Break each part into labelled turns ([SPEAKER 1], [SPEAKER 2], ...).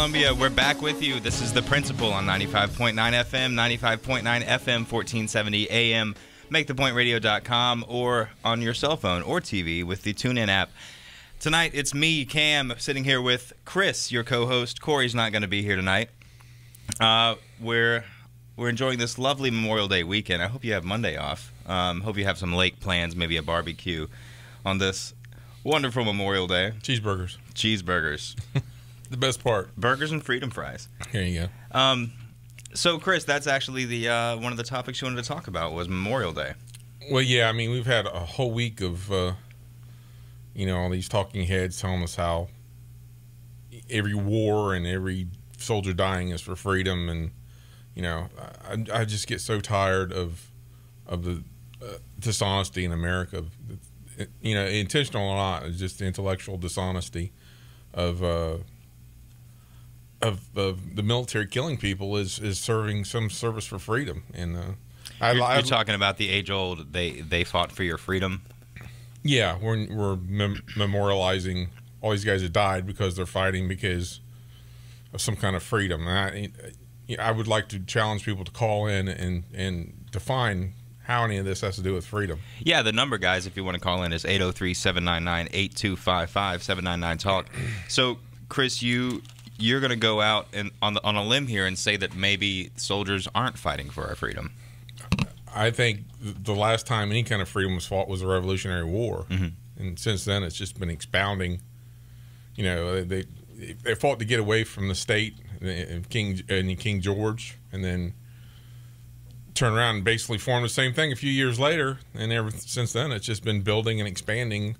[SPEAKER 1] Columbia. We're back with you. This is The Principle on 95.9 FM, 95.9 FM, 1470 AM, MakeThePointRadio.com, or on your cell phone or TV with the TuneIn app. Tonight, it's me, Cam, sitting here with Chris, your co-host. Corey's not going to be here tonight. We're enjoying this lovely Memorial Day weekend. I hope you have Monday off. Hope you have some lake plans, maybe a barbecue on this wonderful Memorial Day.
[SPEAKER 2] Cheeseburgers.
[SPEAKER 1] Cheeseburgers.
[SPEAKER 2] The best part.
[SPEAKER 1] Burgers and freedom fries.
[SPEAKER 2] There you go.
[SPEAKER 1] So, Chris, that's actually the one of the topics you wanted to talk about was Memorial Day.
[SPEAKER 2] Well, yeah, I mean, we've had a whole week of, all these talking heads telling us how every war and every soldier dying is for freedom. And, I just get so tired of the dishonesty in America. Intentional or not, it's just the intellectual dishonesty of the military killing people is serving some service for freedom. And
[SPEAKER 1] you're talking about the age-old they fought for your freedom.
[SPEAKER 2] Yeah, we're memorializing all these guys that died because they're fighting because of some kind of freedom. And I would like to challenge people to call in and define how any of this has to do with freedom. Yeah,
[SPEAKER 1] the number, guys, if you want to call in, is 803-799-8255, 799-TALK. So, Chris, you're going to go out and on a limb here and say that maybe soldiers aren't fighting for our freedom.
[SPEAKER 2] I think the last time any kind of freedom was fought was the Revolutionary War. Mm-hmm. And since then, it's just been expounding. They fought to get away from the state and King George, and then turn around and basically form the same thing a few years later. And ever since then, it's just been building and expanding.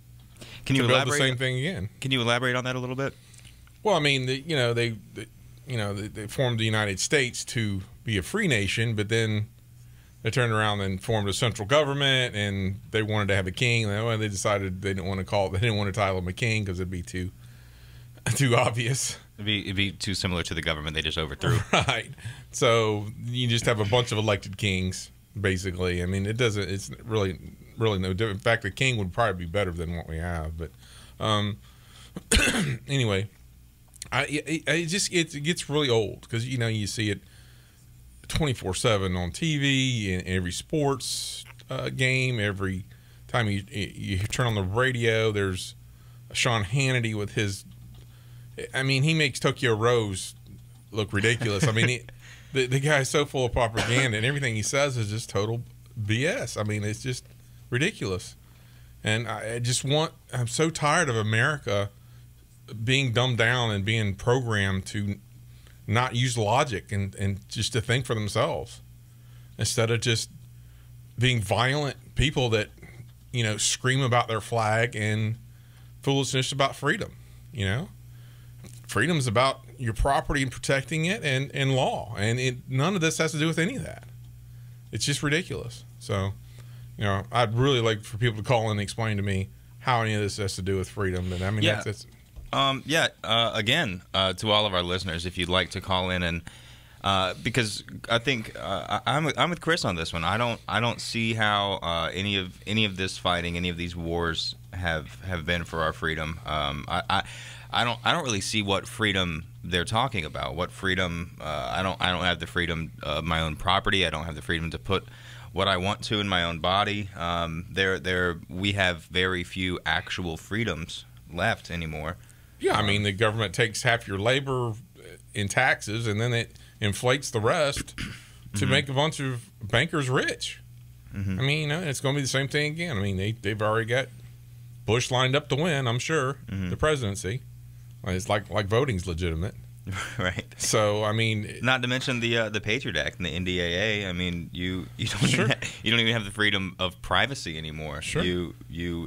[SPEAKER 1] Can you elaborate?
[SPEAKER 2] Build the same thing again.
[SPEAKER 1] Can you elaborate on that a little bit?
[SPEAKER 2] Well, I mean, they formed the United States to be a free nation, but then they turned around and formed a central government, and they wanted to have a king. And they decided they didn't want to title him a king because it'd be too obvious.
[SPEAKER 1] It'd be too similar to the government they just overthrew.
[SPEAKER 2] Right. So you just have a bunch of elected kings, basically. I mean, it's really no different. In fact, a king would probably be better than what we have. But anyway. It gets really old because you see it 24/7 on TV in every sports game. Every time you turn on the radio, there's Sean Hannity with his. I mean, he makes Tokyo Rose look ridiculous. I mean, the guy's so full of propaganda, and everything he says is just total BS. I mean, it's just ridiculous. And I'm so tired of America being dumbed down and being programmed to not use logic and just to think for themselves instead of just being violent people that scream about their flag and foolishness about freedom. Freedom's about your property and protecting it and law, and none of this has to do with any of that. It's just ridiculous. So I'd really like for people to call in and explain to me how any of this has to do with freedom. And I mean, that's
[SPEAKER 1] again, to all of our listeners, if you'd like to call in and because I think I'm with Chris on this one. I don't see how any of this fighting, any of these wars have been for our freedom. I don't really see what freedom they're talking about. What freedom? I don't have the freedom of my own property. I don't have the freedom to put what I want to in my own body. We have very few actual freedoms left anymore.
[SPEAKER 2] Yeah, I mean, the government takes half your labor in taxes, and then it inflates the rest to make a bunch of bankers rich. Mm-hmm. I mean, it's going to be the same thing again. I mean, they've already got Bush lined up to win, I'm sure, the presidency. It's like voting's legitimate.
[SPEAKER 1] Right.
[SPEAKER 2] So, I mean,
[SPEAKER 1] not to mention the Patriot Act and the NDAA. I mean, you don't even have the freedom of privacy anymore.
[SPEAKER 2] Sure.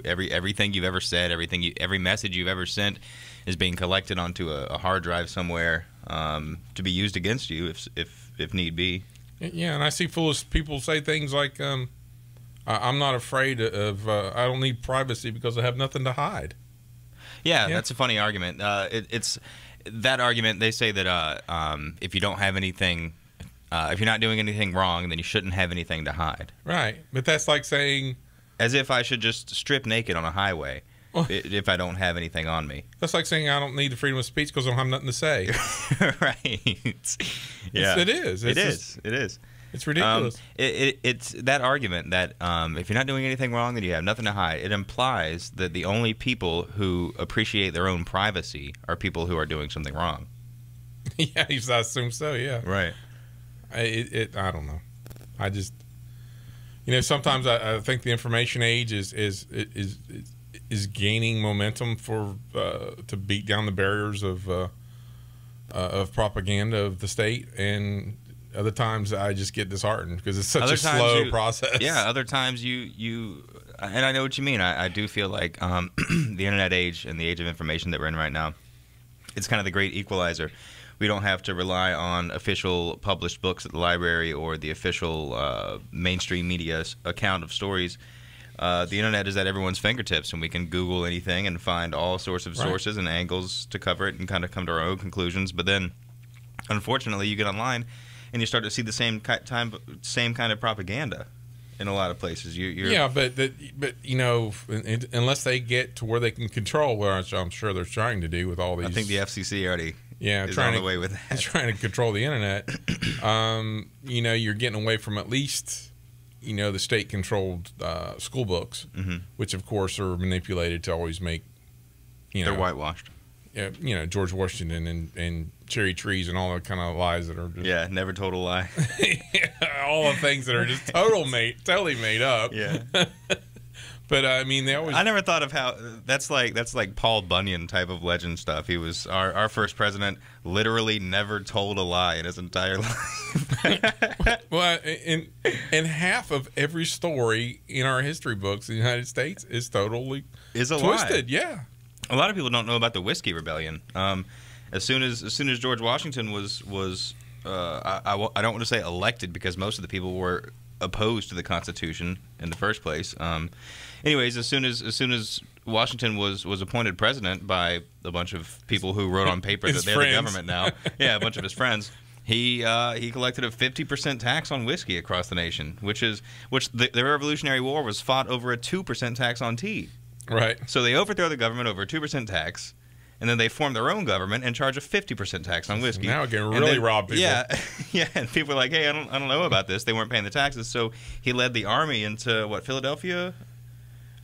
[SPEAKER 1] Everything you've ever said, every message you've ever sent is being collected onto a hard drive somewhere to be used against you if need be.
[SPEAKER 2] Yeah, and I see foolish people say things like, "I'm not afraid of. I don't need privacy because I have nothing to hide."
[SPEAKER 1] Yeah, that's a funny argument. It's that argument. They say that if you don't have anything, if you're not doing anything wrong, then you shouldn't have anything to hide.
[SPEAKER 2] Right, but that's like saying,
[SPEAKER 1] as if I should just strip naked on a highway if I don't have anything on me.
[SPEAKER 2] That's like saying I don't need the freedom of speech because I don't have nothing to say.
[SPEAKER 1] Right. Yeah.
[SPEAKER 2] It is.
[SPEAKER 1] It is.
[SPEAKER 2] It's ridiculous.
[SPEAKER 1] It's that argument that if you're not doing anything wrong, then you have nothing to hide. It implies that the only people who appreciate their own privacy are people who are doing something wrong.
[SPEAKER 2] Yeah, I assume so. Yeah.
[SPEAKER 1] Right.
[SPEAKER 2] I don't know. I just, sometimes I think the information age is gaining momentum to beat down the barriers of propaganda of the state, and other times I just get disheartened because it's such a slow process.
[SPEAKER 1] Yeah, other times you and I know what you mean. I do feel like the internet age and the age of information that we're in right now, it's kind of the great equalizer. We don't have to rely on official published books at the library or the official mainstream media account of stories. The internet is at everyone's fingertips, and we can Google anything and find all sorts of sources and angles to cover it and kind of come to our own conclusions. But then, unfortunately, you get online and you start to see the same kind of propaganda in a lot of places.
[SPEAKER 2] But unless they get to where they can control, which I'm sure they're trying to do with all these.
[SPEAKER 1] I think the FCC already is
[SPEAKER 2] trying
[SPEAKER 1] on the way with that.
[SPEAKER 2] Trying to control the internet. You're getting away from at least the state-controlled school books, which of course are manipulated to always make
[SPEAKER 1] they're whitewashed.
[SPEAKER 2] George Washington and cherry trees and all the kind of lies that are just
[SPEAKER 1] never told a lie.
[SPEAKER 2] All the things that are just totally made up.
[SPEAKER 1] Yeah.
[SPEAKER 2] But they always.
[SPEAKER 1] I never thought of how that's like Paul Bunyan type of legend stuff. He was our first president. Literally never told a lie in his entire life.
[SPEAKER 2] Well, and half of every story in our history books in the United States is totally twisted.
[SPEAKER 1] Lie.
[SPEAKER 2] Yeah.
[SPEAKER 1] A lot of people don't know about the Whiskey Rebellion. As soon as George Washington was I don't want to say elected because most of the people were opposed to the Constitution in the first place. Anyways, as soon as Washington was appointed president by a bunch of people who wrote on paper that they're the government now, a bunch of his friends, he collected a 50% tax on whiskey across the nation, which the Revolutionary War was fought over a 2% tax on tea.
[SPEAKER 2] Right.
[SPEAKER 1] So they overthrow the government over a 2% tax, and then they form their own government and charge a 50% tax on whiskey.
[SPEAKER 2] Now it can really rob people.
[SPEAKER 1] Yeah. And people are like, hey, I don't know about this. They weren't paying the taxes. So he led the army into Philadelphia?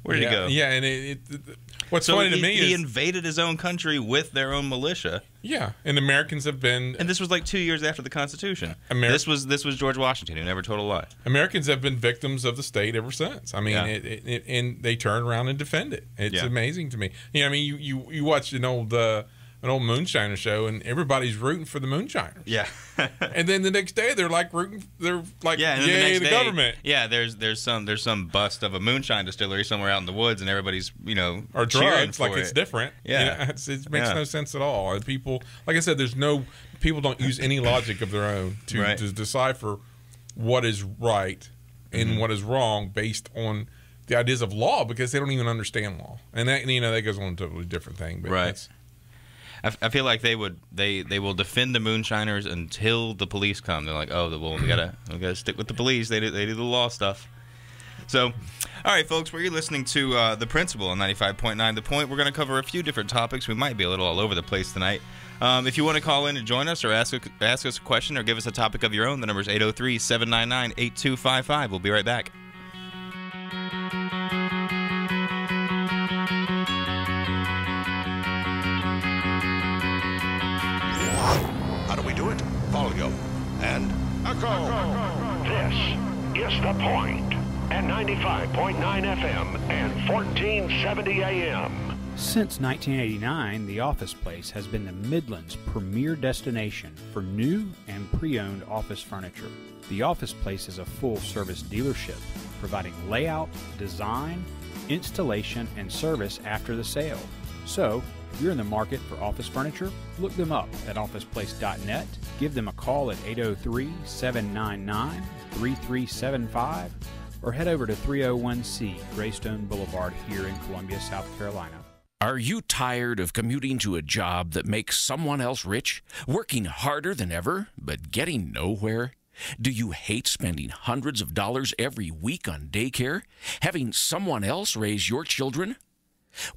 [SPEAKER 1] Where did he go?
[SPEAKER 2] Yeah, and what's funny to me is
[SPEAKER 1] he invaded his own country with their own militia.
[SPEAKER 2] Yeah, and Americans have been.
[SPEAKER 1] And this was like 2 years after the Constitution. This was George Washington who never told a lie.
[SPEAKER 2] Americans have been victims of the state ever since. I mean, and they turn around and defend it. It's amazing to me. You watch an old moonshiner show, and everybody's rooting for the moonshiners.
[SPEAKER 1] Yeah.
[SPEAKER 2] And then the next day they're like, and then
[SPEAKER 1] yay,
[SPEAKER 2] the government.
[SPEAKER 1] Yeah, there's some bust of a moonshine distillery somewhere out in the woods, and everybody's
[SPEAKER 2] or drugs like it's different.
[SPEAKER 1] Yeah,
[SPEAKER 2] it makes no sense at all. And people, like I said, people don't use any logic of their own to decipher what is right and what is wrong based on the ideas of law because they don't even understand law. And that that goes on to a totally different thing. But
[SPEAKER 1] right. I feel like they will defend the moonshiners until the police come. They're like, oh, well, we gotta stick with the police. They do the law stuff. So, all right, folks, we're listening to The Principle on 95.9 The Point. We're going to cover a few different topics. We might be a little all over the place tonight. If you want to call in and join us or ask us a question or give us a topic of your own, the number is 803-799-8255. We'll be right back.
[SPEAKER 3] Folio and Echo.
[SPEAKER 4] This is The Point at 95.9 FM and 1470 AM.
[SPEAKER 5] Since 1989, The Office Place has been the Midland's premier destination for new and pre-owned office furniture. The Office Place is a full-service dealership, providing layout, design, installation, and service after the sale. So, if you're in the market for office furniture, look them up at officeplace.net. Give them a call at 803-799-3375 or head over to 301C Greystone Boulevard here in Columbia, South Carolina.
[SPEAKER 6] Are you tired of commuting to a job that makes someone else rich, working harder than ever, but getting nowhere? Do you hate spending hundreds of dollars every week on daycare, having someone else raise your children?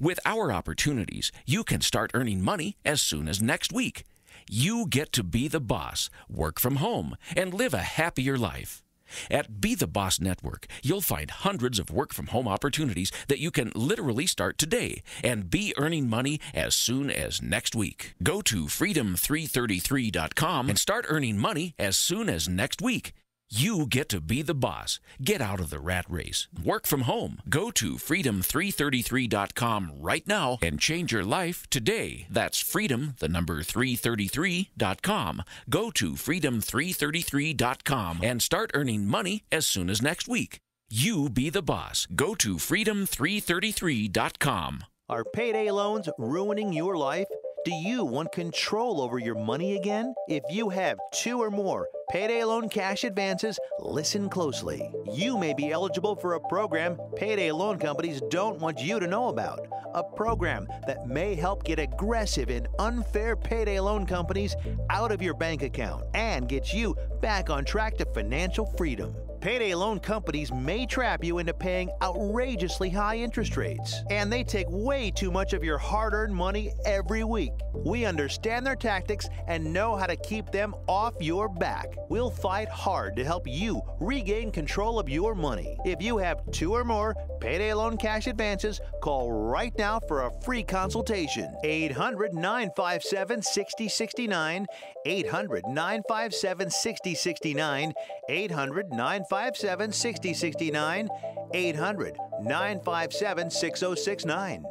[SPEAKER 6] With our opportunities, you can start earning money as soon as next week. You get to be the boss, work from home, and live a happier life. At Be the Boss Network, you'll find hundreds of work-from-home opportunities that you can literally start today and be earning money as soon as next week. Go to freedom333.com and start earning money as soon as next week. You get to be the boss. Get out of the rat race. Work from home. Go to freedom333.com right now and change your life today. That's freedom333.com. Go to freedom333.com and start earning money as soon as next week. You be the boss. Go to freedom333.com.
[SPEAKER 7] Are payday loans ruining your life? Do you want control over your money again? If you have 2 or more payday loan cash advances, listen closely. You may be eligible for a program payday loan companies don't want you to know about. A program that may help get aggressive and unfair payday loan companies out of your bank account and get you back on track to financial freedom. Payday loan companies may trap you into paying outrageously high interest rates, and they take way too much of your hard-earned money every week. We understand their tactics and know how to keep them off your back. We'll fight hard to help you regain control of your money. If you have 2 or more payday loan cash advances, call right now for a free consultation. 800-957-6069, 800-957-6069, 800-957-6069, 800-957-6069.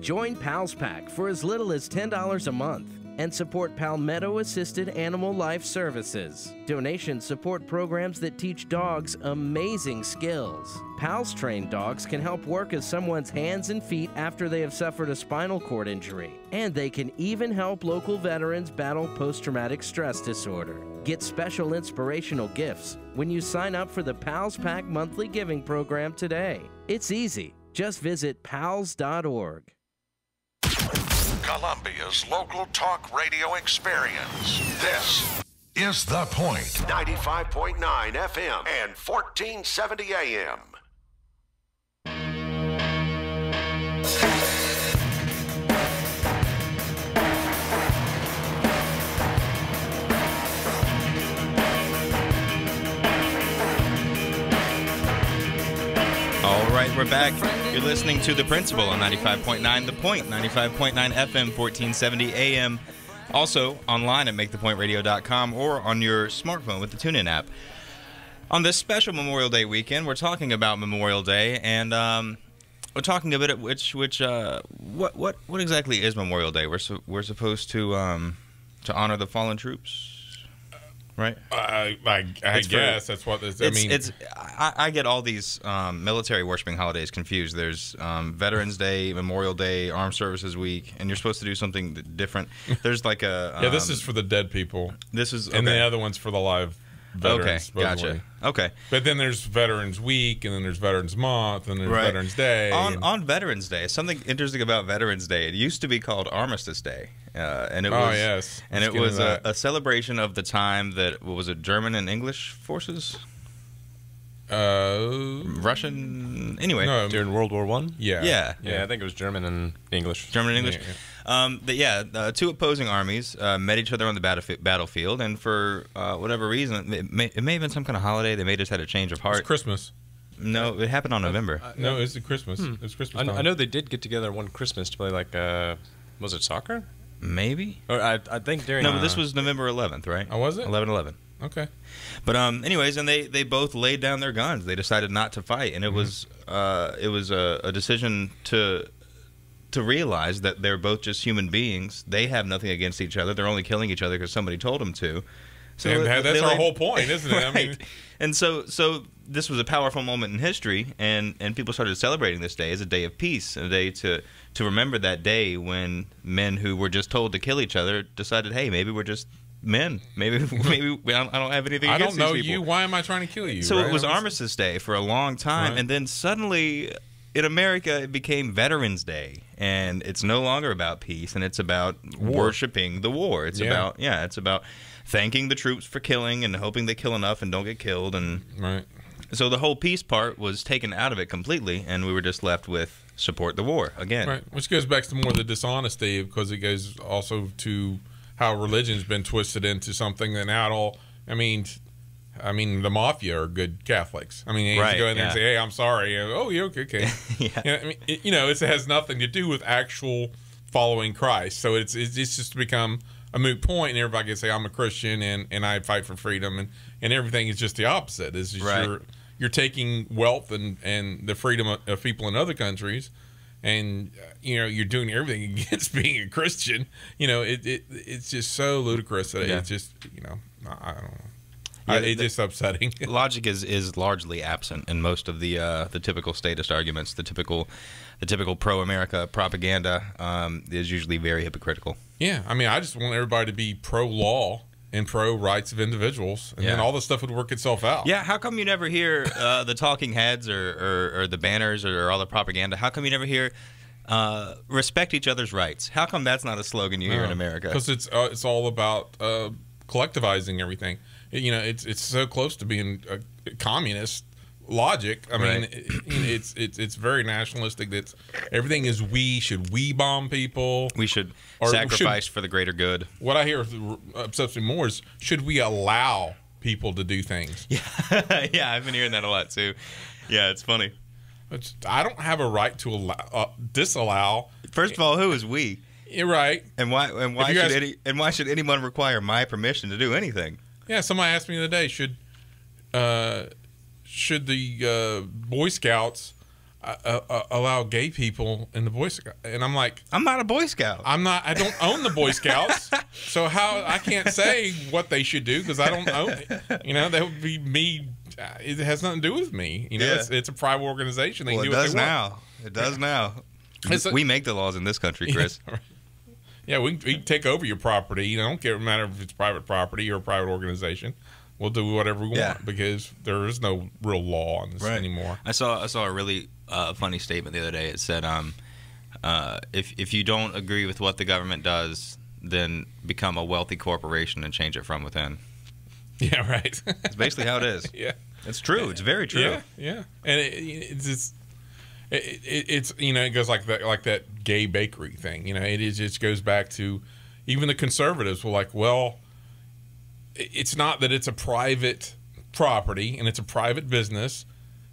[SPEAKER 8] Join Pal's Pack for as little as $10 a month and support Palmetto-assisted animal life services. Donations support programs that teach dogs amazing skills. PALS trained dogs can help work as someone's hands and feet after they have suffered a spinal cord injury. And they can even help local veterans battle post-traumatic stress disorder. Get special inspirational gifts when you sign up for the PALS Pack monthly giving program today. It's easy. Just visit pals.org.
[SPEAKER 3] Columbia's local talk radio experience. This is The Point.
[SPEAKER 4] 95.9 FM and 1470 AM.
[SPEAKER 1] All right, we're back. You're listening to The Principal on 95.9 The Point, 95.9 FM, 1470 AM. Also online at MakeThePointRadio.com or on your smartphone with the TuneIn app. On this special Memorial Day weekend, we're talking about Memorial Day, and we're talking a bit at what exactly is Memorial Day? We're supposed to honor the fallen troops. Right,
[SPEAKER 2] I guess that's what this.
[SPEAKER 1] I get all these military worshiping holidays confused. There's Veterans Day, Memorial Day, Armed Services Week, and you're supposed to do something different. There's like a
[SPEAKER 2] this is for the dead people.
[SPEAKER 1] This is
[SPEAKER 2] and the other one's for the live veterans.
[SPEAKER 1] Okay, gotcha. Okay,
[SPEAKER 2] but then there's Veterans Week, and then there's Veterans Month, and there's Veterans Day.
[SPEAKER 1] On Veterans Day, something interesting about Veterans Day. It used to be called Armistice Day. And it was a celebration of the time that, what was it, German and English forces? Russian, anyway.
[SPEAKER 9] No, during World War I?
[SPEAKER 1] Yeah,
[SPEAKER 9] I think it was German and English.
[SPEAKER 1] German and English. Two opposing armies met each other on the battlefield, and for whatever reason, it may have been some kind of holiday. They may just had a change of heart.
[SPEAKER 2] It's Christmas.
[SPEAKER 1] No, it happened on November.
[SPEAKER 2] No, it's Christmas. It was Christmas time.
[SPEAKER 9] I know they did get together one Christmas to play, like, was it soccer?
[SPEAKER 1] Maybe.
[SPEAKER 9] Or I think during...
[SPEAKER 1] No, but this was November 11th, right?
[SPEAKER 2] Oh, was it?
[SPEAKER 1] 11/11.
[SPEAKER 2] Okay.
[SPEAKER 1] But anyways, and they both laid down their guns. They decided not to fight, and it was a decision to realize that they're both just human beings. They have nothing against each other. They're only killing each other because somebody told them to.
[SPEAKER 2] So that's our whole point, isn't it?
[SPEAKER 1] Right.
[SPEAKER 2] I mean,
[SPEAKER 1] and so this was a powerful moment in history, and people started celebrating this day as a day of peace, a day to remember that day when men who were just told to kill each other decided, hey, maybe we're just men. Maybe I don't have anything against these people.
[SPEAKER 2] I don't know you. Why am I trying to kill you?
[SPEAKER 1] So it was Armistice Day for a long time, and then suddenly in America it became Veterans Day, and it's no longer about peace, and it's about worshiping the war. It's about thanking the troops for killing and hoping they kill enough and don't get killed, and So the whole peace part was taken out of it completely, and we were just left with support the war again.
[SPEAKER 2] Right, which goes back to more the dishonesty, because it goes also to how religion's been twisted into something that now it all. I mean, the mafia are good Catholics. I mean, they
[SPEAKER 1] Right,
[SPEAKER 2] go in there and
[SPEAKER 1] yeah.
[SPEAKER 2] say, "Hey, I'm sorry." Oh, yeah, okay.
[SPEAKER 1] Yeah.
[SPEAKER 2] You know, I mean, it has nothing to do with actual following Christ. So it's just become a moot point, and everybody can say, "I'm a Christian and I fight for freedom," and everything is just the opposite. It's just
[SPEAKER 1] Right.
[SPEAKER 2] you're taking wealth and the freedom of people in other countries, and you're doing everything against being a Christian. It's just so ludicrous that
[SPEAKER 1] Yeah.
[SPEAKER 2] it's just I don't know. It's just upsetting.
[SPEAKER 1] Logic is largely absent in most of the typical statist arguments. The typical pro-America propaganda is usually very hypocritical.
[SPEAKER 2] Yeah, I mean, I just want everybody to be pro-law and pro-rights of individuals, and then all this stuff would work itself out.
[SPEAKER 1] Yeah, how come you never hear the talking heads or the banners or all the propaganda? How come you never hear respect each other's rights? How come that's not a slogan you hear in America?
[SPEAKER 2] Because it's all about collectivizing everything. It's so close to being a communist logic. I mean, it's very nationalistic. That everything is we. Should we bomb people?
[SPEAKER 1] We should
[SPEAKER 2] Or
[SPEAKER 1] sacrifice for the greater good.
[SPEAKER 2] What I hear upsets me more is, should we allow people to do things?
[SPEAKER 1] Yeah, I've been hearing that a lot too. Yeah, it's funny.
[SPEAKER 2] I don't have a right to disallow.
[SPEAKER 1] First of all, who is we?
[SPEAKER 2] You're right.
[SPEAKER 1] And why should anyone require my permission to do anything?
[SPEAKER 2] Yeah, somebody asked me the other day, should the Boy Scouts allow gay people in the Boy Scouts? And I'm like,
[SPEAKER 1] I'm not a Boy Scout.
[SPEAKER 2] I don't own the Boy Scouts, so I can't say what they should do because I don't own it. That would be me. It has nothing to do with me. It's a private organization. They can do what they want.
[SPEAKER 1] It does now. We make the laws in this country, Chris.
[SPEAKER 2] Yeah, we can take over your property. I don't care matter if it's private property or a private organization. We'll do whatever we want because there is no real law on this anymore.
[SPEAKER 1] I saw a really funny statement the other day. It said, if you don't agree with what the government does, then become a wealthy corporation and change it from within.
[SPEAKER 2] Yeah, right.
[SPEAKER 1] It's basically how it is.
[SPEAKER 2] Yeah,
[SPEAKER 1] it's true. It's very true.
[SPEAKER 2] Yeah, and it's just. It goes like that gay bakery thing. It just goes back to even the conservatives were like, well, it's not that it's a private property and it's a private business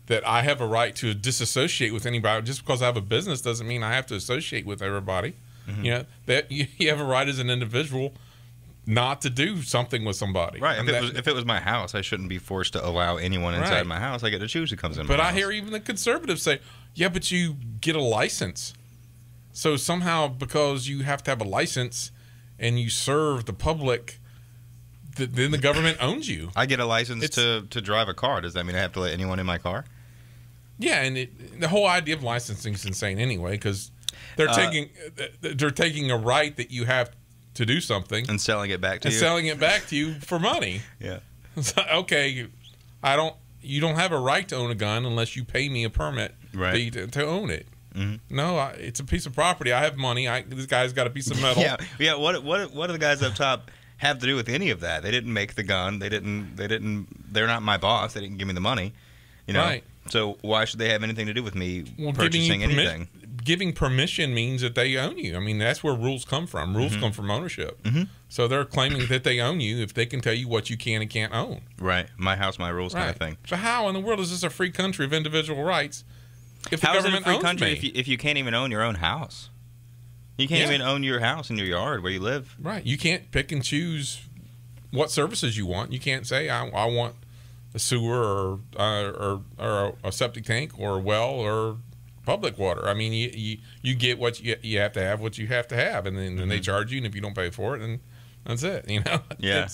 [SPEAKER 2] that I have a right to disassociate with anybody. Just because I have a business doesn't mean I have to associate with everybody. Mm-hmm. That you have a right as an individual not to do something with somebody.
[SPEAKER 1] Right. If it was my house, I shouldn't be forced to allow anyone inside my house. I get to choose who comes in.
[SPEAKER 2] But I hear even the conservatives say, yeah, but you get a license. So somehow, because you have to have a license and you serve the public, then the government owns you.
[SPEAKER 1] I get a license to drive a car. Does that mean I have to let anyone in my car?
[SPEAKER 2] Yeah, and the whole idea of licensing is insane anyway, because they're taking a right that you have to do something
[SPEAKER 1] and selling it back to
[SPEAKER 2] you for money.
[SPEAKER 1] Yeah.
[SPEAKER 2] So, okay, you don't have a right to own a gun unless you pay me a permit to own it. Mm-hmm. No, it's a piece of property. I have money. This guy's got a piece of metal.
[SPEAKER 1] Yeah. What do the guys up top have to do with any of that? They didn't make the gun. They're not my boss. They didn't give me the money.
[SPEAKER 2] Right.
[SPEAKER 1] So why should they have anything to do with me purchasing anything?
[SPEAKER 2] Giving permission means that they own you. I mean, that's where rules come from. Rules come from ownership. Mm-hmm. So they're claiming that they own you if they can tell you what you can and can't own.
[SPEAKER 1] Right. My house, my rules kind of thing.
[SPEAKER 2] So how in the world is this a free country of individual rights if the
[SPEAKER 1] how
[SPEAKER 2] government
[SPEAKER 1] is it a free
[SPEAKER 2] owns
[SPEAKER 1] country
[SPEAKER 2] me?
[SPEAKER 1] if you can't even own your own house? You can't even own your house in your yard where you live.
[SPEAKER 2] Right. You can't pick and choose what services you want. You can't say, I want a sewer or a septic tank or a well or public water. I mean, you get what you have to have, what you have to have, and then they charge you, and if you don't pay for it, then that's it.
[SPEAKER 1] Yeah.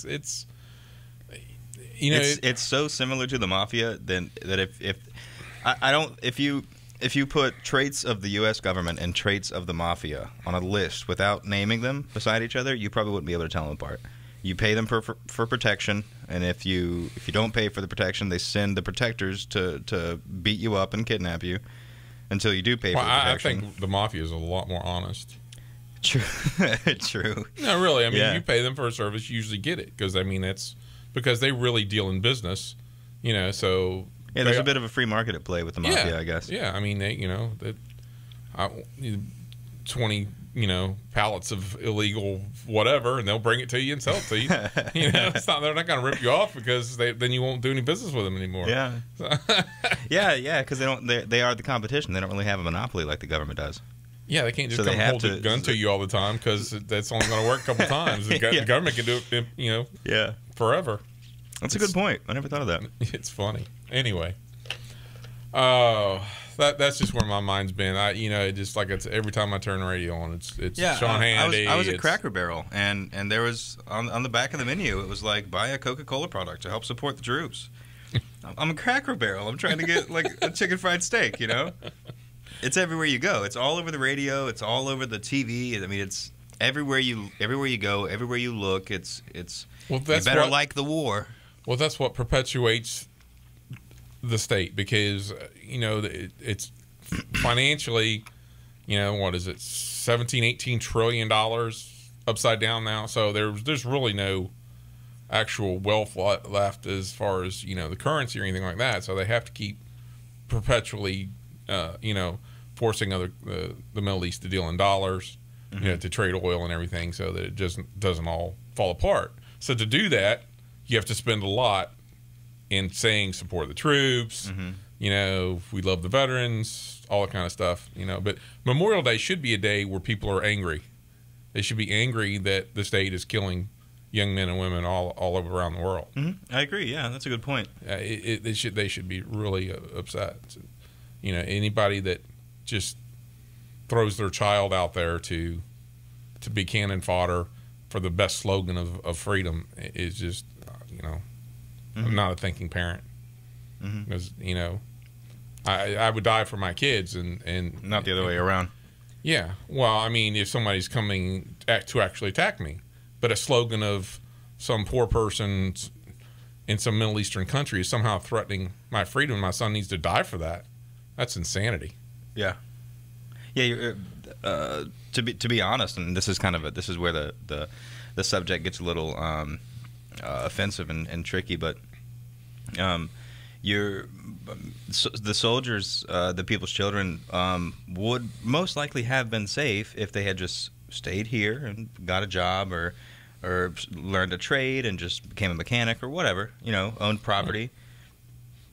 [SPEAKER 2] It's
[SPEAKER 1] so similar to the mafia that if you put traits of the U.S. government and traits of the mafia on a list without naming them beside each other, you probably wouldn't be able to tell them apart. You pay them for protection, and if you don't pay for the protection, they send the protectors to beat you up and kidnap you until you do pay for the protection.
[SPEAKER 2] I think the mafia is a lot more honest.
[SPEAKER 1] True. True.
[SPEAKER 2] No, really. I mean, if you pay them for a service, you usually get it because that's because they really deal in business. So
[SPEAKER 1] Yeah, there's a bit of a free market at play with the mafia, I guess.
[SPEAKER 2] Yeah, I mean, they, 20 pallets of illegal whatever, and they'll bring it to you and sell it to you. They're not going to rip you off because then you won't do any business with them anymore.
[SPEAKER 1] Yeah, yeah, because they are the competition. They don't really have a monopoly like the government does.
[SPEAKER 2] Yeah, they can't just come hold a gun to you all the time because that's only going to work a couple times. The government can do it, forever.
[SPEAKER 1] That's a good point. I never thought of that.
[SPEAKER 2] It's funny. Anyway, that's just where my mind's been. Just like it's every time I turn the radio on, it's Sean Hannity.
[SPEAKER 1] I was at Cracker Barrel, and there was on the back of the menu, it was like, buy a Coca-Cola product to help support the troops. I'm a Cracker Barrel. I'm trying to get like a chicken fried steak. It's everywhere you go. It's all over the radio. It's all over the TV. I mean, it's everywhere you go, everywhere you look. It's you better like the war.
[SPEAKER 2] Well, that's what perpetuates the state because it's financially, what is it, $17-18 trillion upside down now. So there's really no actual wealth left as far as the currency or anything like that. So they have to keep perpetually forcing the Middle East to deal in dollars, to trade oil and everything, so that it just doesn't all fall apart. So to do that, you have to spend a lot in saying support the troops, we love the veterans, all that kind of stuff, But Memorial Day should be a day where people are angry. They should be angry that the state is killing young men and women all over around the world.
[SPEAKER 1] I agree. Yeah, that's a good point.
[SPEAKER 2] They should be really upset. Anybody that just throws their child out there to be cannon fodder for the best slogan of freedom is just, not a thinking parent. Because, I would die for my kids and
[SPEAKER 1] not the other way around.
[SPEAKER 2] Yeah. Well, I mean, if somebody's coming to actually attack me, but a slogan of some poor person in some Middle Eastern country is somehow threatening my freedom, my son needs to die for that. That's insanity.
[SPEAKER 1] Yeah. Yeah. To be honest, and this is where the subject gets a little offensive and tricky, but the soldiers, the people's children, would most likely have been safe if they had just stayed here and got a job or learned a trade and just became a mechanic or whatever, owned property.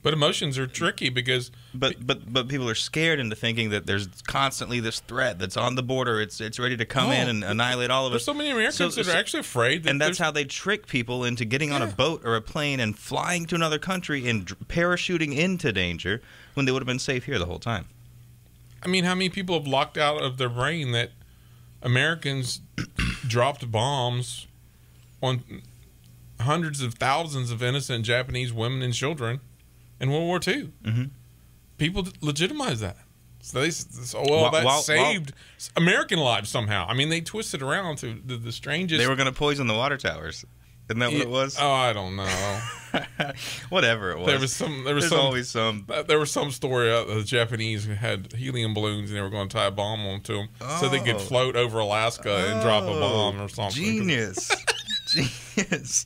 [SPEAKER 2] But emotions are tricky because
[SPEAKER 1] but people are scared into thinking that there's constantly this threat that's on the border. It's ready to come in and annihilate all of us.
[SPEAKER 2] There's so many Americans that are actually afraid.
[SPEAKER 1] And that's how they trick people into getting on a boat or a plane and flying to another country and parachuting into danger when they would have been safe here the whole time.
[SPEAKER 2] I mean, how many people have locked out of their brain that Americans dropped bombs on hundreds of thousands of innocent Japanese women and children in World War II. People legitimize that. So that saved American lives somehow. I mean, they twisted around to the strangest.
[SPEAKER 1] They were going to poison the water towers. Isn't that what it was?
[SPEAKER 2] Oh, I don't know.
[SPEAKER 1] Whatever it was.
[SPEAKER 2] There was some story the Japanese had helium balloons and they were going to tie a bomb onto them so they could float over Alaska and drop a bomb or something.
[SPEAKER 1] Genius. Genius.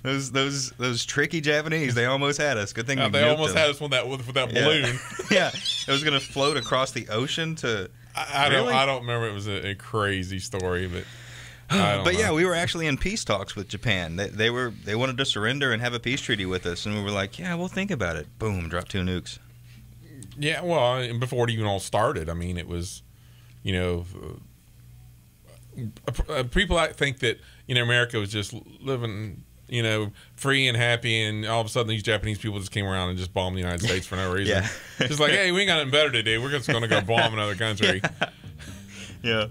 [SPEAKER 1] Those tricky Japanese, they almost had us. Good thing
[SPEAKER 2] they almost had us with that balloon.
[SPEAKER 1] Yeah, it was going to float across the ocean to.
[SPEAKER 2] I don't remember. It was a crazy story, but.
[SPEAKER 1] Yeah, we were actually in peace talks with Japan. They wanted to surrender and have a peace treaty with us, and we were like, yeah, we'll think about it. Boom, drop 2 nukes.
[SPEAKER 2] Yeah, well, before it even all started, I mean, it was, people think that America was just living free and happy, and all of a sudden these Japanese people just came around and just bombed the United States for no reason. Just like, hey, we ain't got nothing better to do. We're just going to go bomb another country.
[SPEAKER 1] Yeah.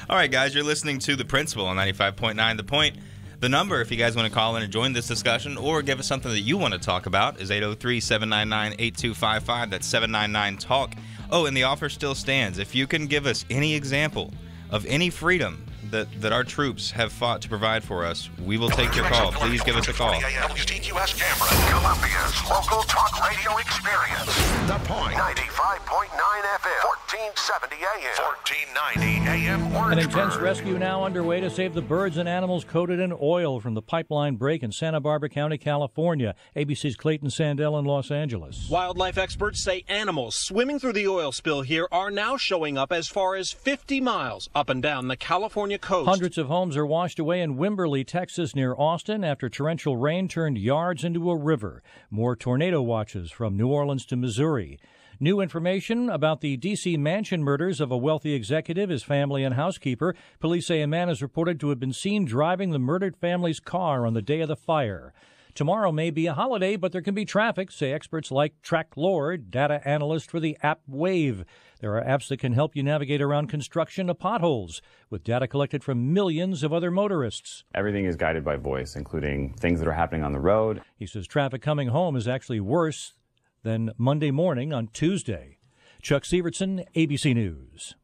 [SPEAKER 1] All right, guys, you're listening to The Principle on 95.9 The Point. The number, if you guys want to call in and join this discussion or give us something that you want to talk about, is 803-799-8255. That's 799-TALK. Oh, and the offer still stands. If you can give us any example of any freedom that our troops have fought to provide for us, we will take your call. Please give us a call.
[SPEAKER 4] WTQS Cameron, Columbia's local talk radio experience. The Point, 95.9 FM,
[SPEAKER 3] 1470 AM. 1490 AM
[SPEAKER 10] An intense
[SPEAKER 3] Orangeburg.
[SPEAKER 10] rescue now underway to save the birds and animals coated in oil from the pipeline break in Santa Barbara County, California. ABC's Clayton Sandell in Los Angeles.
[SPEAKER 11] Wildlife experts say animals swimming through the oil spill here are now showing up as far as 50 miles up and down the California coast.
[SPEAKER 10] Hundreds of homes are washed away in Wimberley, Texas, near Austin, after torrential rain turned yards into a river. More tornado watches from New Orleans to Missouri. New information about the D.C. mansion murders of a wealthy executive, his family, and housekeeper. Police say a man is reported to have been seen driving the murdered family's car on the day of the fire. Tomorrow may be a holiday, but there can be traffic, say experts like Track Lord, data analyst for the app Wave. There are apps that can help you navigate around construction of potholes, with data collected from millions of other motorists.
[SPEAKER 12] Everything is guided by voice, including things that are happening on the road.
[SPEAKER 10] He says traffic coming home is actually worse than Monday morning on Tuesday. Chuck Sievertson, ABC News.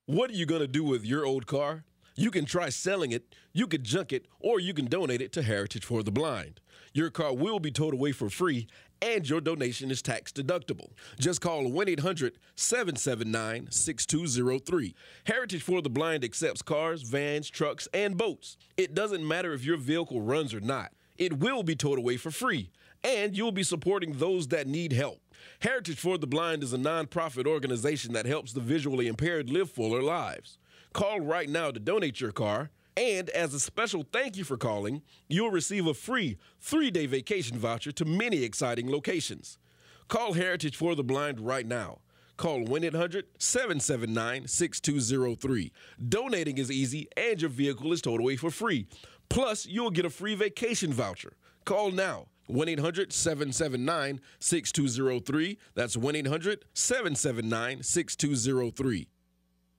[SPEAKER 13] What are you going to do with your old car? You can try selling it, you could junk it, or you can donate it to Heritage for the Blind. Your car will be towed away for free, and your donation is tax deductible. Just call 1-800-779-6203. Heritage for the Blind accepts cars, vans, trucks, and boats. It doesn't matter if your vehicle runs or not. It will be towed away for free, and you'll be supporting those that need help. Heritage for the Blind is a nonprofit organization that helps the visually impaired live fuller lives. Call right now to donate your car, and as a special thank you for calling, you'll receive a free 3-day vacation voucher to many exciting locations. Call Heritage for the Blind right now. Call 1-800-779-6203. Donating is easy, and your vehicle is towed away for free. Plus, you'll get a free vacation voucher. Call now. 1-800-779-6203. That's 1-800-779-6203.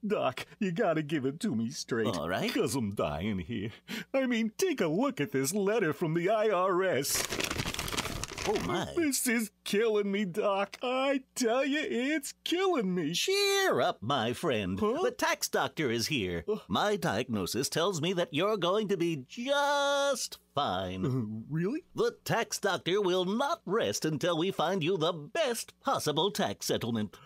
[SPEAKER 14] Doc, you gotta give it to me straight.
[SPEAKER 15] All right.
[SPEAKER 14] 'Cause I'm dying here. I mean, take a look at this letter from the IRS.
[SPEAKER 15] Oh, my.
[SPEAKER 14] This is killing me, Doc. I tell you, it's killing me.
[SPEAKER 15] Cheer up, my friend.
[SPEAKER 14] Huh?
[SPEAKER 15] The tax doctor is here. My diagnosis tells me that you're going to be just fine.
[SPEAKER 14] Really?
[SPEAKER 15] The tax doctor will not rest until we find you the best possible tax settlement.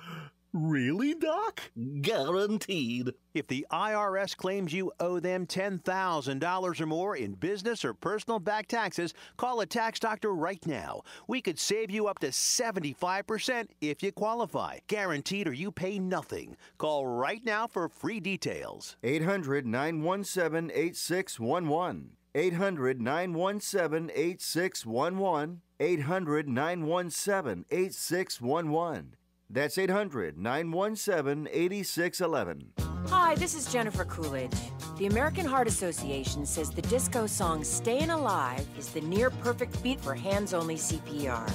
[SPEAKER 14] Really, Doc?
[SPEAKER 15] Guaranteed.
[SPEAKER 7] If the IRS claims you owe them $10,000 or more in business or personal back taxes, call a tax doctor right now. We could save you up to 75% if you qualify. Guaranteed or you pay nothing. Call right now for free details.
[SPEAKER 16] 800-917-8611. 800-917-8611. 800-917-8611. That's 800-917-8611.
[SPEAKER 17] Hi, this is Jennifer Coolidge. The American Heart Association says the disco song Stayin' Alive is the near-perfect beat for hands-only CPR.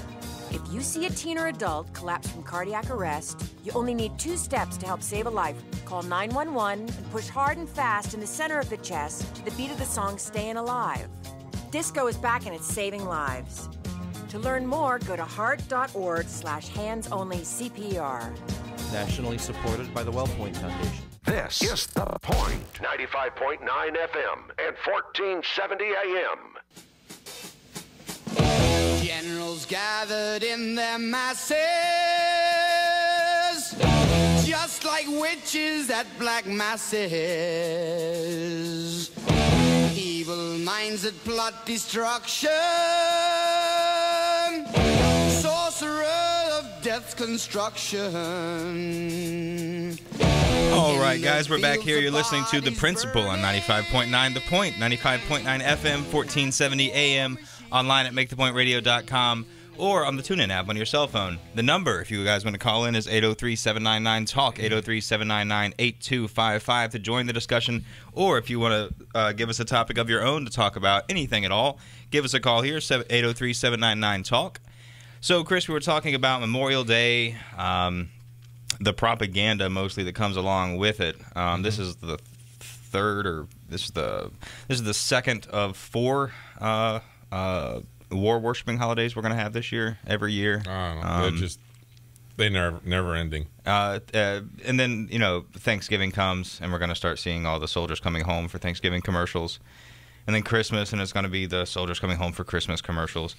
[SPEAKER 17] If you see a teen or adult collapse from cardiac arrest, you only need 2 steps to help save a life. Call 911 and push hard and fast in the center of the chest to the beat of the song Stayin' Alive. Disco is back and it's saving lives. To learn more, go to heart.org/hands-only-CPR.
[SPEAKER 8] Nationally supported by the WellPoint Foundation.
[SPEAKER 3] This is The Point. 95.9 FM and 1470 AM.
[SPEAKER 18] Generals gathered in their masses, just like witches at black masses. Evil minds that plot destruction, sorcerer of death's construction.
[SPEAKER 1] All right, guys, we're back here. You're listening to The Principle on 95.9 The Point, 95.9 FM, 1470 AM, online at MakeThePointRadio.com, or on the TuneIn app on your cell phone. The number, if you guys want to call in, is 803-799-TALK, 803-799-8255 to join the discussion, or if you want to give us a topic of your own to talk about anything at all, give us a call here, 803-799-TALK. So, Chris, we were talking about Memorial Day, the propaganda mostly that comes along with it. This is the second of 4 war worshiping holidays we're going to have this year, every year.
[SPEAKER 2] They're never ending.
[SPEAKER 1] And then, Thanksgiving comes, and we're going to start seeing all the soldiers coming home for Thanksgiving commercials. And then Christmas, and it's going to be the soldiers coming home for Christmas commercials.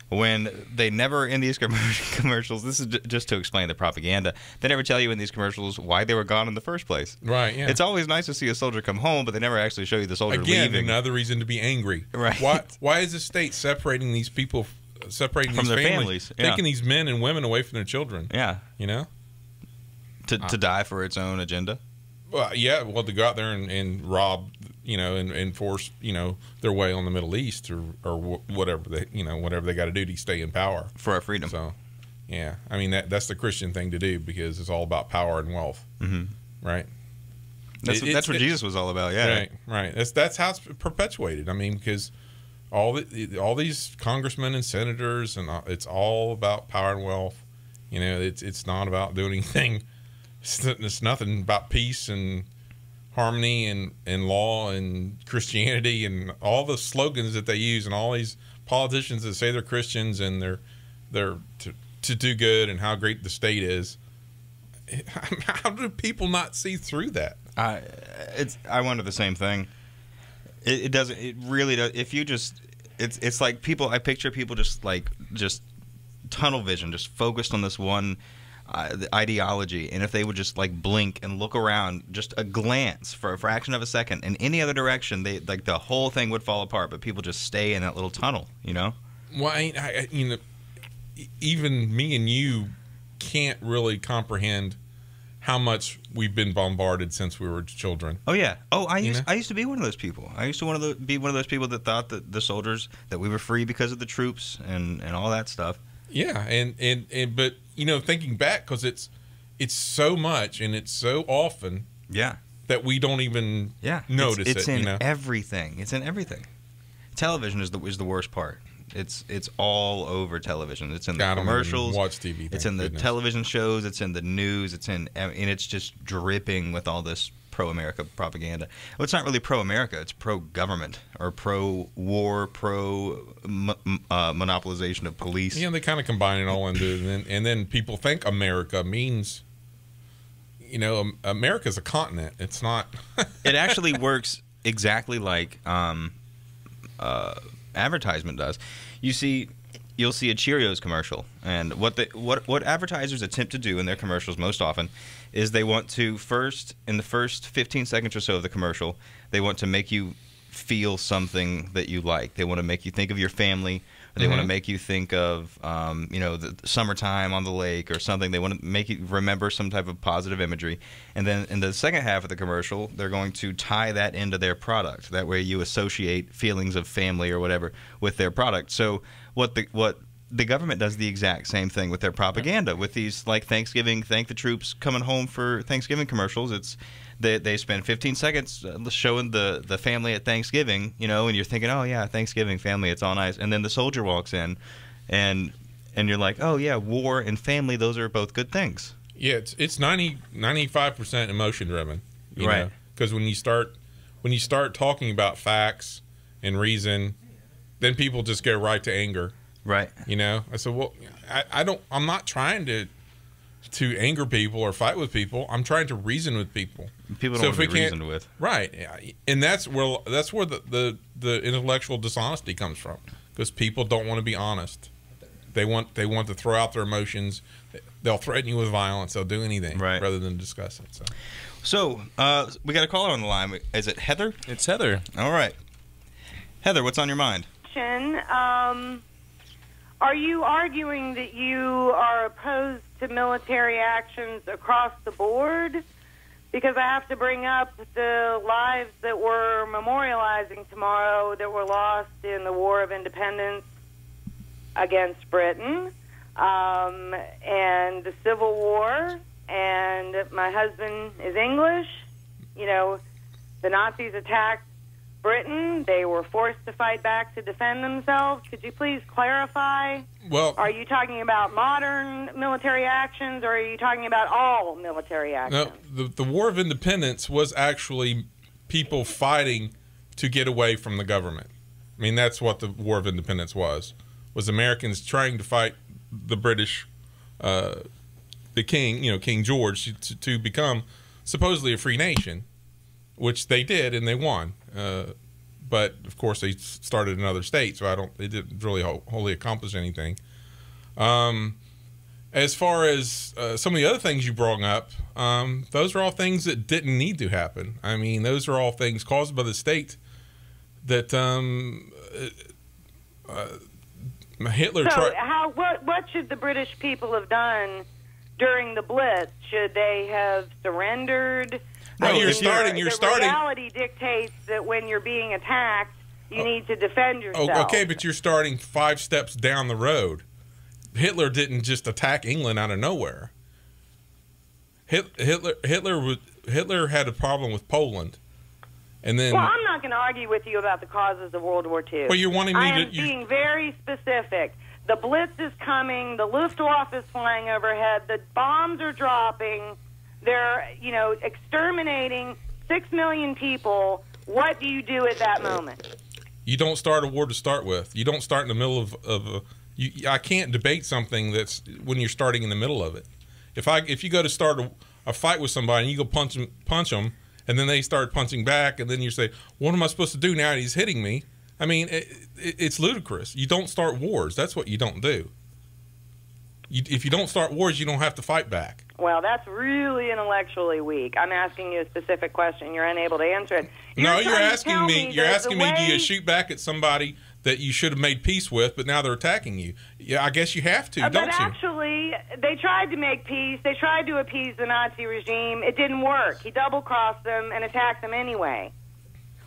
[SPEAKER 1] when they never in these commercials, this is just to explain the propaganda, they never tell you in these commercials why they were gone in the first place.
[SPEAKER 2] Right, yeah.
[SPEAKER 1] It's always nice to see a soldier come home, but they never actually show you the soldier leaving.
[SPEAKER 2] Another reason to be angry.
[SPEAKER 1] Right.
[SPEAKER 2] Why is the state separating these people, separating
[SPEAKER 1] from
[SPEAKER 2] these
[SPEAKER 1] their
[SPEAKER 2] families,
[SPEAKER 1] Yeah.
[SPEAKER 2] taking these men and women away from their children?
[SPEAKER 1] Yeah.
[SPEAKER 2] You know?
[SPEAKER 1] To die for its own agenda?
[SPEAKER 2] Well, yeah, to go out there and rob, and force, their way on the Middle East or whatever they got to do to stay in power
[SPEAKER 1] for our freedom.
[SPEAKER 2] So, yeah, I mean that's the Christian thing to do because it's all about power and wealth, right?
[SPEAKER 1] That's what Jesus was all about. Yeah,
[SPEAKER 2] right. That's how it's perpetuated. I mean, because all these congressmen and senators and it's all about power and wealth. It's not about doing anything. It's nothing about peace and harmony and law and Christianity and all the slogans that they use and all these politicians that say they're Christians and they're to do good and how great the state is. How do people not see through that?
[SPEAKER 1] I wonder the same thing. It doesn't. It really does. If you just, it's like people. I picture people just tunnel vision, just focused on this one ideology, and if they would just blink and look around just a glance for a fraction of a second in any other direction, they the whole thing would fall apart, but people just stay in that little tunnel.
[SPEAKER 2] Well, even me and you can't really comprehend how much we've been bombarded since we were children.
[SPEAKER 1] Oh yeah. I used to be one of those people. I used to be one of those people that thought that the soldiers, that we were free because of the troops and all that stuff.
[SPEAKER 2] Yeah, but thinking back, because it's so much and it's so often, that we don't even notice
[SPEAKER 1] it's
[SPEAKER 2] it.
[SPEAKER 1] in everything. It's in everything. Television is the worst part. It's all over television. It's in the commercials.
[SPEAKER 2] Watch TV.
[SPEAKER 1] It's in the television shows. It's in the news. And it's just dripping with all this pro-America propaganda. Well, it's not really pro-America. It's pro-government or pro-war, monopolization of police.
[SPEAKER 2] Yeah, they kind of combine it all into it. And then people think America means, America's a continent. It's not.
[SPEAKER 1] It actually works exactly like advertisement does. You'll see a Cheerios commercial, and what advertisers attempt to do in their commercials most often is they want to in the first 15 seconds or so of the commercial, they want to make you feel something that you like. They want to make you think of your family. Or they want to make you think of the summertime on the lake or something. They want to make you remember some type of positive imagery. And then in the second half of the commercial, they're going to tie that into their product. That way you associate feelings of family or whatever with their product. So what the government does the exact same thing with their propaganda. With these Thanksgiving, thank the troops coming home for Thanksgiving commercials, it's they spend 15 seconds showing the family at Thanksgiving, and you're thinking, oh yeah, Thanksgiving family, it's all nice. And then the soldier walks in, and you're like, oh yeah, war and family, those are both good things.
[SPEAKER 2] Yeah, it's 95% emotion driven,
[SPEAKER 1] right?
[SPEAKER 2] Because when you start talking about facts and reason, then people just go right to anger.
[SPEAKER 1] Right.
[SPEAKER 2] I said, well, I'm not trying to anger people or fight with people. I'm trying to reason with people.
[SPEAKER 1] People don't want to be reasoned with.
[SPEAKER 2] Right. And that's where the intellectual dishonesty comes from, because people don't want to be honest. They want to throw out their emotions. They'll threaten you with violence. They'll do anything rather than discuss it.
[SPEAKER 1] So we got a caller on the line. Is it Heather?
[SPEAKER 9] It's Heather.
[SPEAKER 1] All right. Heather, what's on your mind?
[SPEAKER 19] Are you arguing that you are opposed to military actions across the board? Because I have to bring up the lives that we're memorializing tomorrow that were lost in the War of Independence against Britain, and the Civil War, and my husband is English. The Nazis attacked Britain. They were forced to fight back to defend themselves. Could you please clarify?
[SPEAKER 2] Well,
[SPEAKER 19] are you talking about modern military actions, or are you talking about all military actions?
[SPEAKER 2] No, the War of Independence was actually people fighting to get away from the government. I mean, that's what the War of Independence was Americans trying to fight the British, the king, King George, to become supposedly a free nation, which they did, and they won. but of course they started in other states, so it didn't really wholly accomplish anything. As far as some of the other things you brought up, those are all things that didn't need to happen. I mean, those are all things caused by the state that Hitler tried.
[SPEAKER 19] So what should the British people have done during the Blitz? Should they have surrendered?
[SPEAKER 2] No, you're starting.
[SPEAKER 19] Reality dictates that when you're being attacked, you need to defend yourself.
[SPEAKER 2] Okay, but you're starting 5 steps down the road. Hitler didn't just attack England out of nowhere. Hitler had a problem with Poland, and then.
[SPEAKER 19] Well, I'm not going to argue with you about the causes of World War II.
[SPEAKER 2] Well, you're wanting me
[SPEAKER 19] I am being very specific. The Blitz is coming. The Luftwaffe is flying overhead. The bombs are dropping. They're, exterminating 6 million people. What do you do at that moment?
[SPEAKER 2] You don't start a war to start with. You don't start in the middle of I can't debate something that's when you're starting in the middle of it. If you go to start a fight with somebody and you go punch them, and then they start punching back, and then you say, "What am I supposed to do now that he's hitting me?" I mean, it's ludicrous. You don't start wars. That's what you don't do. If you don't start wars, you don't have to fight back.
[SPEAKER 19] Well, that's really intellectually weak. I'm asking you a specific question. You're unable to answer it. You're asking me.
[SPEAKER 2] You're asking me, do you shoot back at somebody that you should have made peace with, but now they're attacking you? Yeah, I guess you have to, don't you?
[SPEAKER 19] But actually, they tried to make peace. They tried to appease the Nazi regime. It didn't work. He double-crossed them and attacked them anyway.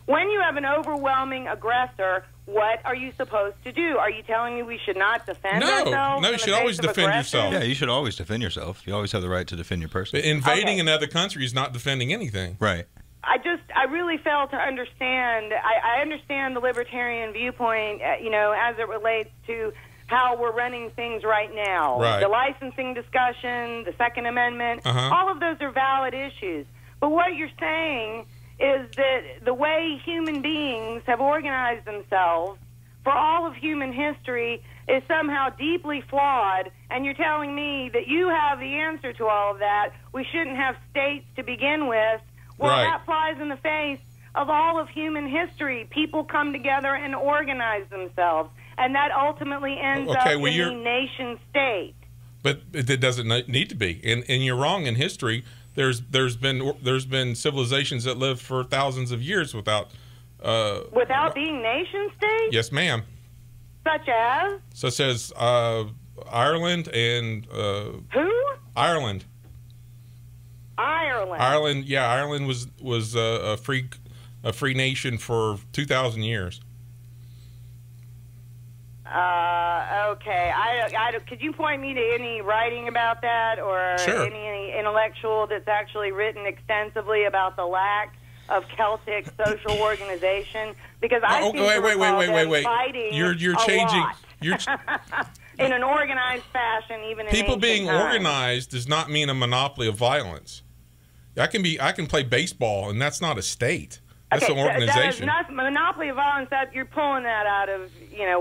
[SPEAKER 19] When you have an overwhelming aggressor, what are you supposed to do? Are you telling me we should not defend ourselves?
[SPEAKER 2] No, you should always defend yourself.
[SPEAKER 1] Yeah, you should always defend yourself. You always have the right to defend your person.
[SPEAKER 2] But invading another country is not defending anything.
[SPEAKER 1] Right.
[SPEAKER 19] I really fail to understand. I understand the libertarian viewpoint, as it relates to how we're running things right now.
[SPEAKER 2] Right.
[SPEAKER 19] The licensing discussion, the Second Amendment,
[SPEAKER 2] Uh-huh.
[SPEAKER 19] all of those are valid issues. But what you're saying is that the way human beings have organized themselves for all of human history is somehow deeply flawed, and you're telling me that you have the answer to all of that. We shouldn't have states to begin with. Well,
[SPEAKER 2] Right.
[SPEAKER 19] that flies in the face of all of human history. People come together and organize themselves, and that ultimately ends up in the nation state.
[SPEAKER 2] But it doesn't need to be. And you're wrong in history. There's been civilizations that lived for thousands of years without
[SPEAKER 19] being nation states?
[SPEAKER 2] Yes, ma'am.
[SPEAKER 19] Such as
[SPEAKER 2] Ireland and
[SPEAKER 19] who?
[SPEAKER 2] Ireland.
[SPEAKER 19] Ireland.
[SPEAKER 2] Yeah, Ireland was a free nation for 2,000 years.
[SPEAKER 19] Okay. Could you point me to any writing about that, or
[SPEAKER 2] Sure.
[SPEAKER 19] any intellectual that's actually written extensively about the lack of Celtic social organization? Because I seem to recall them fighting
[SPEAKER 2] You're
[SPEAKER 19] a
[SPEAKER 2] changing.
[SPEAKER 19] lot.
[SPEAKER 2] You're
[SPEAKER 19] in an organized fashion, even in
[SPEAKER 2] people
[SPEAKER 19] ancient
[SPEAKER 2] being
[SPEAKER 19] times.
[SPEAKER 2] organized does not mean a monopoly of violence. I can play baseball, and that's not a state. That's an organization.
[SPEAKER 19] That is not monopoly of violence. That you're pulling that out of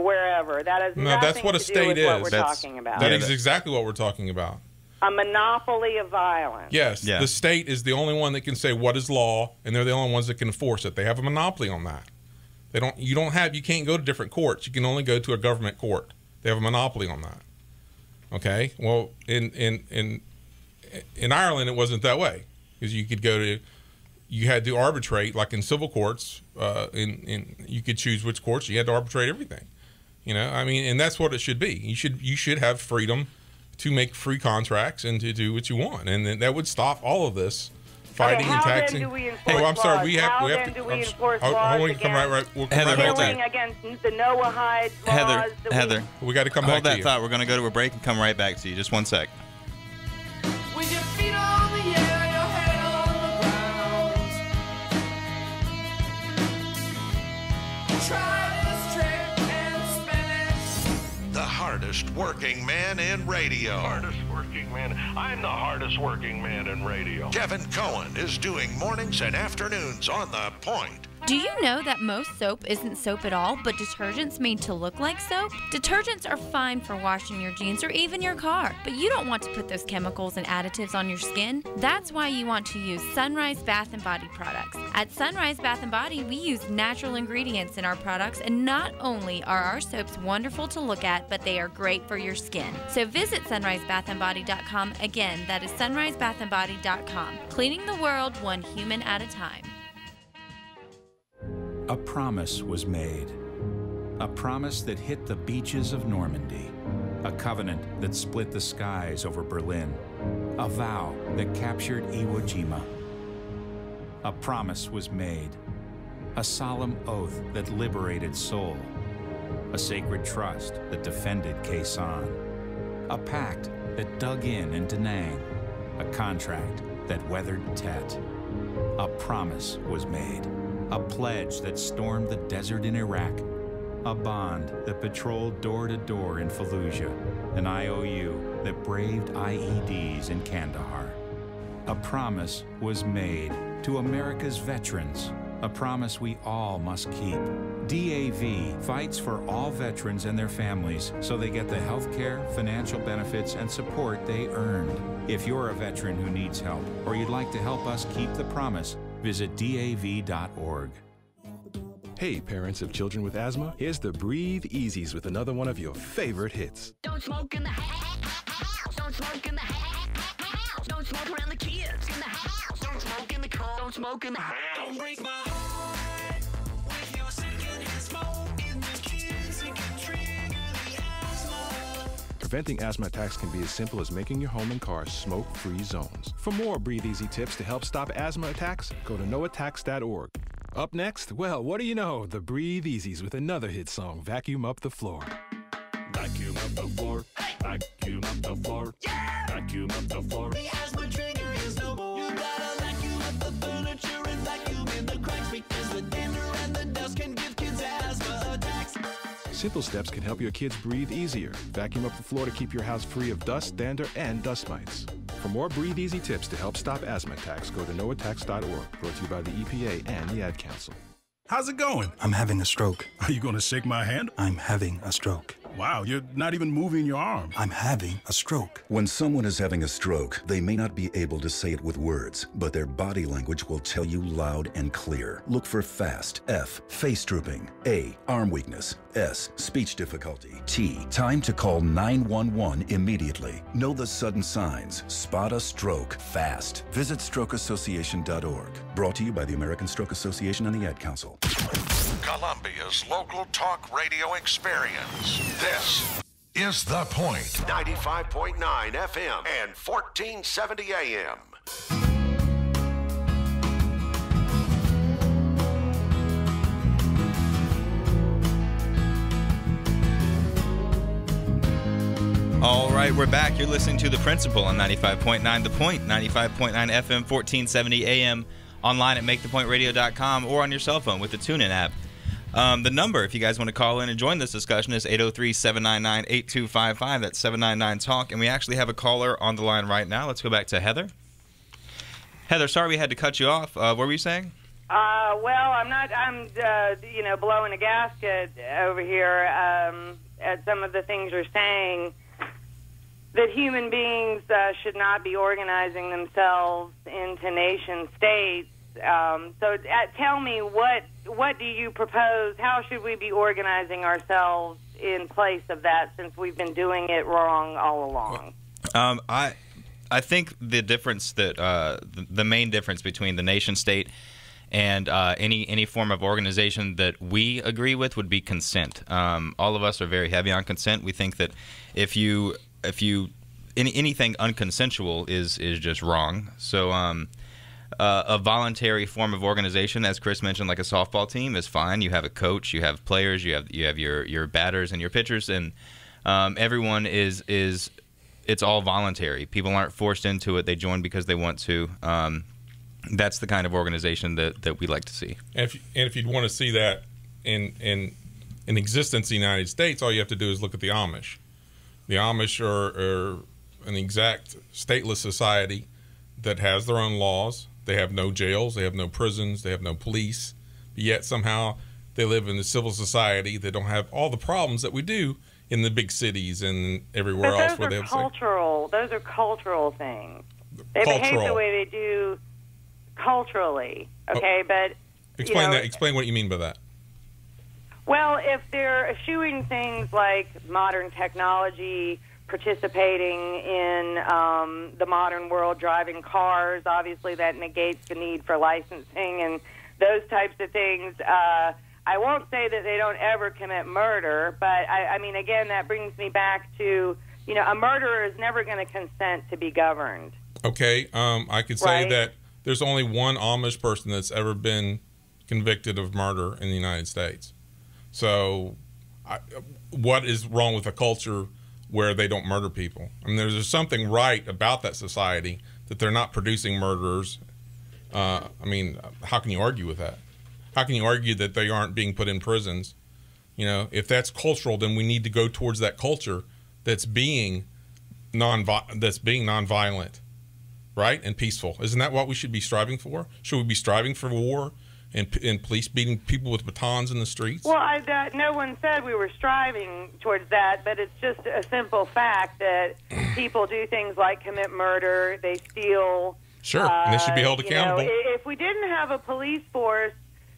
[SPEAKER 19] wherever. That has nothing
[SPEAKER 2] that's what a
[SPEAKER 19] to do
[SPEAKER 2] state
[SPEAKER 19] with
[SPEAKER 2] is.
[SPEAKER 19] what we're talking about.
[SPEAKER 2] That is exactly what we're talking about.
[SPEAKER 19] A monopoly of violence.
[SPEAKER 2] Yes, the state is the only one that can say what is law, and they're the only ones that can enforce it. They have a monopoly on that. You can't go to different courts. You can only go to a government court. They have a monopoly on that. Okay. Well, in Ireland, it wasn't that way, because you had to arbitrate, like in civil courts. You could choose which courts. You had to arbitrate everything. And that's what it should be. You should have freedom to make free contracts and to do what you want, and then that would stop all of this fighting and taxing. I'm sorry. We have to.
[SPEAKER 19] Enforce
[SPEAKER 2] hold
[SPEAKER 19] laws
[SPEAKER 2] on, come right. We'll come right back to you.
[SPEAKER 19] killing against the Noahide laws?
[SPEAKER 1] Heather,
[SPEAKER 2] we got to come back
[SPEAKER 1] hold
[SPEAKER 2] to
[SPEAKER 1] that
[SPEAKER 2] you.
[SPEAKER 1] thought. We're going to go to a break and come right back to you. Just one sec.
[SPEAKER 18] With your feet on the air, your head on the ground. Try this trick and spin it.
[SPEAKER 3] The hardest working man in radio.
[SPEAKER 4] Hardest working man. I'm the hardest working man in radio.
[SPEAKER 3] Kevin Cohen is doing mornings and afternoons on The Point.
[SPEAKER 20] Do you know that most soap isn't soap at all, but detergent's made to look like soap? Detergents are fine for washing your jeans or even your car, but you don't want to put those chemicals and additives on your skin. That's why you want to use Sunrise Bath & Body products. At Sunrise Bath & Body, we use natural ingredients in our products, and not only are our soaps wonderful to look at, but they are great for your skin. So visit sunrisebathandbody.com. Again, that is sunrisebathandbody.com. Cleaning the world one human at a time.
[SPEAKER 21] A promise was made. A promise that hit the beaches of Normandy. A covenant that split the skies over Berlin. A vow that captured Iwo Jima. A promise was made. A solemn oath that liberated Seoul. A sacred trust that defended Quezon. A pact that dug in Da Nang. A contract that weathered Tet. A promise was made. A pledge that stormed the desert in Iraq. A bond that patrolled door to door in Fallujah. An IOU that braved IEDs in Kandahar. A promise was made to America's veterans. A promise we all must keep. DAV fights for all veterans and their families so they get the health care, financial benefits, and support they earned. If you're a veteran who needs help or you'd like to help us keep the promise, visit DAV.org.
[SPEAKER 22] Hey, parents of children with asthma, here's the Breathe Easies with another one of your favorite hits.
[SPEAKER 18] Don't smoke in the house. Don't smoke in the house. Don't smoke around the kids in the house. Don't smoke in the car. Don't smoke in the house. Don't break my heart with your secondhand smoke in the kids. It can trigger the asthma.
[SPEAKER 22] Preventing asthma attacks can be as simple as making your home and car smoke-free zones. For more Breathe Easy tips to help stop asthma attacks, go to noattacks.org. Up next, well, what do you know? The Breathe Easies with another hit song, Vacuum Up the Floor.
[SPEAKER 18] Vacuum up the floor. Vacuum up the floor. Yeah! Vacuum up the floor. The asthma trigger is no more. You gotta vacuum up the furniture and vacuum in the cracks because the dander and the dust can give kids asthma attacks.
[SPEAKER 22] Simple steps can help your kids breathe easier. Vacuum up the floor to keep your house free of dust, dander, and dust mites. For more Breathe Easy tips to help stop asthma attacks, go to noattacks.org. Brought to you by the EPA and the Ad Council.
[SPEAKER 23] How's it going? I'm having a stroke. Are you going to shake my hand? I'm having a stroke. Wow, you're not even moving your arm. I'm having a stroke.
[SPEAKER 24] When someone is having a stroke, they may not be able to say it with words, but their body language will tell you loud and clear. Look for FAST. F, face drooping. A, arm weakness. S, speech difficulty. T, time to call 911 immediately. Know the sudden signs. Spot a stroke fast. Visit strokeassociation.org. Brought to you by the American Stroke Association and the Ad Council.
[SPEAKER 3] Columbia's local talk radio experience. This is The Point. 95.9 FM and 1470 AM.
[SPEAKER 1] All right, we're back. You're listening to The Principle on 95.9 The Point, 95.9 FM, 1470 AM, online at MakeThePointRadio.com, or on your cell phone with the TuneIn app. The number, if you guys want to call in and join this discussion, is 803-799-8255. That's 799-TALK. And we actually have a caller on the line right now. Let's go back to Heather. Heather, sorry we had to cut you off. What were you saying?
[SPEAKER 19] Well, I'm blowing a gasket over here at some of the things you're saying, that human beings should not be organizing themselves into nation states. So tell me, what do you propose? How should we be organizing ourselves in place of that, since we've been doing it wrong all along?
[SPEAKER 1] I think the difference that the main difference between the nation state and any form of organization that we agree with would be consent. All of us are very heavy on consent. We think that if you anything unconsensual is just wrong. So a voluntary form of organization, as Chris mentioned, like a softball team, is fine. You have a coach, you have players, you have your batters and your pitchers, and everyone is it's all voluntary. People aren't forced into it; they join because they want to. That's the kind of organization that we like to see.
[SPEAKER 2] And if you'd want to see that in existence in the United States, all you have to do is look at the Amish. The Amish are an exact stateless society that has their own laws. They have no jails. They have no prisons. They have no police. but yet somehow they live in a civil society that don't have all the problems that we do in the big cities and everywhere else where they have
[SPEAKER 19] cultural. Those are cultural things. They behave the way they do culturally. Okay, but
[SPEAKER 2] explain that. Explain what you mean by that.
[SPEAKER 19] Well, if they're eschewing things like modern technology, participating in the modern world, driving cars, obviously that negates the need for licensing and those types of things. I won't say that they don't ever commit murder, but I mean, again, that brings me back to, a murderer is never going to consent to be governed.
[SPEAKER 2] Okay, I could say that there's only one Amish person that's ever been convicted of murder in the United States. So what is wrong with a culture where they don't murder people? I mean, there's something right about that society that they're not producing murderers. I mean, how can you argue with that? How can you argue that they aren't being put in prisons? If that's cultural, then we need to go towards that culture that's being nonviolent, right, and peaceful. Isn't that what we should be striving for? Should we be striving for war and police beating people with batons in the streets?
[SPEAKER 19] Well, no one said we were striving towards that, but it's just a simple fact that people do things like commit murder, they steal.
[SPEAKER 2] Sure, and they should be held accountable.
[SPEAKER 19] If we didn't have a police force,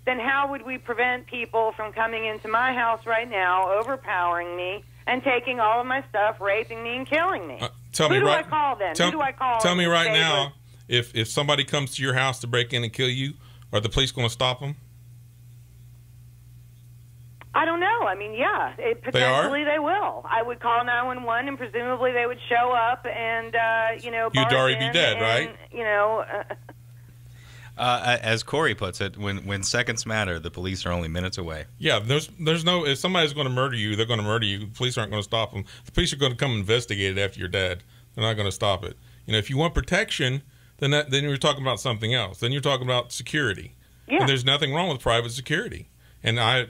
[SPEAKER 19] then how would we prevent people from coming into my house right now, overpowering me, and taking all of my stuff, raping me, and killing me? Who do I call then? Who do I call?
[SPEAKER 2] Tell me right now, if somebody comes to your house to break in and kill you, are the police going to stop them?
[SPEAKER 19] I don't know. I mean, yeah, potentially they will. I would call 911, and presumably they would show up, and
[SPEAKER 2] you'd already be dead, right?
[SPEAKER 1] As Corey puts it, when seconds matter, the police are only minutes away.
[SPEAKER 2] Yeah, there's no. If somebody's going to murder you, they're going to murder you. The police aren't going to stop them. The police are going to come investigate it after you're dead. They're not going to stop it. If you want protection, then you're talking about something else. Then you're talking about security. Yeah. And there's nothing wrong with private security. And I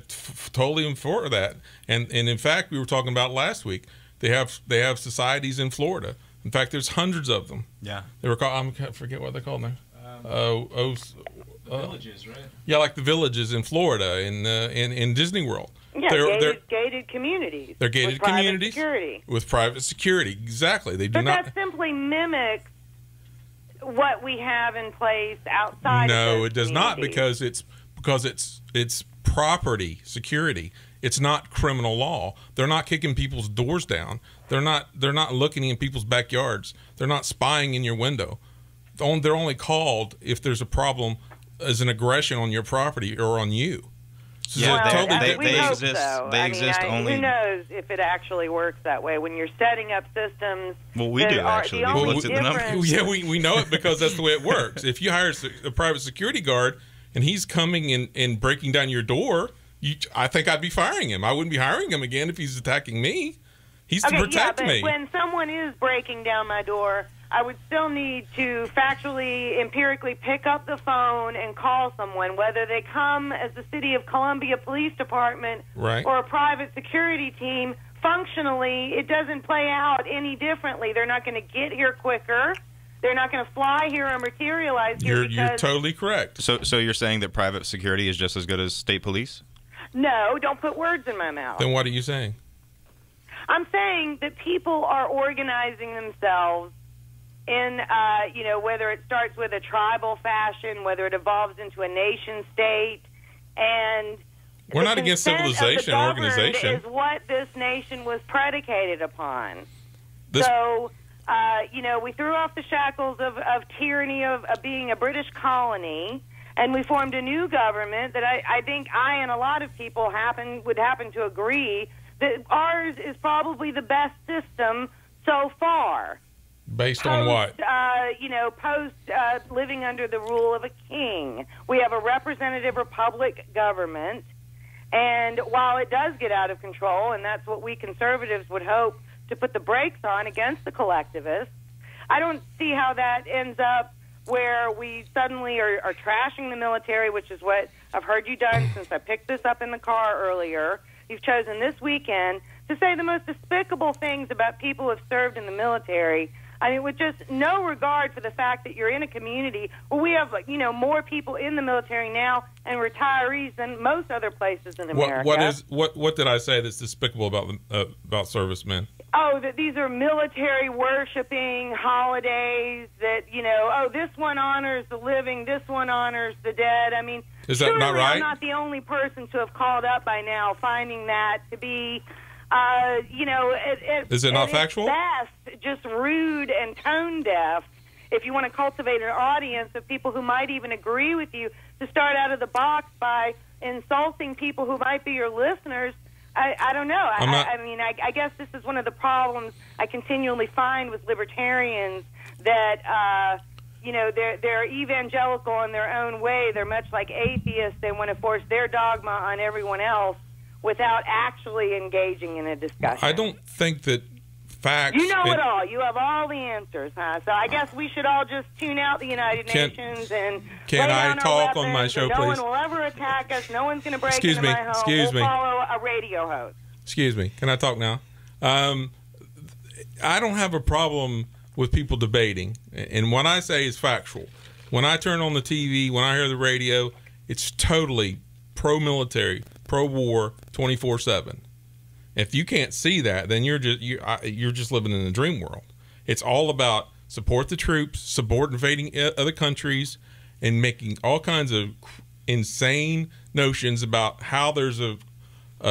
[SPEAKER 2] totally am for that. And in fact, we were talking about last week. They have societies in Florida. In fact, there's hundreds of them.
[SPEAKER 1] Yeah.
[SPEAKER 2] They were called. I forget what they're called now.
[SPEAKER 1] Villages, right?
[SPEAKER 2] Yeah, like the villages in Florida, in Disney World.
[SPEAKER 19] Yeah, they're gated communities.
[SPEAKER 2] They're gated
[SPEAKER 19] with
[SPEAKER 2] communities
[SPEAKER 19] security.
[SPEAKER 2] With private security. Exactly. They do
[SPEAKER 19] but
[SPEAKER 2] not.
[SPEAKER 19] That simply mimics what we have in place outside.
[SPEAKER 2] No,
[SPEAKER 19] of those
[SPEAKER 2] it does not, because it's property security. It's not criminal law. They're not kicking people's doors down. They're not looking in people's backyards. They're not spying in your window. They're only called if there's a problem as an aggression on your property or on you. So
[SPEAKER 1] they exist only.
[SPEAKER 19] Who knows if it actually works that way when you're setting up systems?
[SPEAKER 1] Well, we do actually. We looked at the numbers.
[SPEAKER 2] Yeah, we know it because that's the way it works. If you hire a private security guard and he's coming and breaking down your door, I think I'd be firing him. I wouldn't be hiring him again if he's attacking me. He's to protect me.
[SPEAKER 19] When someone is breaking down my door, I would still need to factually, empirically pick up the phone and call someone, whether they come as the City of Columbia Police Department or a private security team. Functionally, it doesn't play out any differently. They're not going to get here quicker. They're not going to fly here or materialize here.
[SPEAKER 2] You're totally correct.
[SPEAKER 1] So you're saying that private security is just as good as state police?
[SPEAKER 19] No, don't put words in my mouth.
[SPEAKER 2] Then what are you saying?
[SPEAKER 19] I'm saying that people are organizing themselves in, whether it starts with a tribal fashion, whether it evolves into a nation state, and
[SPEAKER 2] we're not against civilization or organization.
[SPEAKER 19] Is what this nation was predicated upon. We threw off the shackles of tyranny of being a British colony, and we formed a new government that I think I and a lot of people would happen to agree that ours is probably the best system so far.
[SPEAKER 2] Based on what?
[SPEAKER 19] Post living under the rule of a king. We have a representative republic government, and while it does get out of control, and that's what we conservatives would hope to put the brakes on against the collectivists, I don't see how that ends up where we suddenly are trashing the military, which is what I've heard you done since I picked this up in the car earlier. You've chosen this weekend to say the most despicable things about people who have served in the military. I mean, with just no regard for the fact that you're in a community where we have, more people in the military now and retirees than most other places in America.
[SPEAKER 2] What did I say that's despicable about servicemen?
[SPEAKER 19] Oh, that these are military worshiping holidays that, this one honors the living, this one honors the dead. I mean,
[SPEAKER 2] is that not right?
[SPEAKER 19] I'm not the only person to have called up by now finding that to be,
[SPEAKER 2] is it not factual?
[SPEAKER 19] At best, just rude and tone deaf. If you want to cultivate an audience of people who might even agree with you, to start out of the box by insulting people who might be your listeners, I don't know. I guess this is one of the problems I continually find with libertarians, that they're evangelical in their own way. They're much like atheists. They want to force their dogma on everyone else without actually engaging in a discussion.
[SPEAKER 2] I don't think that facts...
[SPEAKER 19] You know it all. You have all the answers, huh? So I guess we should all just tune out the United Nations and
[SPEAKER 2] can
[SPEAKER 19] lay down
[SPEAKER 2] I talk
[SPEAKER 19] our
[SPEAKER 2] on my show,
[SPEAKER 19] no
[SPEAKER 2] please?
[SPEAKER 19] No one will ever attack us. No one's going to break
[SPEAKER 2] Excuse
[SPEAKER 19] into
[SPEAKER 2] me.
[SPEAKER 19] my home.
[SPEAKER 2] Excuse
[SPEAKER 19] we'll
[SPEAKER 2] me.
[SPEAKER 19] follow a radio host.
[SPEAKER 2] Excuse me. Can I talk now? I don't have a problem with people debating. And what I say is factual. When I turn on the TV, when I hear the radio, it's totally pro-military, pro-war, 24/7. If you can't see that, then you're just living in a dream world. It's all about support the troops, support invading other countries, and making all kinds of insane notions about how there's a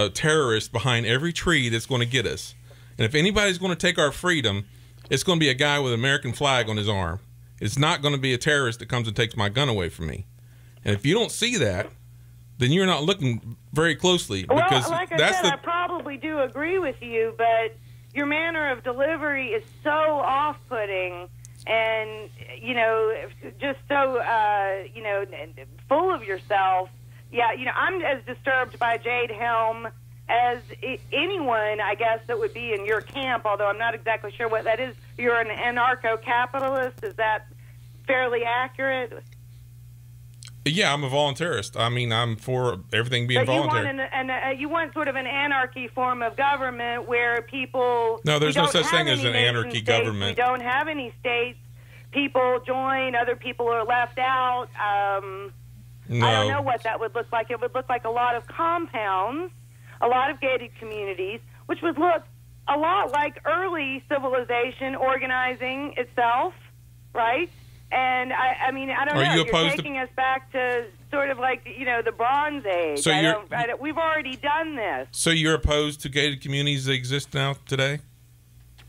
[SPEAKER 2] terrorist behind every tree that's going to get us. And if anybody's going to take our freedom, it's going to be a guy with an American flag on his arm. It's not going to be a terrorist that comes and takes my gun away from me. And if you don't see that, then you're not looking very closely. Because
[SPEAKER 19] well, like I said, I probably do agree with you, but your manner of delivery is so off-putting and, just so, full of yourself. Yeah, I'm as disturbed by Jade Helm as anyone, I guess, that would be in your camp, although I'm not exactly sure what that is. You're an anarcho-capitalist. Is that fairly accurate?
[SPEAKER 2] Yeah, I'm a voluntarist. I mean, I'm for everything being voluntary.
[SPEAKER 19] You want sort of an anarchy form of government where people...
[SPEAKER 2] No, there's no such thing as an anarchy government.
[SPEAKER 19] We don't have any states. People join, other people are left out.
[SPEAKER 2] No.
[SPEAKER 19] I don't know what that would look like. It would look like a lot of compounds, a lot of gated communities, which would look a lot like early civilization organizing itself, right? And I mean, I don't know. You're taking us back to sort of like, the Bronze Age.
[SPEAKER 2] So
[SPEAKER 19] we've already done this.
[SPEAKER 2] So you're opposed to gated communities that exist now today?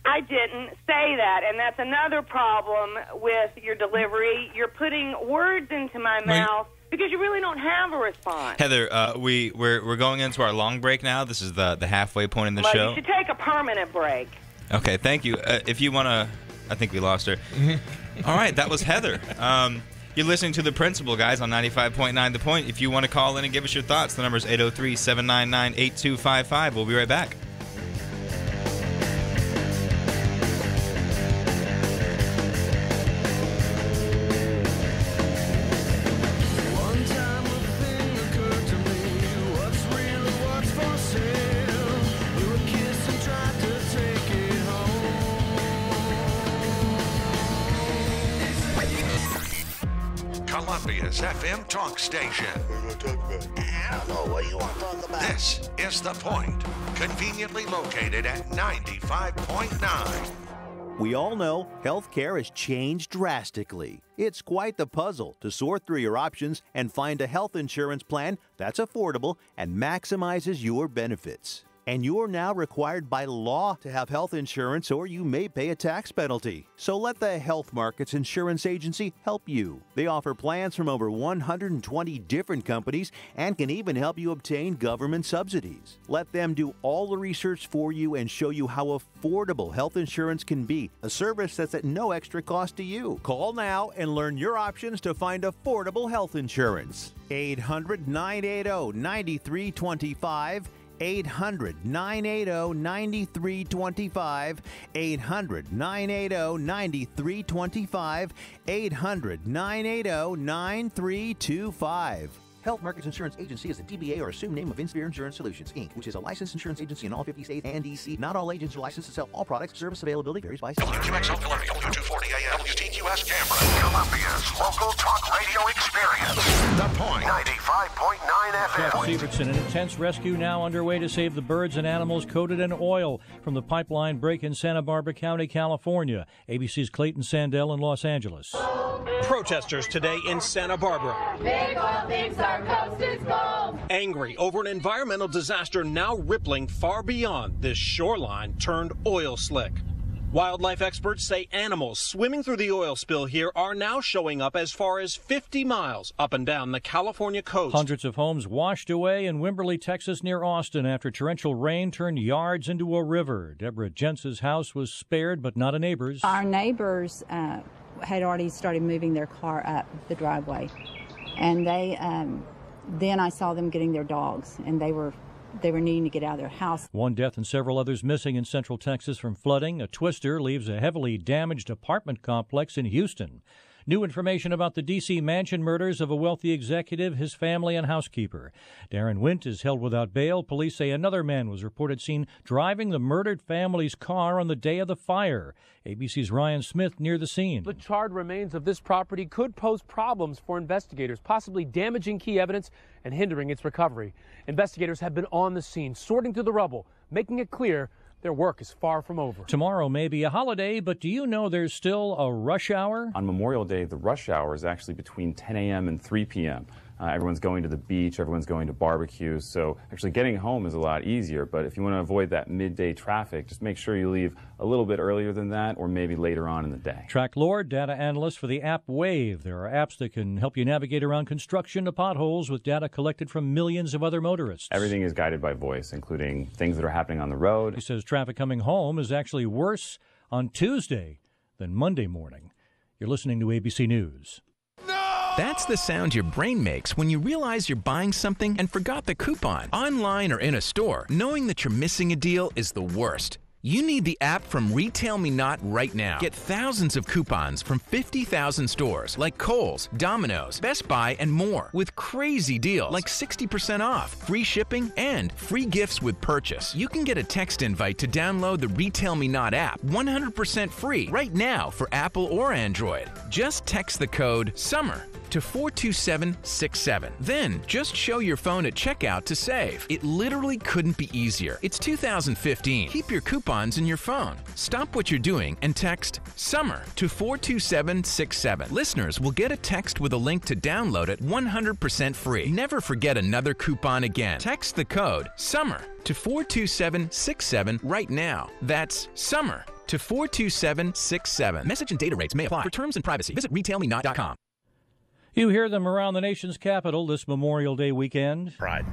[SPEAKER 19] I didn't say that, and that's another problem with your delivery. You're putting words into my mouth because you really don't have a response.
[SPEAKER 1] Heather, we're going into our long break now. This is the halfway point in the show.
[SPEAKER 19] You should take a permanent break.
[SPEAKER 1] Okay, thank you. If you want to, I think we lost her. All right, that was Heather. You're listening to The Principal, guys, on 95.9 The Point. If you want to call in and give us your thoughts, the number is 803-799-8255. We'll be right back.
[SPEAKER 3] Columbia's FM talk station.
[SPEAKER 5] What are you going to talk about? I don't know. What do you want to talk about?
[SPEAKER 3] This is The Point, conveniently located at 95.9.
[SPEAKER 7] We all know healthcare has changed drastically. It's quite the puzzle to sort through your options and find a health insurance plan that's affordable and maximizes your benefits. And you're now required by law to have health insurance, or you may pay a tax penalty. So let the Health Markets Insurance Agency help you. They offer plans from over 120 different companies and can even help you obtain government subsidies. Let them do all the research for you and show you how affordable health insurance can be, a service that's at no extra cost to you. Call now and learn your options to find affordable health insurance. 800-980-9325. 800-980-9325, 800-980-9325, 800-980-9325. Health Markets Insurance Agency is a DBA or assumed name of Inspire Insurance Solutions, Inc., which is a licensed insurance agency in all 50 states and D.C. Not all agents are licensed to sell all products. Service availability varies by state.
[SPEAKER 3] WQXL Columbia, W240 AM, WTQS Cameron, Columbia's local talk radio experience. The Point, 95.9 FM.
[SPEAKER 6] Jeff Severson, an intense rescue now underway to save the birds and animals coated in oil from the pipeline break in Santa Barbara County, California. ABC's Clayton Sandell in Los Angeles.
[SPEAKER 10] Protesters today in Santa Barbara.
[SPEAKER 18] Big oil thinks our coast is gold.
[SPEAKER 10] Angry over an environmental disaster now rippling far beyond this shoreline turned oil slick. Wildlife experts say animals swimming through the oil spill here are now showing up as far as 50 miles up and down the California coast.
[SPEAKER 6] Hundreds of homes washed away in Wimberley, Texas, near Austin after torrential rain turned yards into a river. Deborah Jentz's house was spared, but not a neighbor's.
[SPEAKER 11] Our neighbors had already started moving their car up the driveway, and they then I saw them getting their dogs, and they were needing to get out of their house.
[SPEAKER 6] One death and several others missing in central Texas from flooding. A twister leaves a heavily damaged apartment complex in Houston. New information about the D.C. mansion murders of a wealthy executive, his family, and housekeeper. Darren Wint is held without bail. Police say another man was reported seen driving the murdered family's car on the day of the fire. ABC's Ryan Smith near the scene.
[SPEAKER 12] The charred remains of this property could pose problems for investigators, possibly damaging key evidence and hindering its recovery. Investigators have been on the scene, sorting through the rubble, making it clear their work is far from over.
[SPEAKER 6] Tomorrow may be a holiday, but do you know there's still a rush hour?
[SPEAKER 25] On Memorial Day, the rush hour is actually between 10 a.m. and 3 p.m. Everyone's going to the beach, everyone's going to barbecues, so actually getting home is a lot easier. But if you want to avoid that midday traffic, just make sure you leave a little bit earlier than that or maybe later on in the day.
[SPEAKER 6] Track Lord, data analyst for the app Wave. There are apps that can help you navigate around construction to potholes with data collected from millions of other motorists.
[SPEAKER 25] Everything is guided by voice, including things that are happening on the road.
[SPEAKER 6] He says traffic coming home is actually worse on Tuesday than Monday morning. You're listening to ABC News.
[SPEAKER 26] That's the sound your brain makes when you realize you're buying something and forgot the coupon. Online or in a store, knowing that you're missing a deal is the worst. You need the app from Retail Me Not right now. Get thousands of coupons from 50,000 stores like Kohl's, Domino's, Best Buy, and more with crazy deals like 60% off, free shipping, and free gifts with purchase. You can get a text invite to download the Retail Me Not app 100% free right now for Apple or Android. Just text the code SUMMER to 42767. Then just show your phone at checkout to save. It literally couldn't be easier. It's 2015. Keep your coupons in your phone. Stop what you're doing and text SUMMER to 42767. Listeners will get a text with a link to download it 100% free. Never forget another coupon again. Text the code SUMMER to 42767 right now. That's SUMMER to 42767. Message and data rates may apply. For terms and privacy, visit retailmenot.com.
[SPEAKER 6] You hear them around the nation's capital this Memorial Day weekend.
[SPEAKER 27] Pride.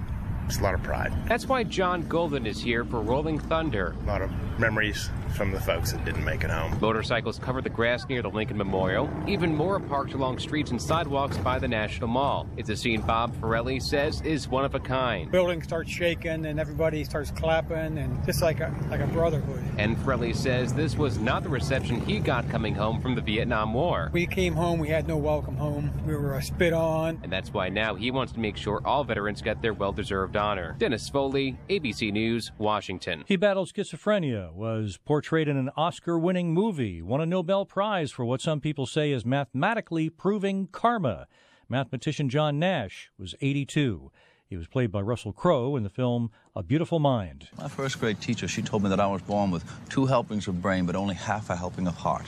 [SPEAKER 27] It's a lot of pride.
[SPEAKER 12] That's why John Golden is here for Rolling Thunder.
[SPEAKER 27] A lot of memories from the folks that didn't make it home.
[SPEAKER 12] Motorcycles cover the grass near the Lincoln Memorial. Even more are parked along streets and sidewalks by the National Mall. It's a scene Bob Forelli says is one of a kind.
[SPEAKER 28] Building starts shaking and everybody starts clapping and just like a brotherhood.
[SPEAKER 12] And Forelli says this was not the reception he got coming home from the Vietnam War.
[SPEAKER 28] We came home, we had no welcome home. We were spit on.
[SPEAKER 12] And that's why now he wants to make sure all veterans get their well-deserved honor. Dennis Foley, ABC News, Washington.
[SPEAKER 6] He battled schizophrenia, was portrayed in an Oscar-winning movie, won a Nobel Prize for what some people say is mathematically proving karma. Mathematician John Nash was 82. He was played by Russell Crowe in the film A Beautiful Mind.
[SPEAKER 29] My first grade teacher, she told me that I was born with 2 helpings of brain, but only half a helping of heart.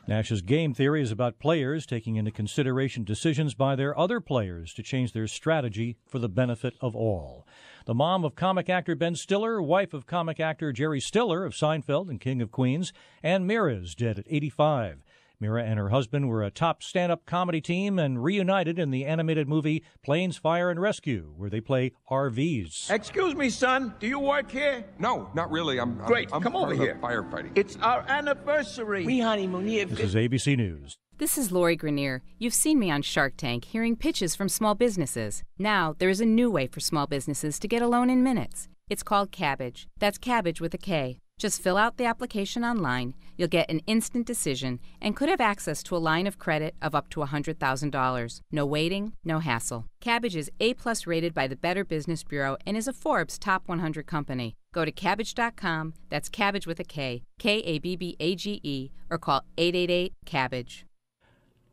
[SPEAKER 6] Nash's game theory is about players taking into consideration decisions by their other players to change their strategy for the benefit of all. The mom of comic actor Ben Stiller, wife of comic actor Jerry Stiller of Seinfeld and King of Queens, and Mira is dead at 85. Mira and her husband were a top stand-up comedy team and reunited in the animated movie Planes, Fire, and Rescue, where they play RVs.
[SPEAKER 30] Excuse me, son. Do you work here?
[SPEAKER 31] No, not really. I'm
[SPEAKER 30] come over here.
[SPEAKER 31] Firefighting.
[SPEAKER 30] It's our anniversary. We honeymoon here.
[SPEAKER 6] This is ABC News.
[SPEAKER 32] This is Lori Grenier. You've seen me on Shark Tank hearing pitches from small businesses. Now, there is a new way for small businesses to get a loan in minutes. It's called Cabbage. That's Cabbage with a K. Just fill out the application online, you'll get an instant decision, and could have access to a line of credit of up to $100,000. No waiting, no hassle. Kabbage is A+ rated by the Better Business Bureau and is a Forbes Top 100 company. Go to Kabbage.com, that's Kabbage with a K, Kabbage, or call 888-KABBAGE.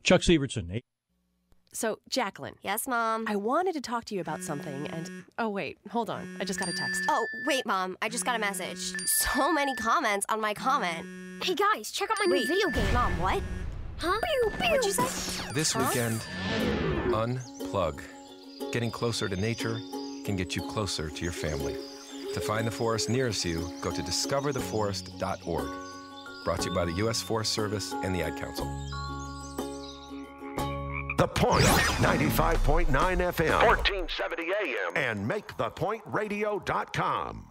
[SPEAKER 6] Chuck Severson.
[SPEAKER 4] So, Jacqueline.
[SPEAKER 8] Yes, Mom?
[SPEAKER 4] I wanted to talk to you about something, and... Oh, wait, hold on. I just got a text.
[SPEAKER 8] Oh, wait, Mom. I just got a message. So many comments on my comment.
[SPEAKER 9] Hey, guys, check out my new video game.
[SPEAKER 8] Mom, what?
[SPEAKER 9] Huh?
[SPEAKER 8] What'd you say?
[SPEAKER 13] This weekend, unplug. Getting closer to nature can get you closer to your family. To find the forest nearest you, go to discovertheforest.org. Brought to you by the U.S. Forest Service and the Ad Council.
[SPEAKER 3] The Point, 95.9 FM, 1470 AM, and MakeThePointRadio.com.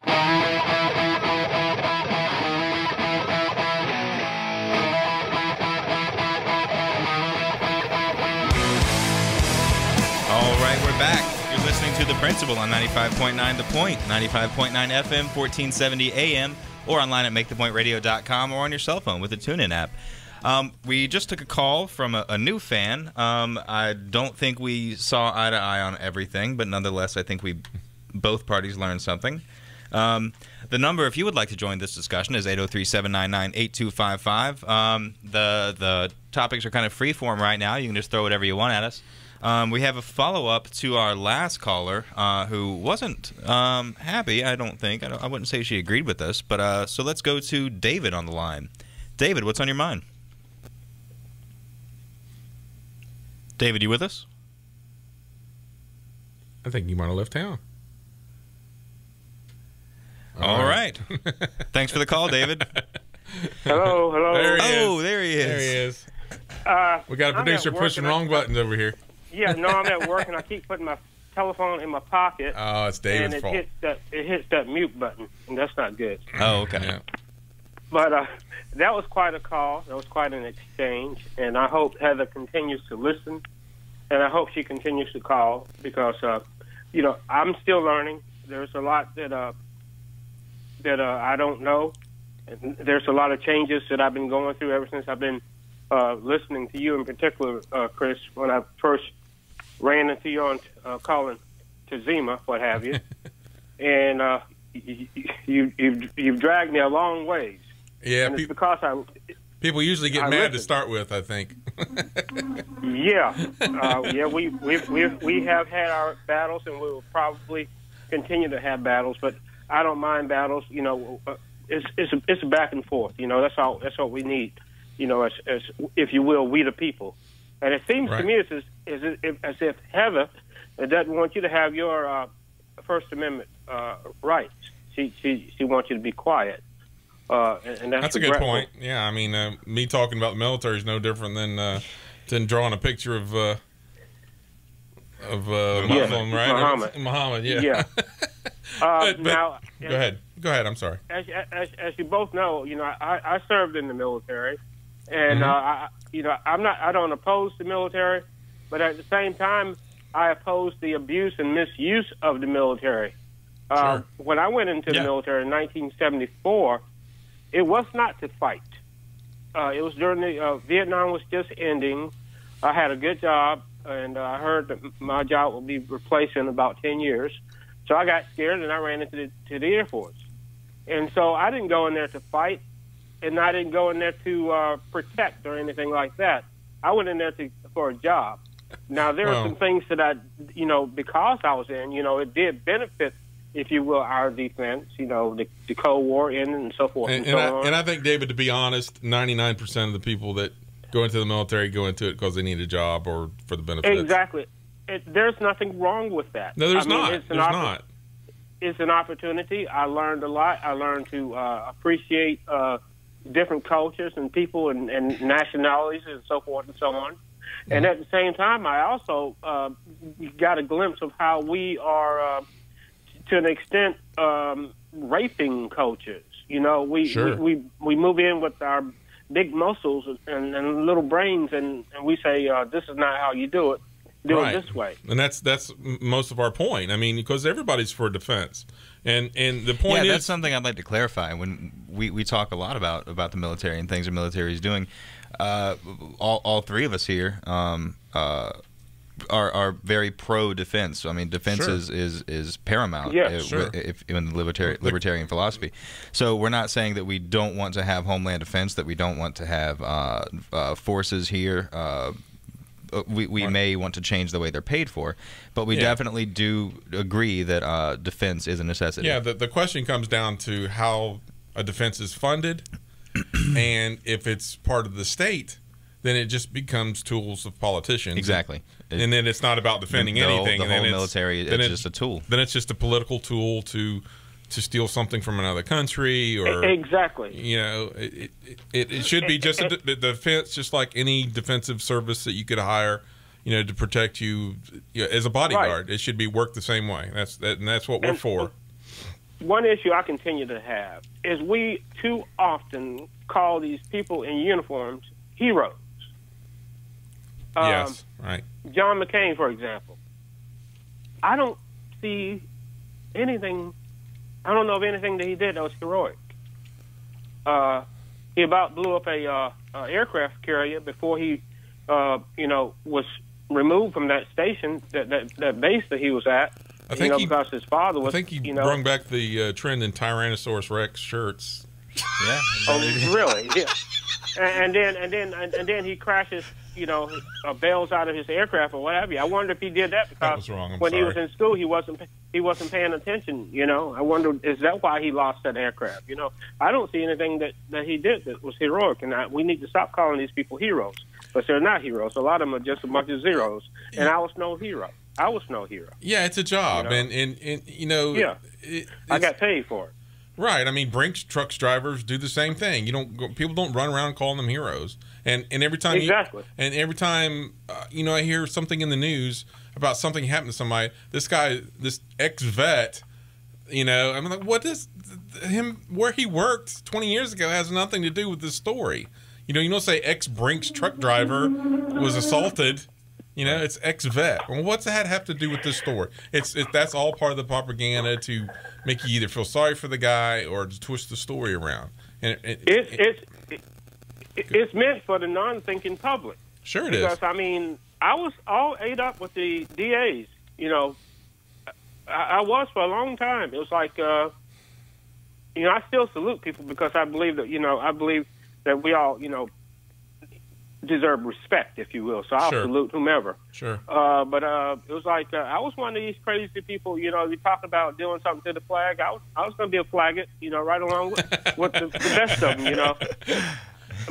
[SPEAKER 1] All right, we're back. You're listening to The Principal on 95.9 The Point, 95.9 FM, 1470 AM, or online at MakeThePointRadio.com or on your cell phone with the TuneIn app. We just took a call from a new fan. I don't think we saw eye to eye on everything, but nonetheless, I think both parties learned something. The number, if you would like to join this discussion, is 803-799-8255. The topics are kind of freeform right now. You can just throw whatever you want at us. We have a follow-up to our last caller who wasn't happy, I don't think. I wouldn't say she agreed with us, but so let's go to David on the line. David, what's on your mind? David, you with us?
[SPEAKER 2] I think you might have left town.
[SPEAKER 1] All right. Thanks for the call, David.
[SPEAKER 14] Hello.
[SPEAKER 2] There he is.
[SPEAKER 1] There he is.
[SPEAKER 2] There he is. We got a producer pushing wrong buttons over here.
[SPEAKER 14] Yeah, no, I'm at work and I keep putting my telephone in my pocket.
[SPEAKER 2] Oh, it's David's fault.
[SPEAKER 14] It hits that mute button, and that's not good.
[SPEAKER 1] Oh, okay.
[SPEAKER 2] Yeah.
[SPEAKER 14] But that was quite a call. That was quite an exchange, and I hope Heather continues to listen, and I hope she continues to call because, I'm still learning. There's a lot that I don't know. And there's a lot of changes that I've been going through ever since I've been listening to you in particular, Chris, when I first ran into you on calling to Zima, what have you. And you've dragged me a long ways.
[SPEAKER 2] Yeah,
[SPEAKER 14] and it's because
[SPEAKER 2] people usually get mad to start with, I think.
[SPEAKER 14] Yeah, we have had our battles, and we will probably continue to have battles. But I don't mind battles. It's a back and forth. That's all. That's what we need. As if you will, we the people. And it seems to me as if Heather doesn't want you to have your First Amendment rights. She wants you to be quiet. And that's
[SPEAKER 2] a good point. Yeah, I mean, me talking about the military is no different than drawing a picture of Muslim, right? Muhammad, yeah.
[SPEAKER 14] But now,
[SPEAKER 2] go ahead. I'm sorry.
[SPEAKER 14] As you both know, I served in the military, and I don't oppose the military, but at the same time, I oppose the abuse and misuse of the military.
[SPEAKER 2] Sure.
[SPEAKER 14] When I went into the military in 1974, it was not to fight. It was during the Vietnam was just ending. I had a good job, and I heard that my job would be replaced in about 10 years. So I got scared, and I ran into the Air Force. And so I didn't go in there to fight, and I didn't go in there to protect or anything like that. I went in there for a job. Now, there are some things that because I was in, it did benefit, if you will, our defense, the Cold War ended and so forth and so on.
[SPEAKER 2] And I think, David, to be honest, 99% of the people that go into the military go into it because they need a job or for the benefits.
[SPEAKER 14] Exactly. There's nothing wrong with that.
[SPEAKER 2] No, there's not.
[SPEAKER 14] It's an opportunity. I learned a lot. I learned to appreciate different cultures and people and nationalities and so forth and so on. And at the same time, I also got a glimpse of how we are, to an extent, raping cultures. We move in with our big muscles and little brains, and we say, this is not how you do it. do
[SPEAKER 2] right.
[SPEAKER 14] it this way.
[SPEAKER 2] And that's most of our point. I mean, because everybody's for defense. And the point is,
[SPEAKER 1] that's something I'd like to clarify. When we talk a lot about the military and things the military is doing, all three of us here are very pro defense. I mean, defense is paramount in the libertarian philosophy. So we're not saying that we don't want to have homeland defense, that we don't want to have forces here. We may want to change the way they're paid for, but we definitely do agree that defense is a necessity.
[SPEAKER 2] Yeah, the question comes down to how a defense is funded, and if it's part of the state, then it just becomes tools of politicians.
[SPEAKER 1] Exactly.
[SPEAKER 2] And then it's not about defending anything.
[SPEAKER 1] The whole military is just a tool.
[SPEAKER 2] Then it's just a political tool to steal something from another country, or
[SPEAKER 14] exactly.
[SPEAKER 2] You know, it should be just a defense, just like any defensive service that you could hire, you know, to protect you, as a bodyguard. Right. It should be worked the same way. And that's what we're for.
[SPEAKER 14] One issue I continue to have is we too often call these people in uniforms heroes.
[SPEAKER 2] Yes, right.
[SPEAKER 14] John McCain, for example. I don't see anything. I don't know of anything that he did that was heroic. He about blew up a aircraft carrier before he, was removed from that station, that base that he was at.
[SPEAKER 2] I think
[SPEAKER 14] because his father was.
[SPEAKER 2] I think he brought back the trend in Tyrannosaurus Rex shirts.
[SPEAKER 1] Yeah.
[SPEAKER 14] Oh, really? Yeah. And then he crashes. Bails out of his aircraft or whatever. I wonder if he did that because
[SPEAKER 2] that was wrong.
[SPEAKER 14] He was in school, he wasn't paying attention. I wonder, is that why he lost that aircraft? I don't see anything that he did that was heroic, and we need to stop calling these people heroes, but they're not heroes. A lot of them are just a bunch of zeros, and I was no hero.
[SPEAKER 2] Yeah, it's a job, and
[SPEAKER 14] I got paid for it.
[SPEAKER 2] Right. I mean, Brinks trucks drivers do the same thing. People don't run around calling them heroes. And every time I hear something in the news about something happened to somebody, this ex-vet, I'm like, what is where he worked 20 years ago has nothing to do with this story. You don't say ex-Brinks truck driver was assaulted. It's ex-vet. Well, what's that have to do with this story? That's all part of the propaganda to make you either feel sorry for the guy or to twist the story around. And
[SPEAKER 14] it's meant for the non-thinking public.
[SPEAKER 2] Sure it is.
[SPEAKER 14] Because, I mean, I was all ate up with the DAs. I was for a long time. It was like, I still salute people because I believe that we all, deserve respect, if you will. So I'll salute whomever.
[SPEAKER 2] Sure.
[SPEAKER 14] But it was like I was one of these crazy people. You talk about doing something to the flag. I was going to be a flagget, right along with the best of them,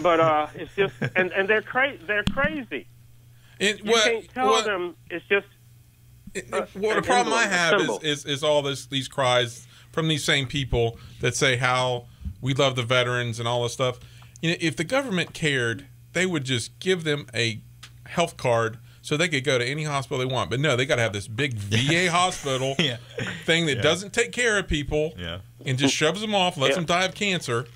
[SPEAKER 14] But it's just, and they're crazy. You can't tell them. It's just.
[SPEAKER 2] The problem I have is all these cries from these same people that say how we love the veterans and all this stuff. If the government cared, they would just give them a health card so they could go to any hospital they want. But no, they got to have this big VA hospital thing that doesn't take care of people and just shoves them off, lets them die of cancer,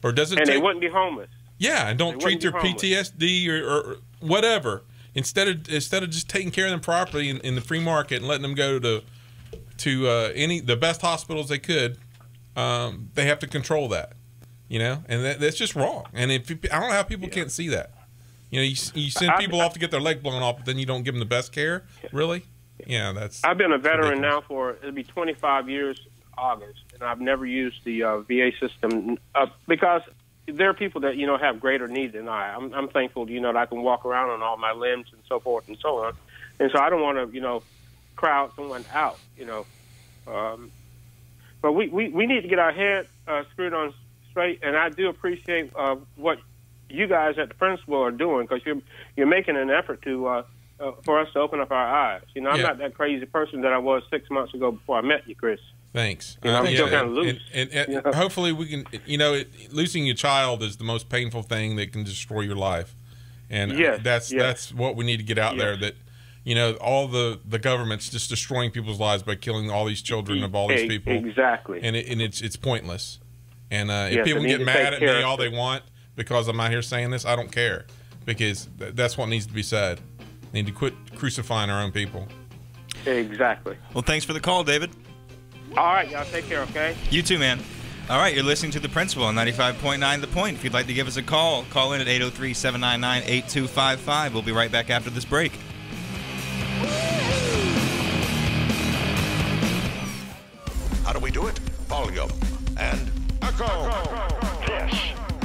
[SPEAKER 2] or doesn't.
[SPEAKER 14] And they wouldn't be homeless.
[SPEAKER 2] Yeah, and don't treat their PTSD or whatever. Instead of just taking care of them properly in the free market and letting them go to the best hospitals they could, they have to control that. And that's just wrong. And I don't know how people can't see that. You send people off to get their leg blown off, but then you don't give them the best care. Really? Yeah, that's.
[SPEAKER 14] I've been a veteran
[SPEAKER 2] ridiculous.
[SPEAKER 14] now it'll be 25 years August, and I've never used the VA system because there are people that have greater need than I. I'm thankful that I can walk around on all my limbs and so forth and so on, and so I don't want to crowd someone out. But we need to get our head screwed on straight, and I do appreciate what you guys at the Principle are doing because you're making an effort to for us to open up our eyes. I'm not that crazy person that I was 6 months ago before I met you, Chris.
[SPEAKER 2] Thanks.
[SPEAKER 14] I'm still kind of loose.
[SPEAKER 2] And hopefully we can. Losing your child is the most painful thing that can destroy your life, and that's what we need to get out there. That all the government's just destroying people's lives by killing all these children of all these people.
[SPEAKER 14] Exactly.
[SPEAKER 2] And it's pointless. And if people get mad at me all they want because I'm out here saying this, I don't care because that's what needs to be said. Need to quit crucifying our own people.
[SPEAKER 14] Exactly.
[SPEAKER 1] Well, thanks for the call, David.
[SPEAKER 14] All right, y'all take care, okay?
[SPEAKER 1] You too, man. All right, you're listening to The Principal on 95.9 The Point. If you'd like to give us a call in at 803-799-8255. We'll be right back after this break.
[SPEAKER 3] How do we do it? Volume and echo. This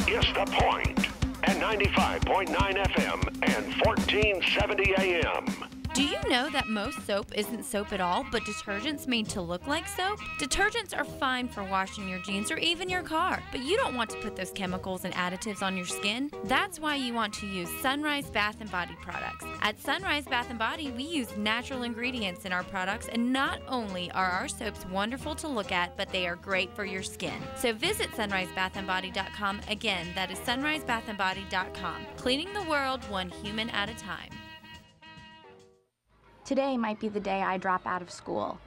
[SPEAKER 3] is The Point at 95.9 FM and 1470 AM.
[SPEAKER 5] Do you know that most soap isn't soap at all, but detergent's made to look like soap? Detergents are fine for washing your jeans or even your car, but you don't want to put those chemicals and additives on your skin. That's why you want to use Sunrise Bath & Body products. At Sunrise Bath & Body, we use natural ingredients in our products, and not only are our soaps wonderful to look at, but they are great for your skin. So visit sunrisebathandbody.com. Again, that is sunrisebathandbody.com. Cleaning the world one human at a time.
[SPEAKER 7] Today might be the day I drop out of school.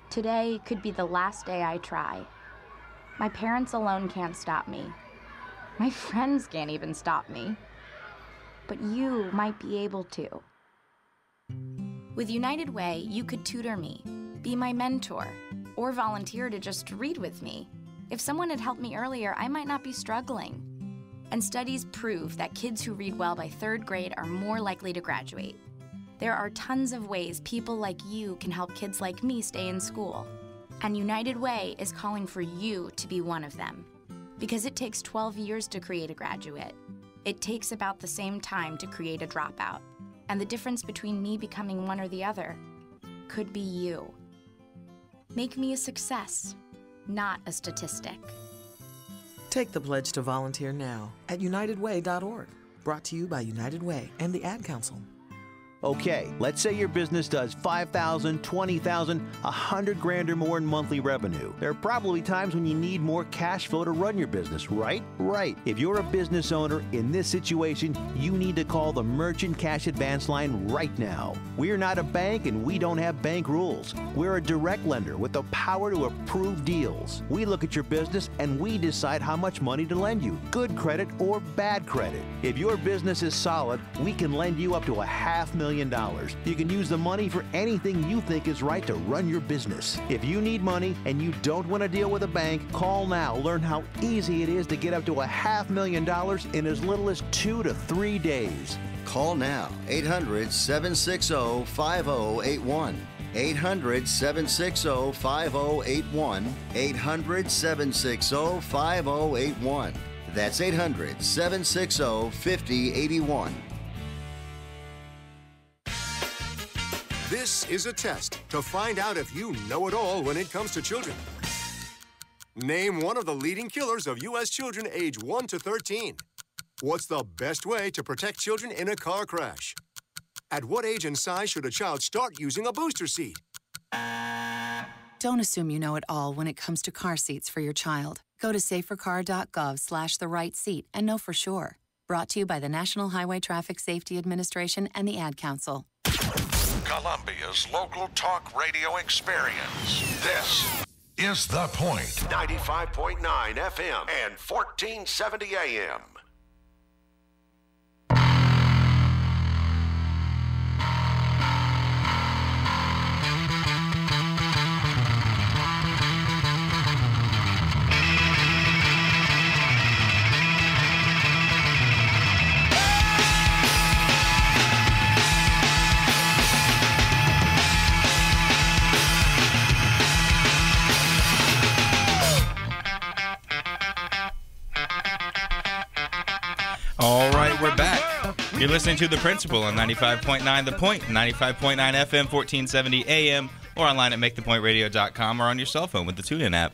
[SPEAKER 7] Today could be the last day I try. My parents alone can't stop me. My friends can't even stop me. But you might be able to. With United Way, you could tutor me, be my mentor, or volunteer to just read with me. If someone had helped me earlier, I might not be struggling. And studies prove that kids who read well by 3rd grade are more likely to graduate. There are tons of ways people like you can help kids like me stay in school. And United Way is calling for you to be one of them. Because it takes 12 years to create a graduate. It takes about the same time to create a dropout. And the difference between me becoming one or the other could be you. Make me a success, not a statistic.
[SPEAKER 15] Take the pledge to volunteer now at unitedway.org. Brought to you by United Way and the Ad Council.
[SPEAKER 16] Okay, let's say your business does $5,000, $20,000, $100,000 or more in monthly revenue. There are probably times when you need more cash flow to run your business, right? Right. If you're a business owner in this situation, you need to call the Merchant Cash Advance Line right now. We're not a bank and we don't have bank rules. We're a direct lender with the power to approve deals. We look at your business and we decide how much money to lend you, good credit or bad credit. If your business is solid, we can lend you up to $500,000. You can use the money for anything you think is right to run your business. If you need money and you don't want to deal with a bank, call now. Learn how easy it is to get up to $500,000 in as little as 2 to 3 days.
[SPEAKER 17] Call now. 800-760-5081. 800-760-5081. 800-760-5081. That's 800-760-5081.
[SPEAKER 3] This is a test to find out if you know it all when it comes to children. Name one of the leading killers of U.S. children age 1 to 13. What's the best way to protect children in a car crash? At what age and size should a child start using a booster seat?
[SPEAKER 19] Don't assume you know it all when it comes to car seats for your child. Go to safercar.gov/the-right-seat and know for sure. Brought to you by the National Highway Traffic Safety Administration and the Ad Council.
[SPEAKER 3] Columbia's local talk radio experience. This is The Point. 95.9 FM and 1470 AM.
[SPEAKER 1] All right, we're back. You're listening to The Principal on 95.9 The Point, 95.9 FM, 1470 AM, or online at makethepointradio.com or on your cell phone with the TuneIn app.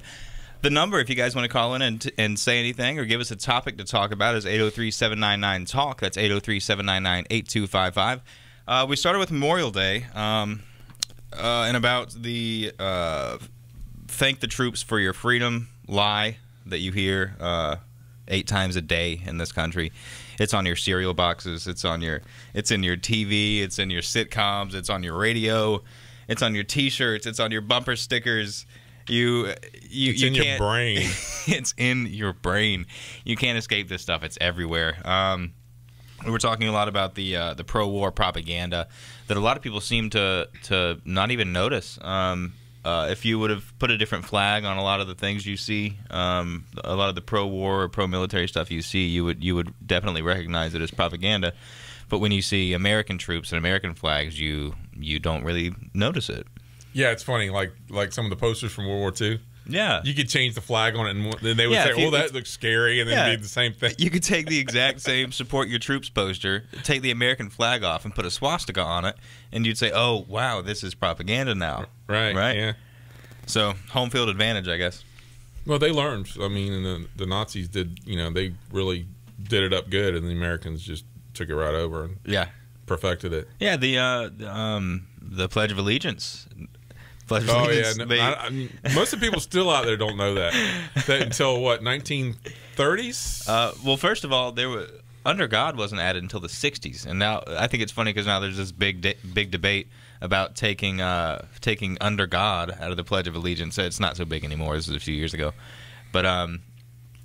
[SPEAKER 1] The number, if you guys want to call in and say anything or give us a topic to talk about, is 803-799-TALK. That's 803-799-8255. We started with Memorial Day and about the thank the troops for your freedom lie that you hear 8 times a day in this country. It's on your cereal boxes. It's in your TV. It's in your sitcoms. It's on your radio. It's on your T-shirts. It's on your bumper stickers. It's in your brain. It's in your brain. You can't escape this stuff. It's everywhere. we were talking a lot about the pro-war propaganda that a lot of people seem to not even notice. If you would have put a different flag on a lot of the things you see, a lot of the pro-war or pro-military stuff you see, you would definitely recognize it as propaganda. But when you see American troops and American flags, you don't really notice it.
[SPEAKER 2] Yeah, it's funny. Like some of the posters from World War II.
[SPEAKER 1] Yeah,
[SPEAKER 2] you could change the flag on it, and then they would say, "Oh, that looks scary," and then do the same thing.
[SPEAKER 1] You could take the exact same "Support Your Troops" poster, take the American flag off, and put a swastika on it, and you'd say, "Oh, wow, this is propaganda now."
[SPEAKER 2] Right. Yeah.
[SPEAKER 1] So home field advantage, I guess.
[SPEAKER 2] Well, they learned. I mean, and the Nazis did. They really did it up good, and the Americans just took it right over and perfected it.
[SPEAKER 1] Yeah. The Pledge of Allegiance.
[SPEAKER 2] Most of the people still out there don't know that until what, 1930s?
[SPEAKER 1] Well, first of all, Under God wasn't added until the 60s, and now I think it's funny because now there's this big debate about taking Under God out of the Pledge of Allegiance. It's not so big anymore. This was a few years ago, but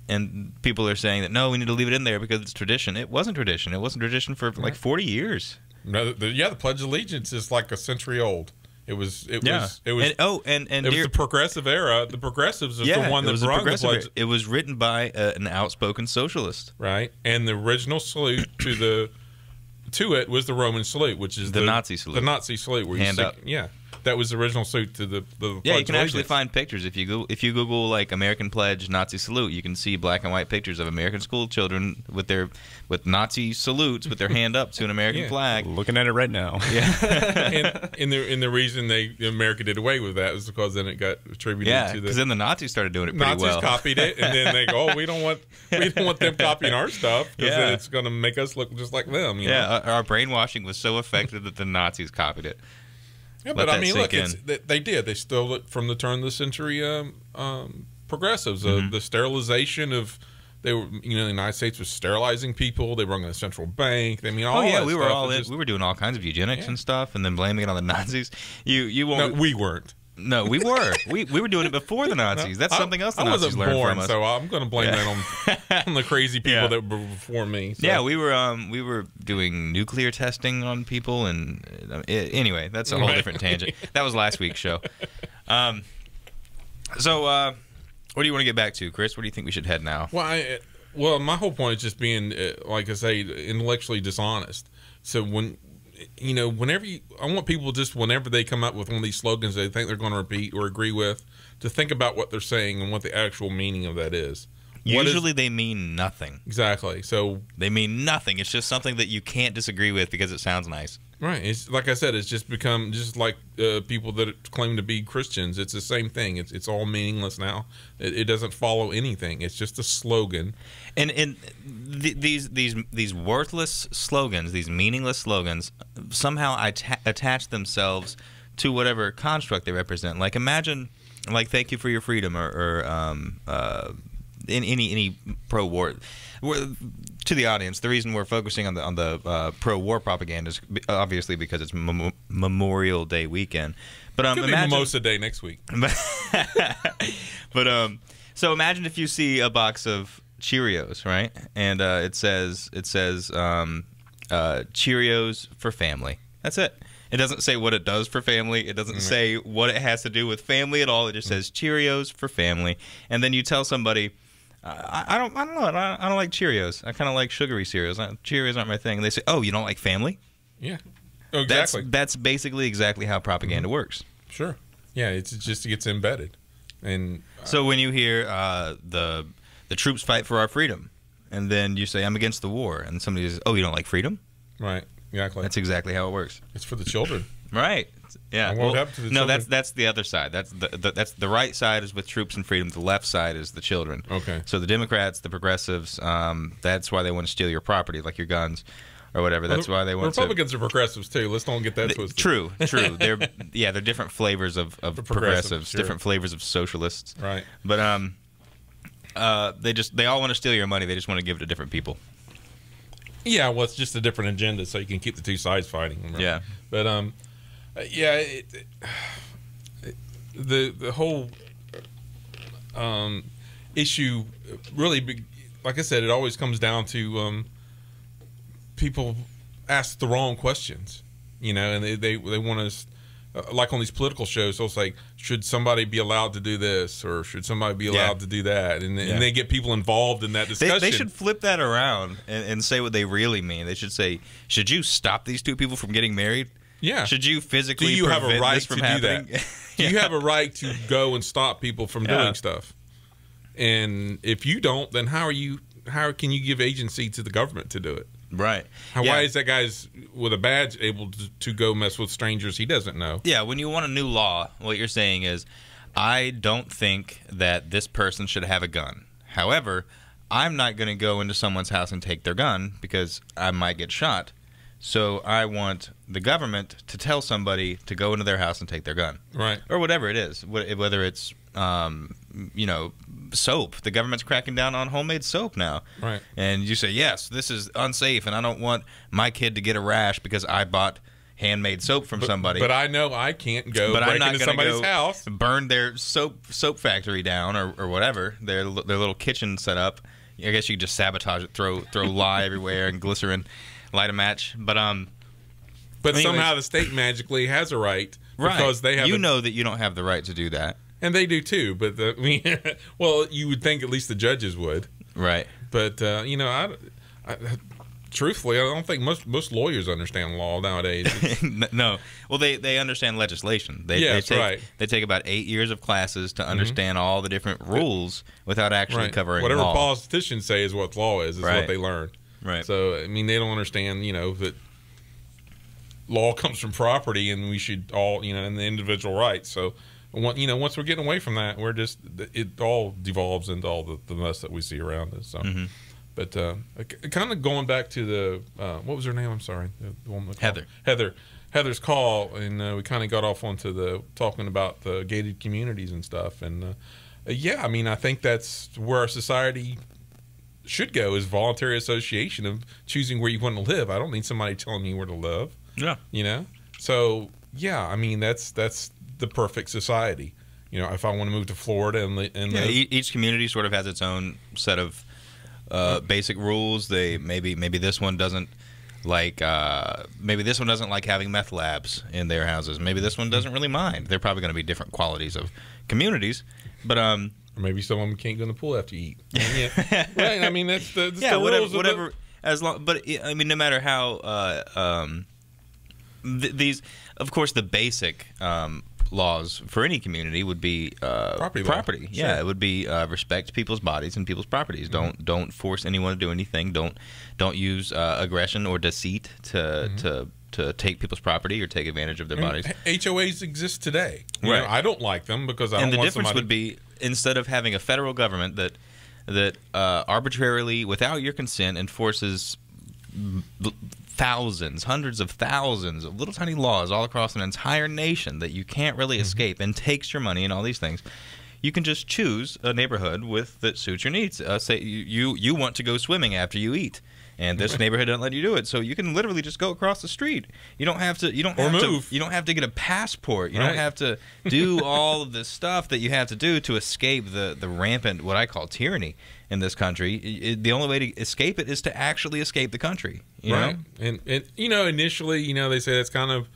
[SPEAKER 1] and people are saying that no, we need to leave it in there because it's tradition. It wasn't tradition. It wasn't tradition for like 40 years.
[SPEAKER 2] No, the Pledge of Allegiance is like a century old. It was the progressive era. The progressives is the one that brought the pledge.
[SPEAKER 1] It was written by an outspoken socialist,
[SPEAKER 2] right? And the original salute to it was the Roman salute, which is
[SPEAKER 1] the Nazi salute.
[SPEAKER 2] The Nazi salute, where
[SPEAKER 1] hand up.
[SPEAKER 2] Yeah, that was the original salute to the
[SPEAKER 1] you can actually find pictures if you Google like American Pledge Nazi salute. You can see black and white pictures of American school children with Nazi salutes with their hand up to an American flag.
[SPEAKER 10] Looking at it right now.
[SPEAKER 1] Yeah,
[SPEAKER 2] and the reason America did away with that was because then it got attributed to
[SPEAKER 1] because then the Nazis started doing it pretty
[SPEAKER 2] Nazis
[SPEAKER 1] well.
[SPEAKER 2] Copied it, and then they go, "Oh, we don't want them copying our stuff because then it's going to make us look just like them." You know?
[SPEAKER 1] Our brainwashing was so effective that the Nazis copied it.
[SPEAKER 2] Yeah, but I mean, look, they did. They stole it from the turn of the century progressives. The sterilization of the United States was sterilizing people. They were running a central bank. I mean,
[SPEAKER 1] we were all in. We were doing all kinds of eugenics and stuff, and then blaming it on the Nazis. You won't.
[SPEAKER 2] No, we weren't.
[SPEAKER 1] No, we were. we were doing it before the Nazis. That's something else the Nazis learned from us.
[SPEAKER 2] So I'm going to blame that on the crazy people that were before me. So.
[SPEAKER 1] Yeah, we were doing nuclear testing on people, and anyway, that's a whole different tangent. That was last week's show. So, what do you want to get back to, Chris? Where do you think we should head now?
[SPEAKER 2] Well, my whole point is just being, like I say, intellectually dishonest. So I want people just whenever they come up with one of these slogans they think they're going to repeat or agree with, to think about what they're saying and what the actual meaning of that is.
[SPEAKER 1] Usually they mean nothing.
[SPEAKER 2] Exactly. So
[SPEAKER 1] they mean nothing. It's just something that you can't disagree with because it sounds nice.
[SPEAKER 2] Right. It's like I said. It's just become just like people that claim to be Christians. It's the same thing. It's all meaningless now. It doesn't follow anything. It's just a slogan.
[SPEAKER 1] And these worthless slogans, these meaningless slogans, somehow attach themselves to whatever construct they represent. Like imagine, like "Thank you for your freedom" or in any pro-war. To the audience, the reason we're focusing on the pro-war propaganda is obviously because it's Memorial Day weekend. But
[SPEAKER 2] Could be Mimosa Day next week.
[SPEAKER 1] So imagine if you see a box of Cheerios, right? And it says Cheerios for family. That's it. It doesn't say what it does for family. It doesn't say what it has to do with family at all. It just says Cheerios for family. And then you tell somebody, I don't know. I don't like Cheerios. I kind of like sugary cereals. Cheerios aren't my thing. And they say, "Oh, you don't like family?"
[SPEAKER 2] Yeah, exactly.
[SPEAKER 1] That's basically exactly how propaganda works.
[SPEAKER 2] Sure. Yeah, it gets embedded. And
[SPEAKER 1] so when you hear the troops fight for our freedom, and then you say, "I'm against the war," and somebody says, "Oh, you don't like freedom?"
[SPEAKER 2] Right. Exactly.
[SPEAKER 1] That's exactly how it works.
[SPEAKER 2] It's for the children.
[SPEAKER 1] Right. Yeah.
[SPEAKER 2] What happened to the children?
[SPEAKER 1] That's the other side. That's the right side is with troops and freedom. The left side is the children.
[SPEAKER 2] Okay.
[SPEAKER 1] So the Democrats, the progressives, that's why they want to steal your property, like your guns or whatever. That's why they want
[SPEAKER 2] Republicans are progressives too. Let's don't get that twisted.
[SPEAKER 1] True. They're different flavors of progressives,
[SPEAKER 2] sure.
[SPEAKER 1] Different flavors of socialists.
[SPEAKER 2] Right.
[SPEAKER 1] But they all want to steal your money. They just want to give it to different people.
[SPEAKER 2] Yeah, well, it's just a different agenda, so you can keep the two sides fighting. Right?
[SPEAKER 1] Yeah.
[SPEAKER 2] But the whole issue really, like I said, it always comes down to people ask the wrong questions, and they want us, like on these political shows, they'll say, should somebody be allowed to do this or should somebody be allowed to do that? And they get people involved in that discussion.
[SPEAKER 1] They should flip that around and say what they really mean. They should say, should you stop these two people from getting married?
[SPEAKER 2] Yeah.
[SPEAKER 1] Should you physically
[SPEAKER 2] do you have a right
[SPEAKER 1] this from
[SPEAKER 2] to
[SPEAKER 1] happening?
[SPEAKER 2] do that? Do you have a right to go and stop people from doing stuff? And if you don't, then how can you give agency to the government to do it?
[SPEAKER 1] Right.
[SPEAKER 2] Why is that guy's with a badge able to go mess with strangers he doesn't know?
[SPEAKER 1] Yeah, when you want a new law, what you're saying is, I don't think that this person should have a gun. However, I'm not going to go into someone's house and take their gun because I might get shot. So I want the government to tell somebody to go into their house and take their gun.
[SPEAKER 2] Right.
[SPEAKER 1] Or whatever it is, whether it's, soap. The government's cracking down on homemade soap now.
[SPEAKER 2] Right.
[SPEAKER 1] And you say, yes, this is unsafe, and I don't want my kid to get a rash because I bought handmade soap from somebody.
[SPEAKER 2] But I know I can't go break into somebody's house,
[SPEAKER 1] burn their soap factory down or whatever, their little kitchen set up. I guess you could just sabotage it, throw lye everywhere and glycerin, light a match. But anyways,
[SPEAKER 2] somehow the state magically has a right because they have.
[SPEAKER 1] You know that you don't have the right to do that.
[SPEAKER 2] And they do too, but well, you would think at least the judges would,
[SPEAKER 1] right?
[SPEAKER 2] But truthfully, I don't think most lawyers understand law nowadays.
[SPEAKER 1] No, well, they understand legislation. They take about 8 years of classes to understand all the different rules without actually covering
[SPEAKER 2] whatever
[SPEAKER 1] law.
[SPEAKER 2] Politicians say is what law is what they learn.
[SPEAKER 1] Right.
[SPEAKER 2] So they don't understand, that law comes from property, and we should all, and the individual rights. So. Once we're getting away from that, it all devolves into all the mess that we see around us. So, but kind of going back to the what was her name? I'm sorry, the woman Heather's call, and we kind of got off onto talking about the gated communities and stuff. And I think that's where our society should go, is voluntary association of choosing where you want to live. I don't need somebody telling me where to live.
[SPEAKER 1] Yeah,
[SPEAKER 2] So that's the perfect society. If I want to move to Florida and
[SPEAKER 1] each community sort of has its own set of basic rules. Maybe this one doesn't like having meth labs in their houses. Maybe this one doesn't really mind. They're probably going to be different qualities of communities, but
[SPEAKER 2] or maybe some of them can't go in the pool after you eat. Yeah, right. I mean, that's the rules.
[SPEAKER 1] Whatever. As long, but I mean, no matter how these, of course, the basic laws for any community would be property. Yeah,
[SPEAKER 2] Sure.
[SPEAKER 1] It would be respect people's bodies and people's properties. Don't force anyone to do anything. Don't use aggression or deceit to take people's property or take advantage of their bodies.
[SPEAKER 2] HOAs exist today.
[SPEAKER 1] Right.
[SPEAKER 2] I don't like them because I don't
[SPEAKER 1] and the
[SPEAKER 2] want
[SPEAKER 1] difference
[SPEAKER 2] somebody...
[SPEAKER 1] would be, instead of having a federal government that arbitrarily, without your consent, enforces thousands, hundreds of thousands of little tiny laws all across an entire nation that you can't really escape, and takes your money and all these things. You can just choose a neighborhood that suits your needs. Say you want to go swimming after you eat, and this neighborhood doesn't let you do it, so you can literally just go across the street. You don't have to. You don't have to get a passport. You don't have to do all of this stuff that you have to do to escape the rampant, what I call, tyranny in this country. The only way to escape it is to actually escape the country. You know?
[SPEAKER 2] And initially, they say that's kind of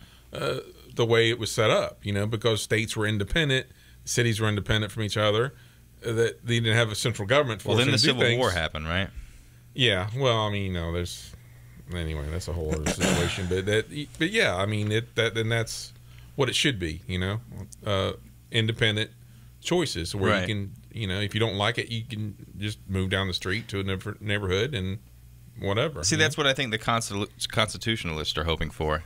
[SPEAKER 2] the way it was set up. Because states were independent, cities were independent from each other, that they didn't have a central government.
[SPEAKER 1] Well, then the
[SPEAKER 2] to do
[SPEAKER 1] Civil
[SPEAKER 2] things.
[SPEAKER 1] War happened, right?
[SPEAKER 2] Yeah. Well, I mean, there's anyway. That's a whole other situation. But yeah, I mean, and that's what it should be. Independent choices where you can. If you don't like it, you can just move down the street to a different neighborhood and whatever.
[SPEAKER 1] See, that's what I think the constitutionalists are hoping for.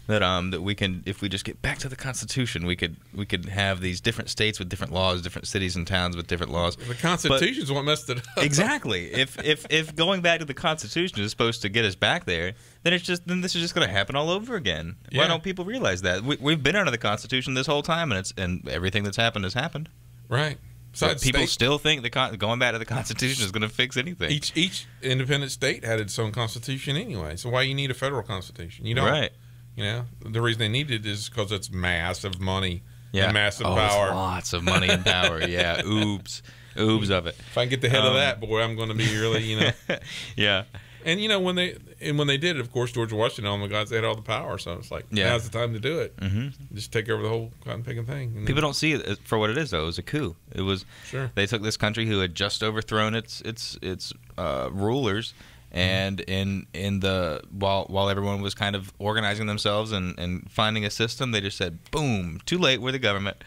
[SPEAKER 1] That we can, if we just get back to the Constitution, we could have these different states with different laws, different cities and towns with different laws.
[SPEAKER 2] The Constitution is what messed it up.
[SPEAKER 1] Exactly. If going back to the Constitution is supposed to get us back there, then this is just going to happen all over again.
[SPEAKER 2] Yeah.
[SPEAKER 1] Why don't people realize that we've been under the Constitution this whole time, and everything that's happened has happened.
[SPEAKER 2] Right.
[SPEAKER 1] But people still think going back to the Constitution is going to fix anything.
[SPEAKER 2] Each independent state had its own constitution anyway. So why you need a federal constitution? You don't.
[SPEAKER 1] Right.
[SPEAKER 2] The reason they need it is because it's massive money
[SPEAKER 1] and
[SPEAKER 2] massive
[SPEAKER 1] power.
[SPEAKER 2] It's
[SPEAKER 1] lots of money and power. Yeah, oobs of it.
[SPEAKER 2] If I can get the head of that, boy, I'm going to be really,
[SPEAKER 1] Yeah.
[SPEAKER 2] And when they did it, of course, George Washington, oh my God, they had all the power. So it's like, now's the time to do it. Mm-hmm. Just take over the whole cotton picking thing. And
[SPEAKER 1] people don't see it for what it is, though. It was a coup. It was They took this country who had just overthrown its rulers, and while everyone was kind of organizing themselves and finding a system, they just said, boom, too late, we're the government.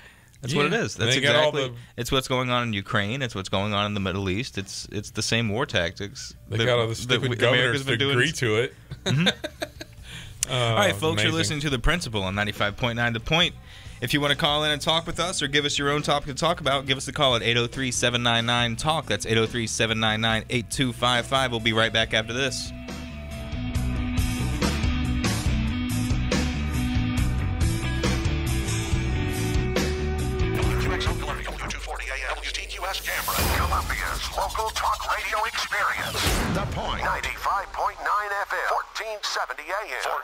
[SPEAKER 1] That's what it is. That's exactly. It's what's going on in Ukraine. It's what's going on in the Middle East. It's the same war tactics.
[SPEAKER 2] They got all the stupid governors to agree to it.
[SPEAKER 1] Mm-hmm. All right, folks,
[SPEAKER 2] amazing.
[SPEAKER 1] you're listening to The Principle on 95.9 The Point. If you want to call in and talk with us or give us your own topic to talk about, give us a call at 803-799-TALK. That's 803-799-8255. We'll be right back after this.
[SPEAKER 10] Columbia's local talk radio experience. The Point. 95.9 FM. 1470 AM.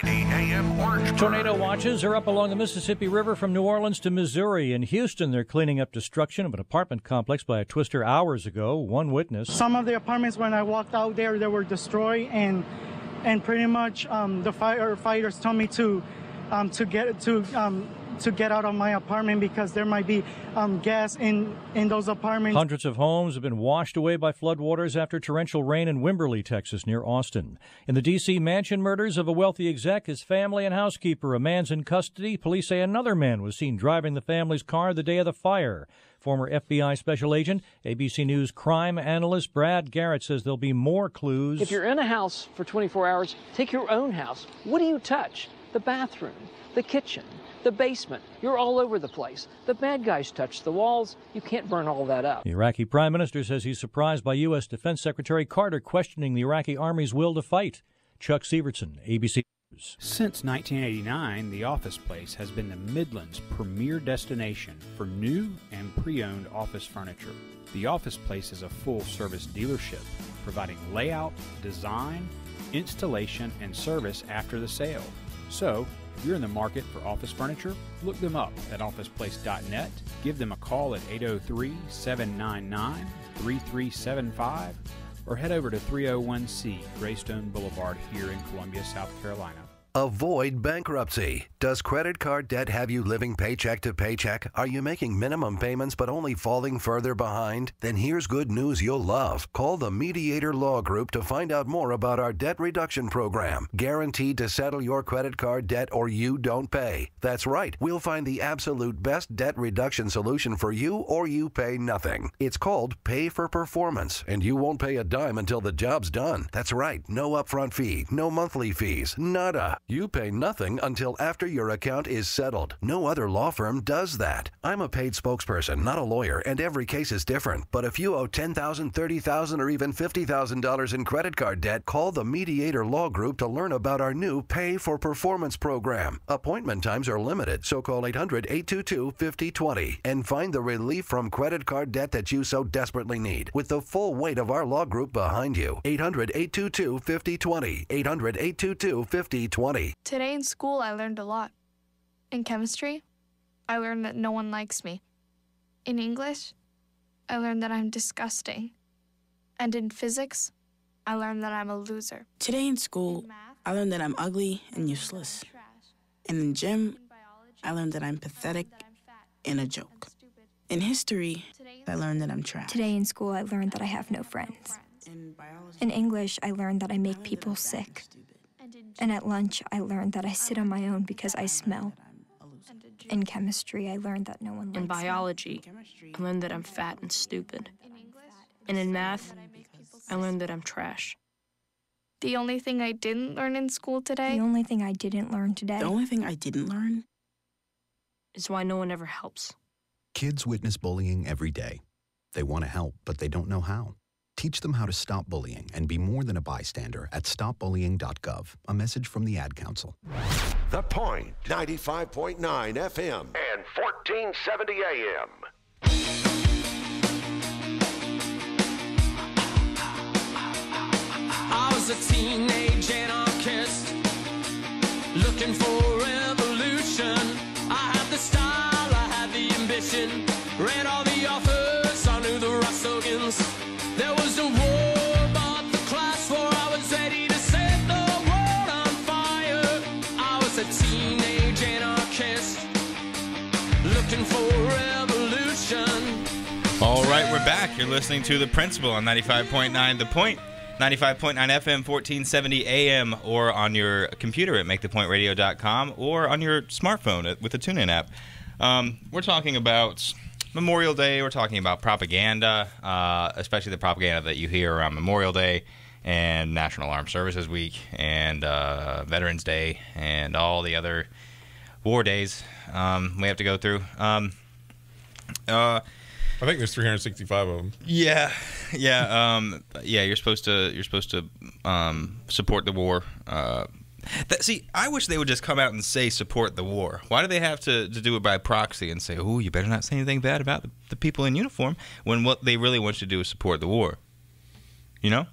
[SPEAKER 10] 1490 AM. Orange.
[SPEAKER 6] Tornado watches are up along the Mississippi River from New Orleans to Missouri. In Houston, they're cleaning up destruction of an apartment complex by a twister hours ago. One witness.
[SPEAKER 11] Some of the apartments, when I walked out there, they were destroyed, and pretty much the firefighters told me to get out of my apartment because there might be gas in those apartments.
[SPEAKER 6] Hundreds of homes have been washed away by floodwaters after torrential rain in Wimberley, Texas, near Austin. In the D.C. mansion murders of a wealthy exec, his family and housekeeper, a man's in custody. Police say another man was seen driving the family's car the day of the fire. Former FBI special agent, ABC News crime analyst Brad Garrett says there'll be more clues.
[SPEAKER 12] If you're in a house for 24 hours, take your own house. What do you touch? The bathroom, the kitchen, the basement. You're all over the place. The bad guys touch the walls. You can't burn all that up.
[SPEAKER 6] The Iraqi prime minister says he's surprised by U.S. Defense Secretary Carter questioning the Iraqi army's will to fight. Chuck Severson, ABC News.
[SPEAKER 18] Since 1989, The Office Place has been the Midland's premier destination for new and pre-owned office furniture. The Office Place is a full-service dealership providing layout, design, installation, and service after the sale. So, if you're in the market for office furniture, look them up at officeplace.net. Give them a call at 803-799-3375 or head over to 301C Greystone Boulevard here in Columbia, South Carolina.
[SPEAKER 10] Avoid bankruptcy. Does credit card debt have you living paycheck to paycheck? Are you making minimum payments but only falling further behind? Then here's good news you'll love. Call the Mediator Law Group to find out more about our debt reduction program. Guaranteed to settle your credit card debt or you don't pay. That's right. We'll find the absolute best debt reduction solution for you or you pay nothing. It's called Pay for Performance, and you won't pay a dime until the job's done. That's right. No upfront fee, no monthly fees, nada. You pay nothing until after your account is settled. No other law firm does that. I'm a paid spokesperson, not a lawyer, and every case is different. But if you owe $10,000, $30,000, or even $50,000 in credit card debt, call the Mediator Law Group to learn about our new Pay for Performance program. Appointment times are limited, so call 800-822-5020 and find the relief from credit card debt that you so desperately need with the full weight of our law group behind you. 800-822-5020. 800-822-5020.
[SPEAKER 20] Today in school, I learned a lot. In chemistry, I learned that no one likes me. In English, I learned that I'm disgusting. And in physics, I learned that I'm a loser.
[SPEAKER 21] Today in school, I learned that I'm ugly and useless. And in gym, I learned that I'm pathetic and a joke. In history, I learned that I'm trash.
[SPEAKER 22] Today in school, I learned that I have no friends. In English, I learned that I make people sick. And at lunch, I learned that I sit on my own because I smell. In chemistry, I learned that no one likes me.
[SPEAKER 23] In biology, I learned that I'm fat and stupid. And in math, I learned that I'm trash.
[SPEAKER 20] The only thing I didn't learn in school today?
[SPEAKER 22] The only thing I didn't learn today.
[SPEAKER 21] The only thing I didn't learn
[SPEAKER 23] is why no one ever helps.
[SPEAKER 24] Kids witness bullying every day. They want to help, but they don't know how. Teach them how to stop bullying and be more than a bystander at stopbullying.gov. A message from the Ad Council.
[SPEAKER 10] The Point, 95.9 FM and 1470 AM.
[SPEAKER 25] I was a teenage anarchist looking for revolution. I had the style, I had the ambition, ran all the offers, I knew the right slogans. There was a war, but the class war I
[SPEAKER 1] back. You're listening to The Principal on 95.9 The Point, 95.9 FM, 1470 AM, or on your computer at makethepointradio.com, or on your smartphone with the TuneIn app. We're talking about Memorial Day. We're talking about propaganda, especially the propaganda that you hear around Memorial Day and National Armed Services Week and Veterans Day and all the other war days we have to go through.
[SPEAKER 2] I think there's 365 of them.
[SPEAKER 1] Yeah. You're supposed to support the war. See, I wish they would just come out and say support the war. Why do they have to do it by proxy and say, "Oh, you better not say anything bad about the people in uniform," when what they really want you to do is support the war? You know?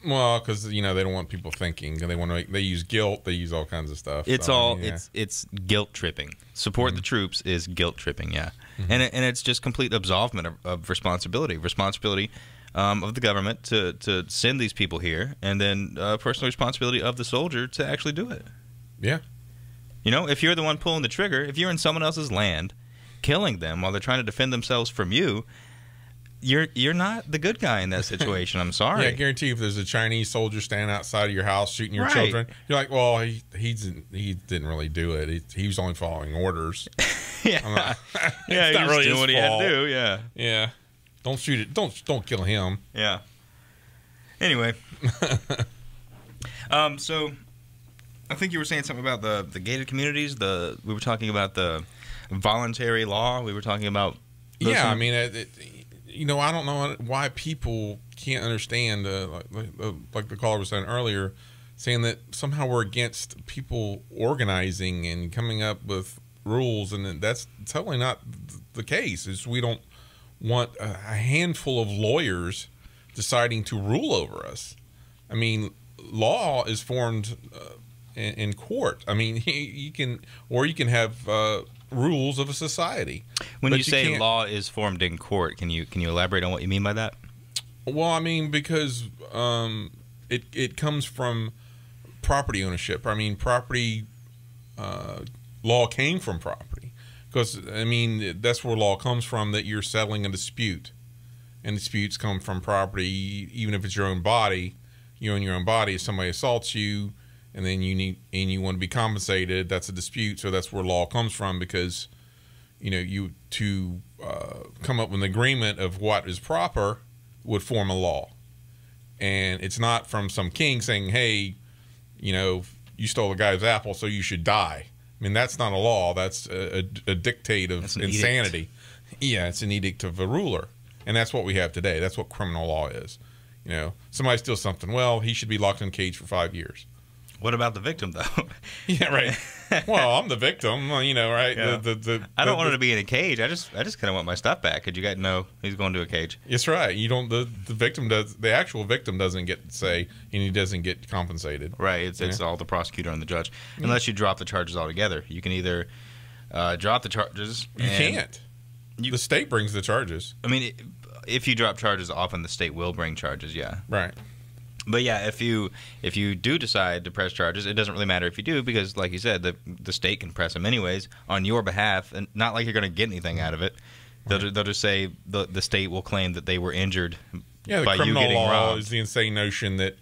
[SPEAKER 2] Well, because they don't want people thinking. They use guilt. They use all kinds of stuff.
[SPEAKER 1] It's it's guilt tripping. Support the troops is guilt tripping. Yeah, and it's just complete absolvement of responsibility of the government to send these people here, and then personal responsibility of the soldier to actually do it.
[SPEAKER 2] Yeah.
[SPEAKER 1] If you're the one pulling the trigger, if you're in someone else's land, killing them while they're trying to defend themselves from you, you're not the good guy in that situation. I'm sorry.
[SPEAKER 2] Yeah, I guarantee you, if there's a Chinese soldier standing outside of your house shooting your children, you're like, well, he didn't really do it. He was only following orders.
[SPEAKER 1] Yeah,
[SPEAKER 2] he was
[SPEAKER 1] really doing what he had to do. Yeah,
[SPEAKER 2] yeah. Don't shoot it. Don't kill him.
[SPEAKER 1] Yeah. Anyway, so I think you were saying something about the gated communities. We were talking about the voluntary law. We were talking about.
[SPEAKER 2] Yeah, I mean, I don't know why people can't understand. Like the caller was saying earlier, saying that somehow we're against people organizing and coming up with rules, and that's totally not the case. We don't want a handful of lawyers deciding to rule over us. I mean, law is formed in court. I mean, you can have rules of a society.
[SPEAKER 1] When you say law is formed in court, can you elaborate on what you mean by that?
[SPEAKER 2] Well, I mean, because it comes from property ownership. I mean, property law came from property. Because, I mean, that's where law comes from, that you're settling a dispute. And disputes come from property, even if it's your own body. You own your own body. If somebody assaults you and then you want to be compensated, that's a dispute. So that's where law comes from, because, you to come up with an agreement of what is proper would form a law. And it's not from some king saying, hey, you stole a guy's apple, so you should die. I mean, that's not a law. That's a dictate of insanity. Yeah, it's an edict of a ruler. And that's what we have today. That's what criminal law is. Somebody steals something. Well, he should be locked in a cage for 5 years.
[SPEAKER 1] What about the victim, though?
[SPEAKER 2] Yeah, right. Well, I'm the victim, right? Yeah.
[SPEAKER 1] I don't want him to be in a cage. I just kind of want my stuff back. Could you guys know he's going to a cage?
[SPEAKER 2] That's right. You don't. The victim does. The actual victim doesn't get to say, and he doesn't get compensated.
[SPEAKER 1] Right. It's all the prosecutor and the judge. Unless you drop the charges altogether, you can either drop the charges.
[SPEAKER 2] You can't. The state brings the charges.
[SPEAKER 1] I mean, if you drop charges, often the state will bring charges. Yeah.
[SPEAKER 2] Right.
[SPEAKER 1] But yeah, if you do decide to press charges, it doesn't really matter if you do, because like you said, the state can press them anyways on your behalf, and not like you're going to get anything out of it. They'll just say the state will claim that they were injured by you getting robbed.
[SPEAKER 2] Criminal law is the insane notion that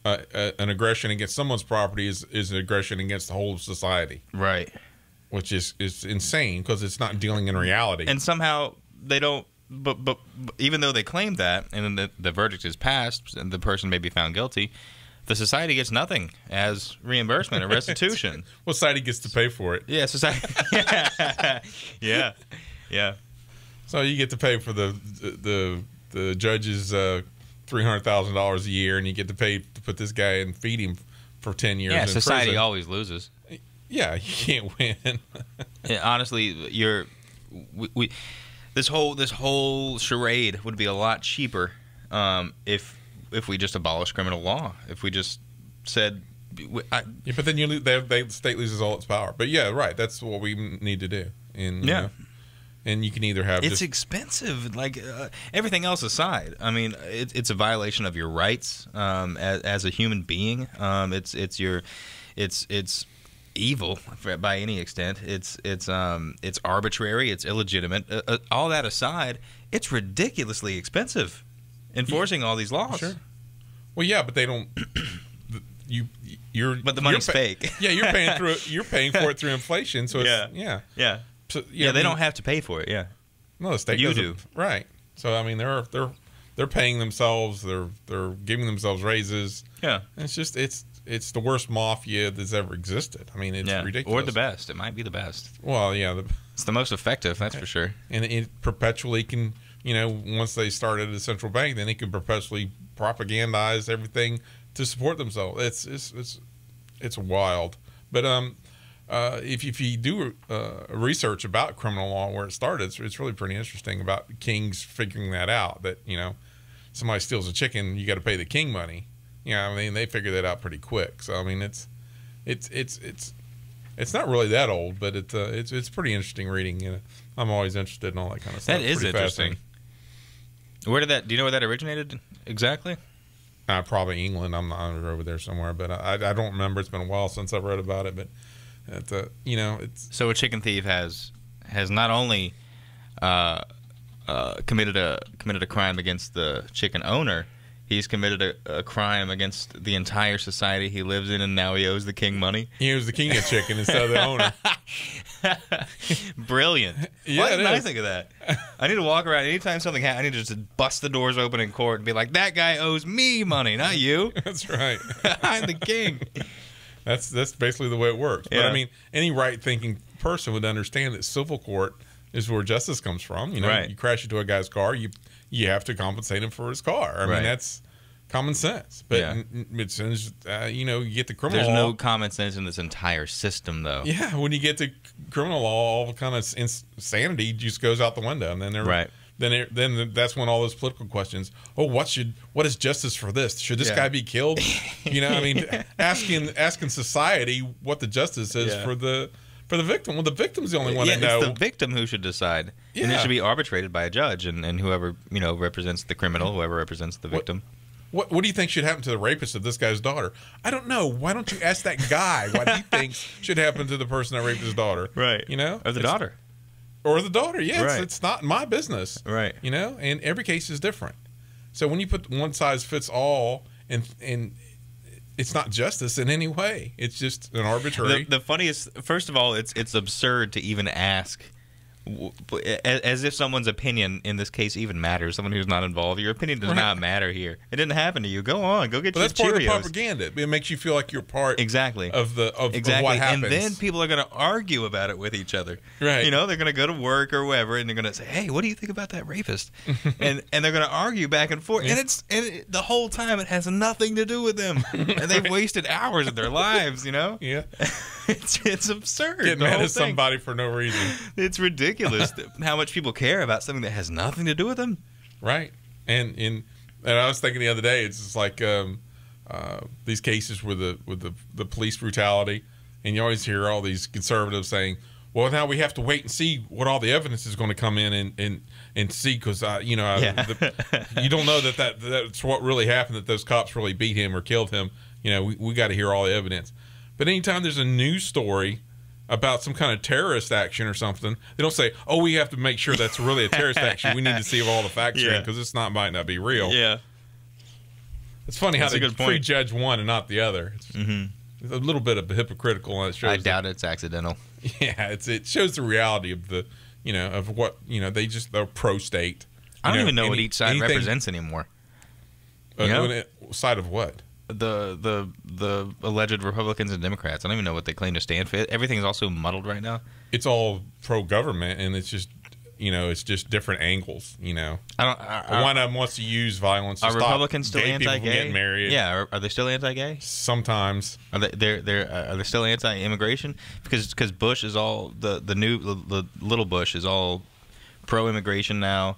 [SPEAKER 2] an aggression against someone's property is an aggression against the whole of society.
[SPEAKER 1] Right.
[SPEAKER 2] Which is insane, because it's not dealing in reality.
[SPEAKER 1] And somehow they don't. But even though they claim that, and then the verdict is passed, and the person may be found guilty, the society gets nothing as reimbursement or restitution.
[SPEAKER 2] Well, society gety to pay for it.
[SPEAKER 1] Yeah, society. Yeah.
[SPEAKER 2] So you get to pay for the judge's $300,000 a year, and you get to pay to put this guy and feed him for 10 years.
[SPEAKER 1] Yeah,
[SPEAKER 2] in
[SPEAKER 1] society
[SPEAKER 2] prison.
[SPEAKER 1] always loses.
[SPEAKER 2] Yeah, you can't win.
[SPEAKER 1] Yeah, honestly, This whole charade would be a lot cheaper if we just abolished criminal law. If we just said,
[SPEAKER 2] but then the state loses all its power. But yeah, right. That's what we need to do. And and you can either have.
[SPEAKER 1] It's expensive. Like everything else aside, I mean, it's a violation of your rights as a human being. evil by any extent. It's arbitrary. It's illegitimate. All that aside, it's ridiculously expensive enforcing all these laws.
[SPEAKER 2] Sure. Well, yeah, but they don't.
[SPEAKER 1] But the money's fake.
[SPEAKER 2] Yeah, you're paying for it through inflation. So it's,
[SPEAKER 1] yeah.
[SPEAKER 2] So,
[SPEAKER 1] they don't have to pay for it. Yeah.
[SPEAKER 2] No, the state
[SPEAKER 1] you
[SPEAKER 2] doesn't.
[SPEAKER 1] do.
[SPEAKER 2] Right. So I mean, they're paying themselves. They're giving themselves raises.
[SPEAKER 1] Yeah.
[SPEAKER 2] And it's just it's the worst mafia that's ever existed. I mean, it's ridiculous.
[SPEAKER 1] Or the best. It might be the best.
[SPEAKER 2] Well, yeah.
[SPEAKER 1] It's the most effective, that's for sure.
[SPEAKER 2] And it perpetually can, once they started a central bank, then it can perpetually propagandize everything to support themselves. It's wild. But if you do research about criminal law where it started, it's really pretty interesting about kings figuring that out. That somebody steals a chicken, you got to pay the king money. I mean, they figure that out pretty quick. So I mean, it's not really that old, but it's pretty interesting reading. I'm always interested in all that kind of stuff.
[SPEAKER 1] That is interesting. Where did that? Do you know where that originated exactly?
[SPEAKER 2] Probably England. I'm over there somewhere, but I don't remember. It's been a while since I've read about it, but it's
[SPEAKER 1] so a chicken thief has not only committed a crime against the chicken owner. He's committed a crime against the entire society he lives in, and now he owes the king money.
[SPEAKER 2] He owes the king a chicken instead of the owner.
[SPEAKER 1] Brilliant.
[SPEAKER 2] Yeah,
[SPEAKER 1] Why didn't I think of that? I need to walk around. Anytime something happens, I need to just bust the doors open in court and be like, that guy owes me money, not you.
[SPEAKER 2] That's right.
[SPEAKER 1] I'm the king.
[SPEAKER 2] That's basically the way it works. But I mean, any right-thinking person would understand that civil court is where justice comes from. You crash into a guy's car, you have to compensate him for his car. I mean, that's common sense. But as soon as you get the criminal law,
[SPEAKER 1] there's no common sense in this entire system, though.
[SPEAKER 2] Yeah, when you get to criminal law, all kind of insanity just goes out the window, and then then that's when all those political questions. Oh, what is justice for this? Should this guy be killed? I mean, asking society what the justice is for the victim. Well, the victim's the only one that knows.
[SPEAKER 1] It's the victim who should decide. Yeah. And it should be arbitrated by a judge and whoever, represents the criminal, whoever represents the victim.
[SPEAKER 2] What do you think should happen to the rapist of this guy's daughter? I don't know. Why don't you ask that guy what he thinks should happen to the person that raped his daughter?
[SPEAKER 1] Right.
[SPEAKER 2] Or
[SPEAKER 1] the daughter.
[SPEAKER 2] Or the daughter, yes.
[SPEAKER 1] Right.
[SPEAKER 2] It's not my business.
[SPEAKER 1] Right.
[SPEAKER 2] And every case is different. So when you put one size fits all and it's not justice in any way. It's just an arbitrary.
[SPEAKER 1] The funniest, first of all, it's absurd to even ask, as if someone's opinion in this case even matters. Someone who's not involved, your opinion does not matter here. It didn't happen to you. Go on, go get your Cheerios.
[SPEAKER 2] That's part of the propaganda. It makes you feel like you're part of what happens.
[SPEAKER 1] And then people are going to argue about it with each other.
[SPEAKER 2] Right.
[SPEAKER 1] They're going to go to work or wherever, and they're going to say, "Hey, what do you think about that rapist?" and they're going to argue back and forth, and the whole time it has nothing to do with them, and they've wasted hours of their lives.
[SPEAKER 2] Yeah.
[SPEAKER 1] It's absurd.
[SPEAKER 2] Get mad at somebody for no reason.
[SPEAKER 1] It's ridiculous how much people care about something that has nothing to do with them.
[SPEAKER 2] Right. And I was thinking the other day, it's just like these cases with the police brutality, and you always hear all these conservatives saying, "Well, now we have to wait and see what all the evidence is going to come in and see because you don't know that's what really happened, that those cops really beat him or killed him. We got to hear all the evidence." But anytime there's a news story about some kind of terrorist action or something, they don't say, "Oh, we have to make sure that's really a terrorist action. We need to see if all the facts are in because this might not be real."
[SPEAKER 1] Yeah.
[SPEAKER 2] It's funny how they prejudge one and not the other. It's a little bit of hypocritical. And it shows
[SPEAKER 1] I doubt it's accidental.
[SPEAKER 2] Yeah, it shows the reality of the of what they're pro-state.
[SPEAKER 1] I don't even know what each side represents anymore.
[SPEAKER 2] Side of what?
[SPEAKER 1] The alleged Republicans and Democrats. I don't even know what they claim to stand for. Everything is also muddled right now.
[SPEAKER 2] It's all pro-government, and it's just it's just different angles. One of them wants to use violence.
[SPEAKER 1] Are Republicans still anti-gay?
[SPEAKER 2] Getting married.
[SPEAKER 1] Yeah, are they still anti-gay?
[SPEAKER 2] Sometimes.
[SPEAKER 1] Are they still anti-immigration? Because Bush is all the little Bush is all pro-immigration now.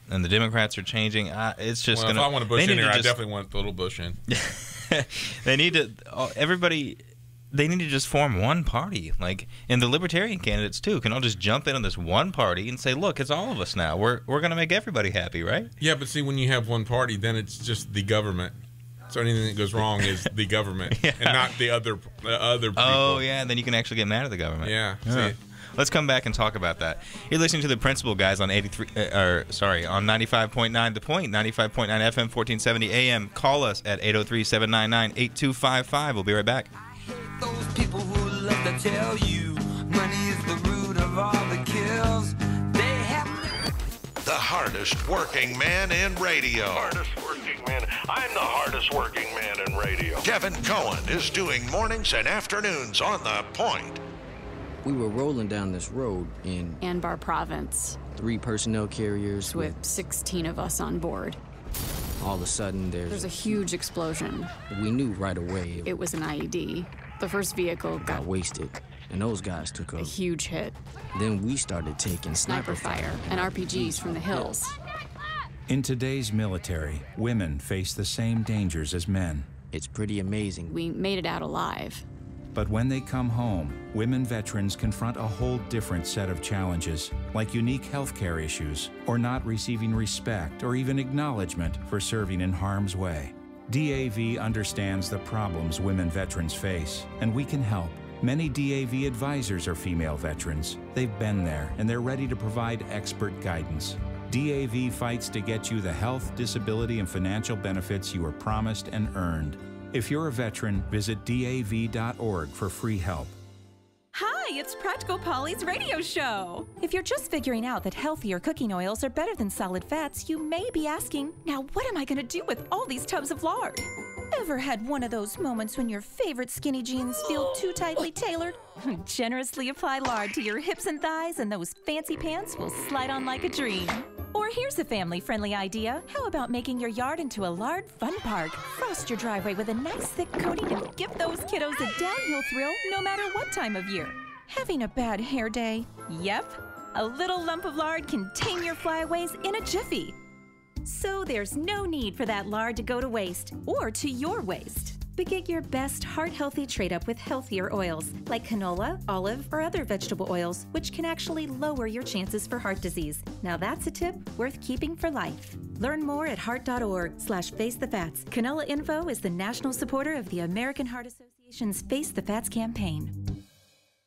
[SPEAKER 1] And the Democrats are changing. It's just
[SPEAKER 2] if I want a Bush in here, I definitely want the little Bush in.
[SPEAKER 1] They need to They need to just form one party, and the Libertarian candidates too can all just jump in on this one party and say, "Look, it's all of us now. We're going to make everybody happy, right?"
[SPEAKER 2] Yeah, but see, when you have one party, then it's just the government. So anything that goes wrong is the government and not the other people.
[SPEAKER 1] Oh, yeah, and then you can actually get mad at the government.
[SPEAKER 2] Yeah.
[SPEAKER 1] Let's come back and talk about that. You're listening to The Principal, guys, on 95.9 The Point, 95.9 FM, 1470 AM. Call us at 803-799-8255. We'll be right back.
[SPEAKER 25] Those people who love to tell you money is the root of all the kills. They have
[SPEAKER 4] the hardest working man in radio.
[SPEAKER 8] Hardest working man. I'm the hardest working man in radio.
[SPEAKER 4] Kevin Cohen is doing mornings and afternoons on The Point.
[SPEAKER 9] We were rolling down this road in
[SPEAKER 13] Anbar Province.
[SPEAKER 9] 3 personnel carriers
[SPEAKER 13] with 16 of us on board.
[SPEAKER 9] All of a sudden, there's
[SPEAKER 13] a huge explosion.
[SPEAKER 9] We knew right away
[SPEAKER 13] it was an IED. The first vehicle
[SPEAKER 9] got wasted, and those guys took
[SPEAKER 13] a huge hit.
[SPEAKER 9] Then we started taking
[SPEAKER 13] sniper fire and RPGs from the hills.
[SPEAKER 14] In today's military, women face the same dangers as men.
[SPEAKER 9] It's pretty amazing.
[SPEAKER 13] We made it out alive.
[SPEAKER 14] But when they come home, women veterans confront a whole different set of challenges, like unique healthcare issues, or not receiving respect or even acknowledgement for serving in harm's way. DAV understands the problems women veterans face, and we can help. Many DAV advisors are female veterans. They've been there, and they're ready to provide expert guidance. DAV fights to get you the health, disability, and financial benefits you were promised and earned. If you're a veteran, visit DAV.org for free help.
[SPEAKER 26] Hi, it's Practical Polly's radio show. If you're just figuring out that healthier cooking oils are better than solid fats, you may be asking, now what am I going to do with all these tubs of lard? Ever had one of those moments when your favorite skinny jeans feel too tightly tailored? Generously apply lard to your hips and thighs and those fancy pants will slide on like a dream. Or here's a family-friendly idea. How about making your yard into a lard fun park? Frost your driveway with a nice thick coating and give those kiddos a downhill thrill no matter what time of year. Having a bad hair day? Yep. A little lump of lard can tame your flyaways in a jiffy. So there's no need for that lard to go to waste or to your waste. But get your best heart-healthy trade-up with healthier oils like canola, olive, or other vegetable oils, which can actually lower your chances for heart disease. Now that's a tip worth keeping for life. Learn more at heart.org/facethefats. Canola Info is the national supporter of the American Heart Association's Face the Fats campaign.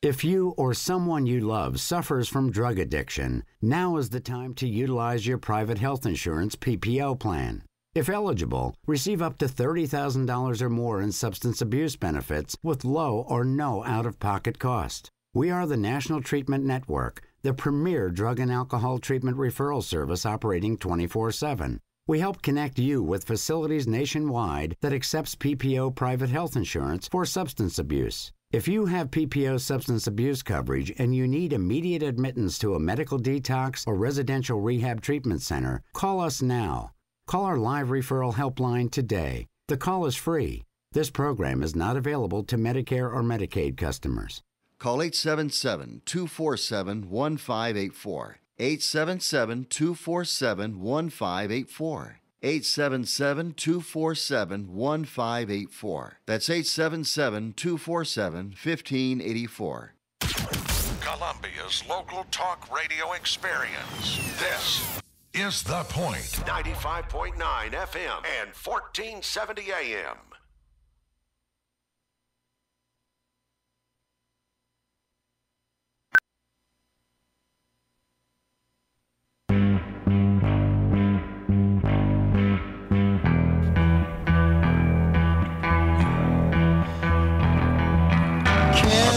[SPEAKER 27] If you or someone you love suffers from drug addiction, now is the time to utilize your private health insurance PPO plan. If eligible, receive up to $30,000 or more in substance abuse benefits with low or no out-of-pocket cost. We are the National Treatment Network, the premier drug and alcohol treatment referral service operating 24/7. We help connect you with facilities nationwide that accepts PPO private health insurance for substance abuse. If you have PPO substance abuse coverage and you need immediate admittance to a medical detox or residential rehab treatment center, call us now. Call our live referral helpline today. The call is free. This program is not available to Medicare or Medicaid customers.
[SPEAKER 17] Call 877-247-1584. 877-247-1584. 877-247-1584. That's 877-247-1584.
[SPEAKER 4] Columbia's local talk radio experience. This is The Point.
[SPEAKER 8] 95.9 FM and 1470 AM.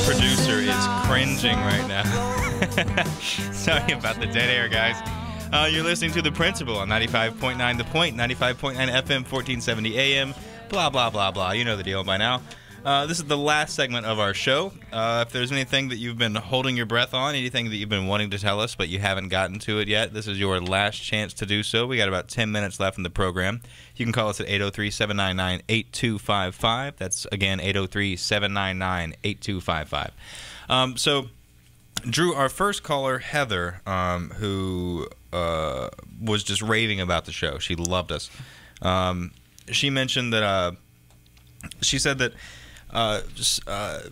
[SPEAKER 1] Producer is cringing right now. Sorry about the dead air, guys. You're listening to The Principal on 95.9 The Point, 95.9 FM, 1470 AM, blah, blah, blah, blah. You know the deal by now. This is the last segment of our show. If there's anything that you've been holding your breath on, anything that you've been wanting to tell us but you haven't gotten to it yet, this is your last chance to do so. We got about 10 minutes left in the program. You can call us at 803-799-8255. That's, again, 803-799-8255. So, Drew, our first caller, Heather, who was just raving about the show. She loved us. She mentioned that she said that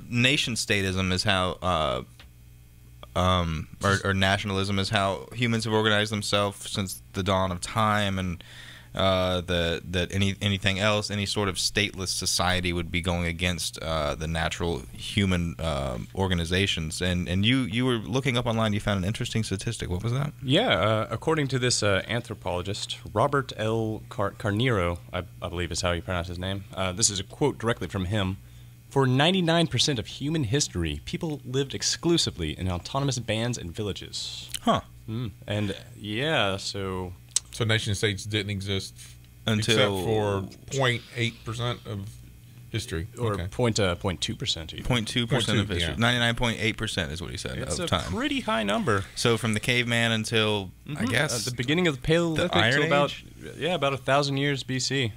[SPEAKER 1] nation-statism is how, or nationalism is how humans have organized themselves since the dawn of time, and that anything else, any sort of stateless society, would be going against the natural human organizations. And you were looking up online. You found an interesting statistic. What was that?
[SPEAKER 3] Yeah, according to this anthropologist, Robert L. Carneiro, I believe is how you pronounce his name. This is a quote directly from him. For 99% of human history, people lived exclusively in autonomous bands and villages.
[SPEAKER 1] Huh.
[SPEAKER 3] And yeah, so
[SPEAKER 2] nation states didn't exist
[SPEAKER 1] until
[SPEAKER 2] except for 0.8% of history,
[SPEAKER 3] or
[SPEAKER 2] okay.
[SPEAKER 3] 0.2%.
[SPEAKER 1] 0.2% of history. 99.8% is what he said.
[SPEAKER 3] It's
[SPEAKER 1] of
[SPEAKER 3] a
[SPEAKER 1] time.
[SPEAKER 3] Pretty high number.
[SPEAKER 1] So from the caveman until I guess
[SPEAKER 3] the beginning of the Paleolithic to about 1,000 years BC.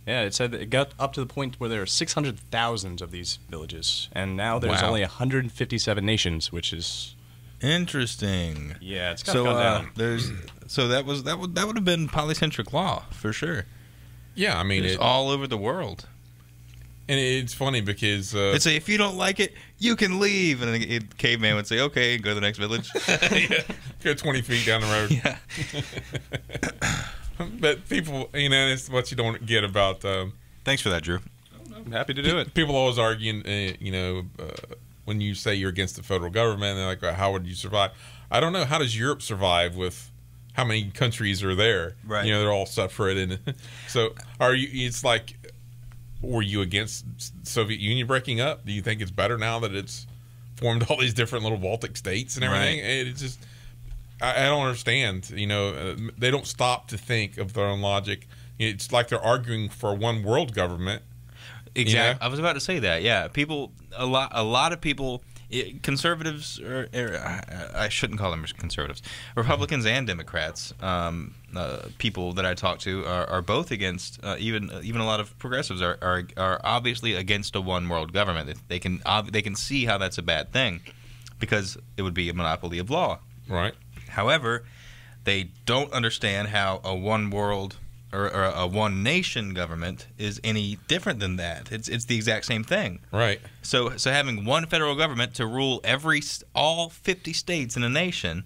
[SPEAKER 3] Yeah, it said that it got up to the point where there are 600,000 of these villages, and now there's only 157 nations, which is
[SPEAKER 1] interesting.
[SPEAKER 3] Yeah, it's got to come down.
[SPEAKER 1] That would have been polycentric law for sure.
[SPEAKER 2] Yeah, I mean
[SPEAKER 1] it's all over the world.
[SPEAKER 2] And it's funny because
[SPEAKER 1] they'd say, if you don't like it, you can leave, and the caveman would say, okay, go to the next village.
[SPEAKER 2] Yeah, go 20 feet down the road.
[SPEAKER 1] Yeah.
[SPEAKER 2] But people, it's what you don't get about.
[SPEAKER 1] Thanks for that, Drew.
[SPEAKER 3] I'm happy to do it.
[SPEAKER 2] People always arguing, when you say you're against the federal government, they're like, well, how would you survive? I don't know. How does Europe survive with how many countries are there?
[SPEAKER 1] Right.
[SPEAKER 2] They're all separate, and so are you? It's like, were you against Soviet Union breaking up? Do you think it's better now that it's formed all these different little Baltic states and everything? Right. It's just. I don't understand. They don't stop to think of their own logic. It's like they're arguing for one world government.
[SPEAKER 1] Exactly. I was about to say that. Yeah, a lot of people, conservatives, I shouldn't call them conservatives, Republicans and Democrats. People that I talk to are both against. Even a lot of progressives are obviously against a one world government. They can see how that's a bad thing, because it would be a monopoly of law.
[SPEAKER 2] Right.
[SPEAKER 1] However, they don't understand how a one world or a one nation government is any different than that. It's the exact same thing.
[SPEAKER 2] Right.
[SPEAKER 1] So having one federal government to rule all 50 states in a nation,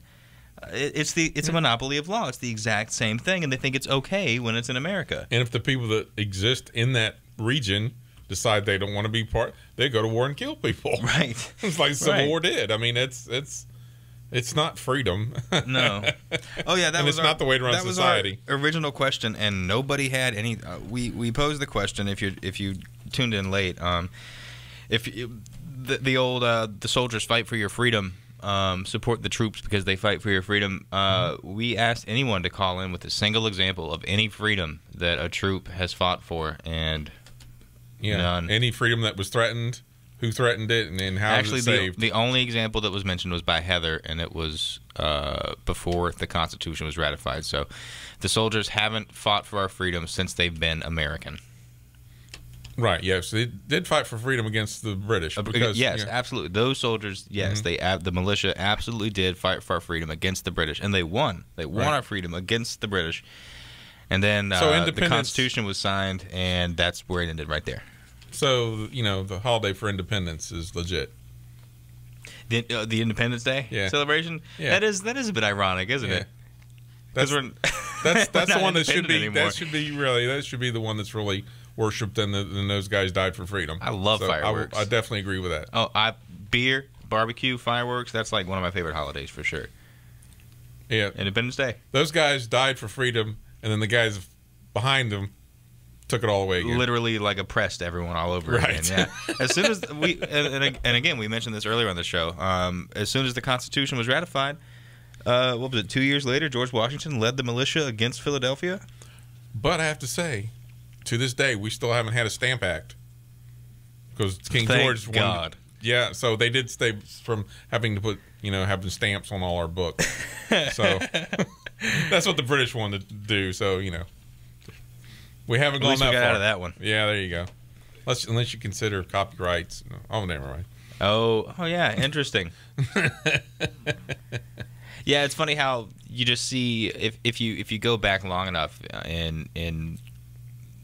[SPEAKER 1] it's a monopoly of law. It's the exact same thing, and they think it's okay when it's in America.
[SPEAKER 2] And if the people that exist in that region decide they don't want to be part, they go to war and kill people.
[SPEAKER 1] Right.
[SPEAKER 2] It's like the Civil War did. I mean, it's not freedom.
[SPEAKER 1] No. Oh yeah,
[SPEAKER 2] it's not the way to run society.
[SPEAKER 1] That was our original question, and nobody had any. We posed the question if you tuned in late. The soldiers fight for your freedom. Support the troops because they fight for your freedom. We asked anyone to call in with a single example of any freedom that a troop has fought for, and none.
[SPEAKER 2] Any freedom that was threatened. Who threatened it, and how was it saved?
[SPEAKER 1] The only example that was mentioned was by Heather, and it was before the Constitution was ratified. So the soldiers haven't fought for our freedom since they've been American.
[SPEAKER 2] Right, yes. They did fight for freedom against the British. Because,
[SPEAKER 1] yes, absolutely. Those soldiers, yes, the militia absolutely did fight for our freedom against the British, and they won. They won our freedom against the British. And then the Constitution was signed, and that's where it ended right there.
[SPEAKER 2] So, the holiday for independence is legit.
[SPEAKER 1] The Independence Day celebration?
[SPEAKER 2] Yeah.
[SPEAKER 1] That is a bit ironic, isn't it?
[SPEAKER 2] That's the one that should be anymore. That should be the one that's really worshipped, and those guys died for freedom.
[SPEAKER 1] I love fireworks.
[SPEAKER 2] I definitely agree with that.
[SPEAKER 1] Oh, beer, barbecue, fireworks, that's like one of my favorite holidays for sure.
[SPEAKER 2] Yeah.
[SPEAKER 1] Independence Day.
[SPEAKER 2] Those guys died for freedom, and then the guys behind them took it all away again.
[SPEAKER 1] Literally, like, oppressed everyone all over again. Yeah. As soon as and again, we mentioned this earlier on the show. As soon as the Constitution was ratified, what was it? 2 years later, George Washington led the militia against Philadelphia.
[SPEAKER 2] But I have to say, to this day, we still haven't had a Stamp Act because King George.
[SPEAKER 1] Thank God.
[SPEAKER 2] Yeah, so they did stay from having to put having stamps on all our books. So that's what the British wanted to do. So we haven't gone that far.
[SPEAKER 1] We got out of that one.
[SPEAKER 2] Yeah, there you go. Unless you consider copyrights. Oh, never mind.
[SPEAKER 1] Oh, yeah, interesting. Yeah, it's funny how you just see if you go back long enough in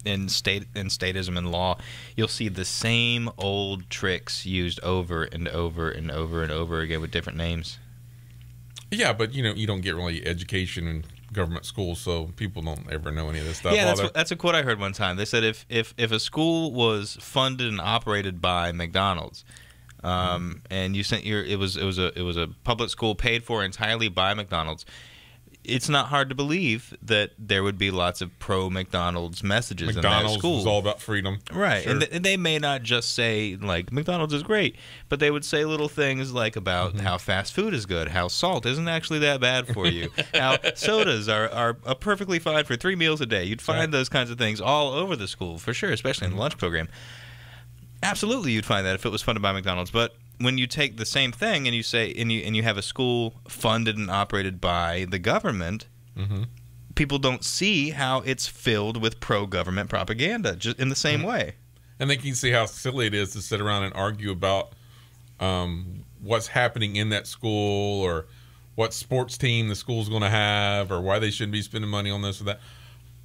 [SPEAKER 1] statism and law, you'll see the same old tricks used over and over and over and over again with different names.
[SPEAKER 2] Yeah, but you don't get really education and government schools, so people don't ever know any of this stuff.
[SPEAKER 1] Yeah, that's a quote I heard one time. They said if a school was funded and operated by McDonald's, and you sent it was a public school paid for entirely by McDonald's, it's not hard to believe that there would be lots of pro-McDonald's messages in that school.
[SPEAKER 2] Was all about freedom.
[SPEAKER 1] Right.
[SPEAKER 2] Sure.
[SPEAKER 1] And they may not just say, like, McDonald's is great, but they would say little things like about how fast food is good, how salt isn't actually that bad for you, how sodas are perfectly fine for 3 meals a day. You'd find those kinds of things all over the school, for sure, especially in the lunch program. Absolutely, you'd find that if it was funded by McDonald's. But when you take the same thing and you say and you have a school funded and operated by the government, people don't see how it's filled with pro-government propaganda just in the same way.
[SPEAKER 2] And they can see how silly it is to sit around and argue about what's happening in that school or what sports team the school's going to have or why they shouldn't be spending money on this or that.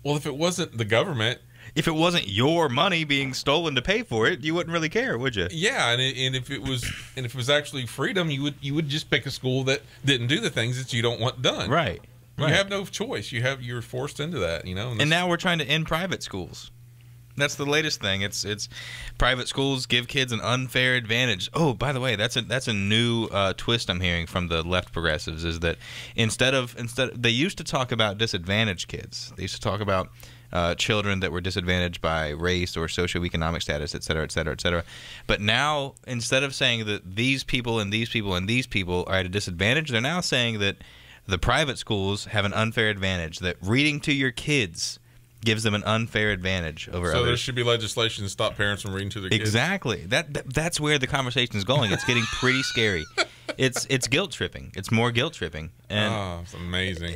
[SPEAKER 2] Well, if it wasn't the government,
[SPEAKER 1] if it wasn't your money being stolen to pay for it, you wouldn't really care, would you?
[SPEAKER 2] Yeah, and if it was actually freedom, you would just pick a school that didn't do the things that you don't want done.
[SPEAKER 1] Right.
[SPEAKER 2] You have no choice. You're forced into that, you know.
[SPEAKER 1] And now we're trying to end private schools. That's the latest thing. It's private schools give kids an unfair advantage. Oh, by the way, that's a new twist I'm hearing from the left progressives is that instead they used to talk about disadvantaged kids. They used to talk about children that were disadvantaged by race or socioeconomic status, et cetera, et cetera, et cetera. But now, instead of saying that these people and these people and these people are at a disadvantage, they're now saying that the private schools have an unfair advantage, that reading to your kids gives them an unfair advantage over others.
[SPEAKER 2] So there should be legislation to stop parents from reading to their kids.
[SPEAKER 1] Exactly. That's where the conversation is going. It's getting pretty scary. It's guilt tripping. It's more guilt tripping. And
[SPEAKER 2] it's amazing.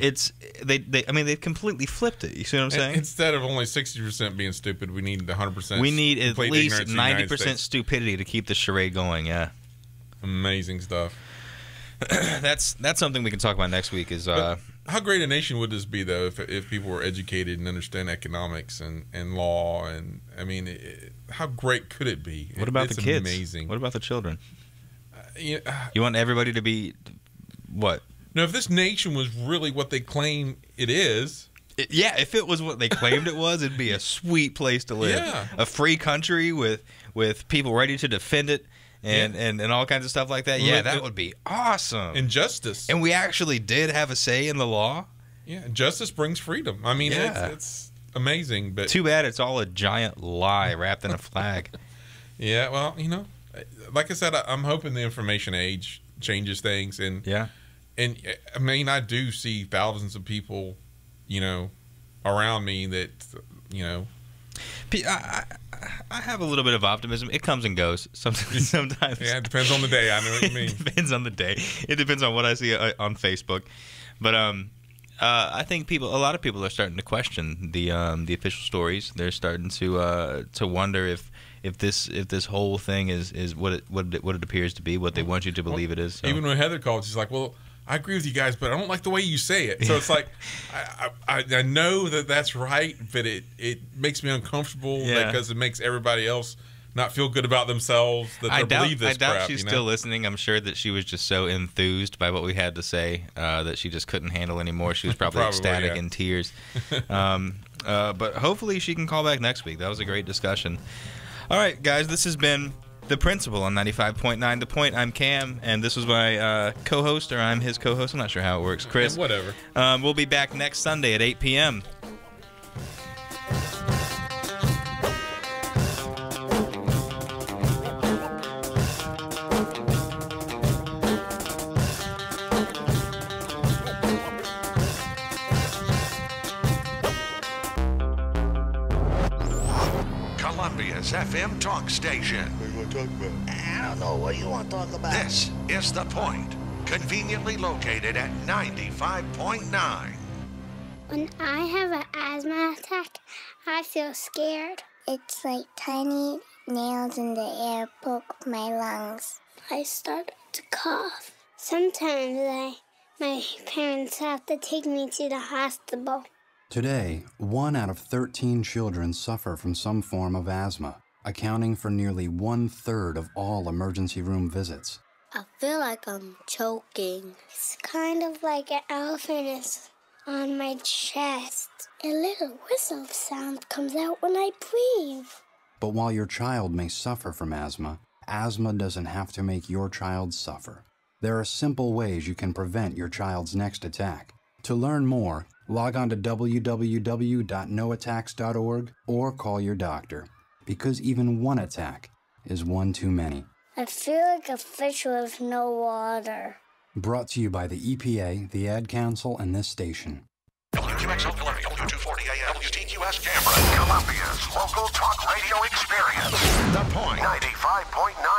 [SPEAKER 1] They've completely flipped it. You see what I'm saying?
[SPEAKER 2] Instead of only 60% being stupid, we need 100%.
[SPEAKER 1] We need at least 90% stupidity to keep the charade going. Yeah.
[SPEAKER 2] Amazing stuff.
[SPEAKER 1] That's something we can talk about next week. Is
[SPEAKER 2] how great a nation would this be, though, if people were educated and understand economics and law? And I mean, how great could it be?
[SPEAKER 1] What about the kids?
[SPEAKER 2] Amazing.
[SPEAKER 1] What about the children? You want everybody to be what?
[SPEAKER 2] No, if this nation was really what they claim it is.
[SPEAKER 1] If it was what they claimed it was, it'd be a sweet place to live.
[SPEAKER 2] Yeah.
[SPEAKER 1] A free country with people ready to defend it. And all kinds of stuff like that. Yeah, that would be awesome.
[SPEAKER 2] And justice.
[SPEAKER 1] And we actually did have a say in the law.
[SPEAKER 2] Yeah, justice brings freedom. I mean, it's amazing. But
[SPEAKER 1] too bad it's all a giant lie wrapped in a flag.
[SPEAKER 2] Yeah, well, you know, like I said, I'm hoping the information age changes things. And I mean, I do see thousands of people, you know, around me that, you know.
[SPEAKER 1] I have a little bit of optimism. It comes and goes sometimes.
[SPEAKER 2] Yeah, it depends on the day. I know what you mean.
[SPEAKER 1] It depends on the day. It depends on what I see on Facebook. But I think a lot of people are starting to question the official stories. They're starting to wonder if this whole thing is what it appears to be, what they want you to believe it is. So.
[SPEAKER 2] Even when Heather called, she's like, "Well, I agree with you guys, but I don't like the way you say it." So it's like, I know that's right, but it makes me uncomfortable because it makes everybody else not feel good about themselves that they believe this crap.
[SPEAKER 1] I doubt she's still listening. I'm sure that she was just so enthused by what we had to say that she just couldn't handle anymore. She was probably ecstatic in tears. But hopefully she can call back next week. That was a great discussion. All right, guys, this has been The Principal on 95.9 The Point. I'm Cam, and this was my co-host, or I'm his co-host. I'm not sure how it works. Chris.
[SPEAKER 2] Whatever.
[SPEAKER 1] We'll be back next Sunday at 8 p.m.
[SPEAKER 4] Columbia's FM talk station.
[SPEAKER 5] What do you want to talk about? I don't know. What do you want to talk about?
[SPEAKER 4] This is The Point, conveniently located at 95.9.
[SPEAKER 7] When I have an asthma attack, I feel scared. It's like tiny nails in the air poke my lungs. I start to cough. Sometimes my parents have to take me to the hospital.
[SPEAKER 11] Today, 1 out of 13 children suffer from some form of asthma, accounting for nearly 1/3 of all emergency room visits.
[SPEAKER 7] I feel like I'm choking. It's kind of like an elephant is on my chest. A little whistle sound comes out when I breathe.
[SPEAKER 11] But while your child may suffer from asthma doesn't have to make your child suffer. There are simple ways you can prevent your child's next attack. To learn more, log on to www.noattacks.org or call your doctor, because even one attack is one too many.
[SPEAKER 7] I feel like a fish with no water.
[SPEAKER 11] Brought to you by the EPA, the Ad Council, and this station.
[SPEAKER 4] WQXL Columbia, W240 AM, WTQS Cameron. Columbia's local talk radio experience. The Point 95.9.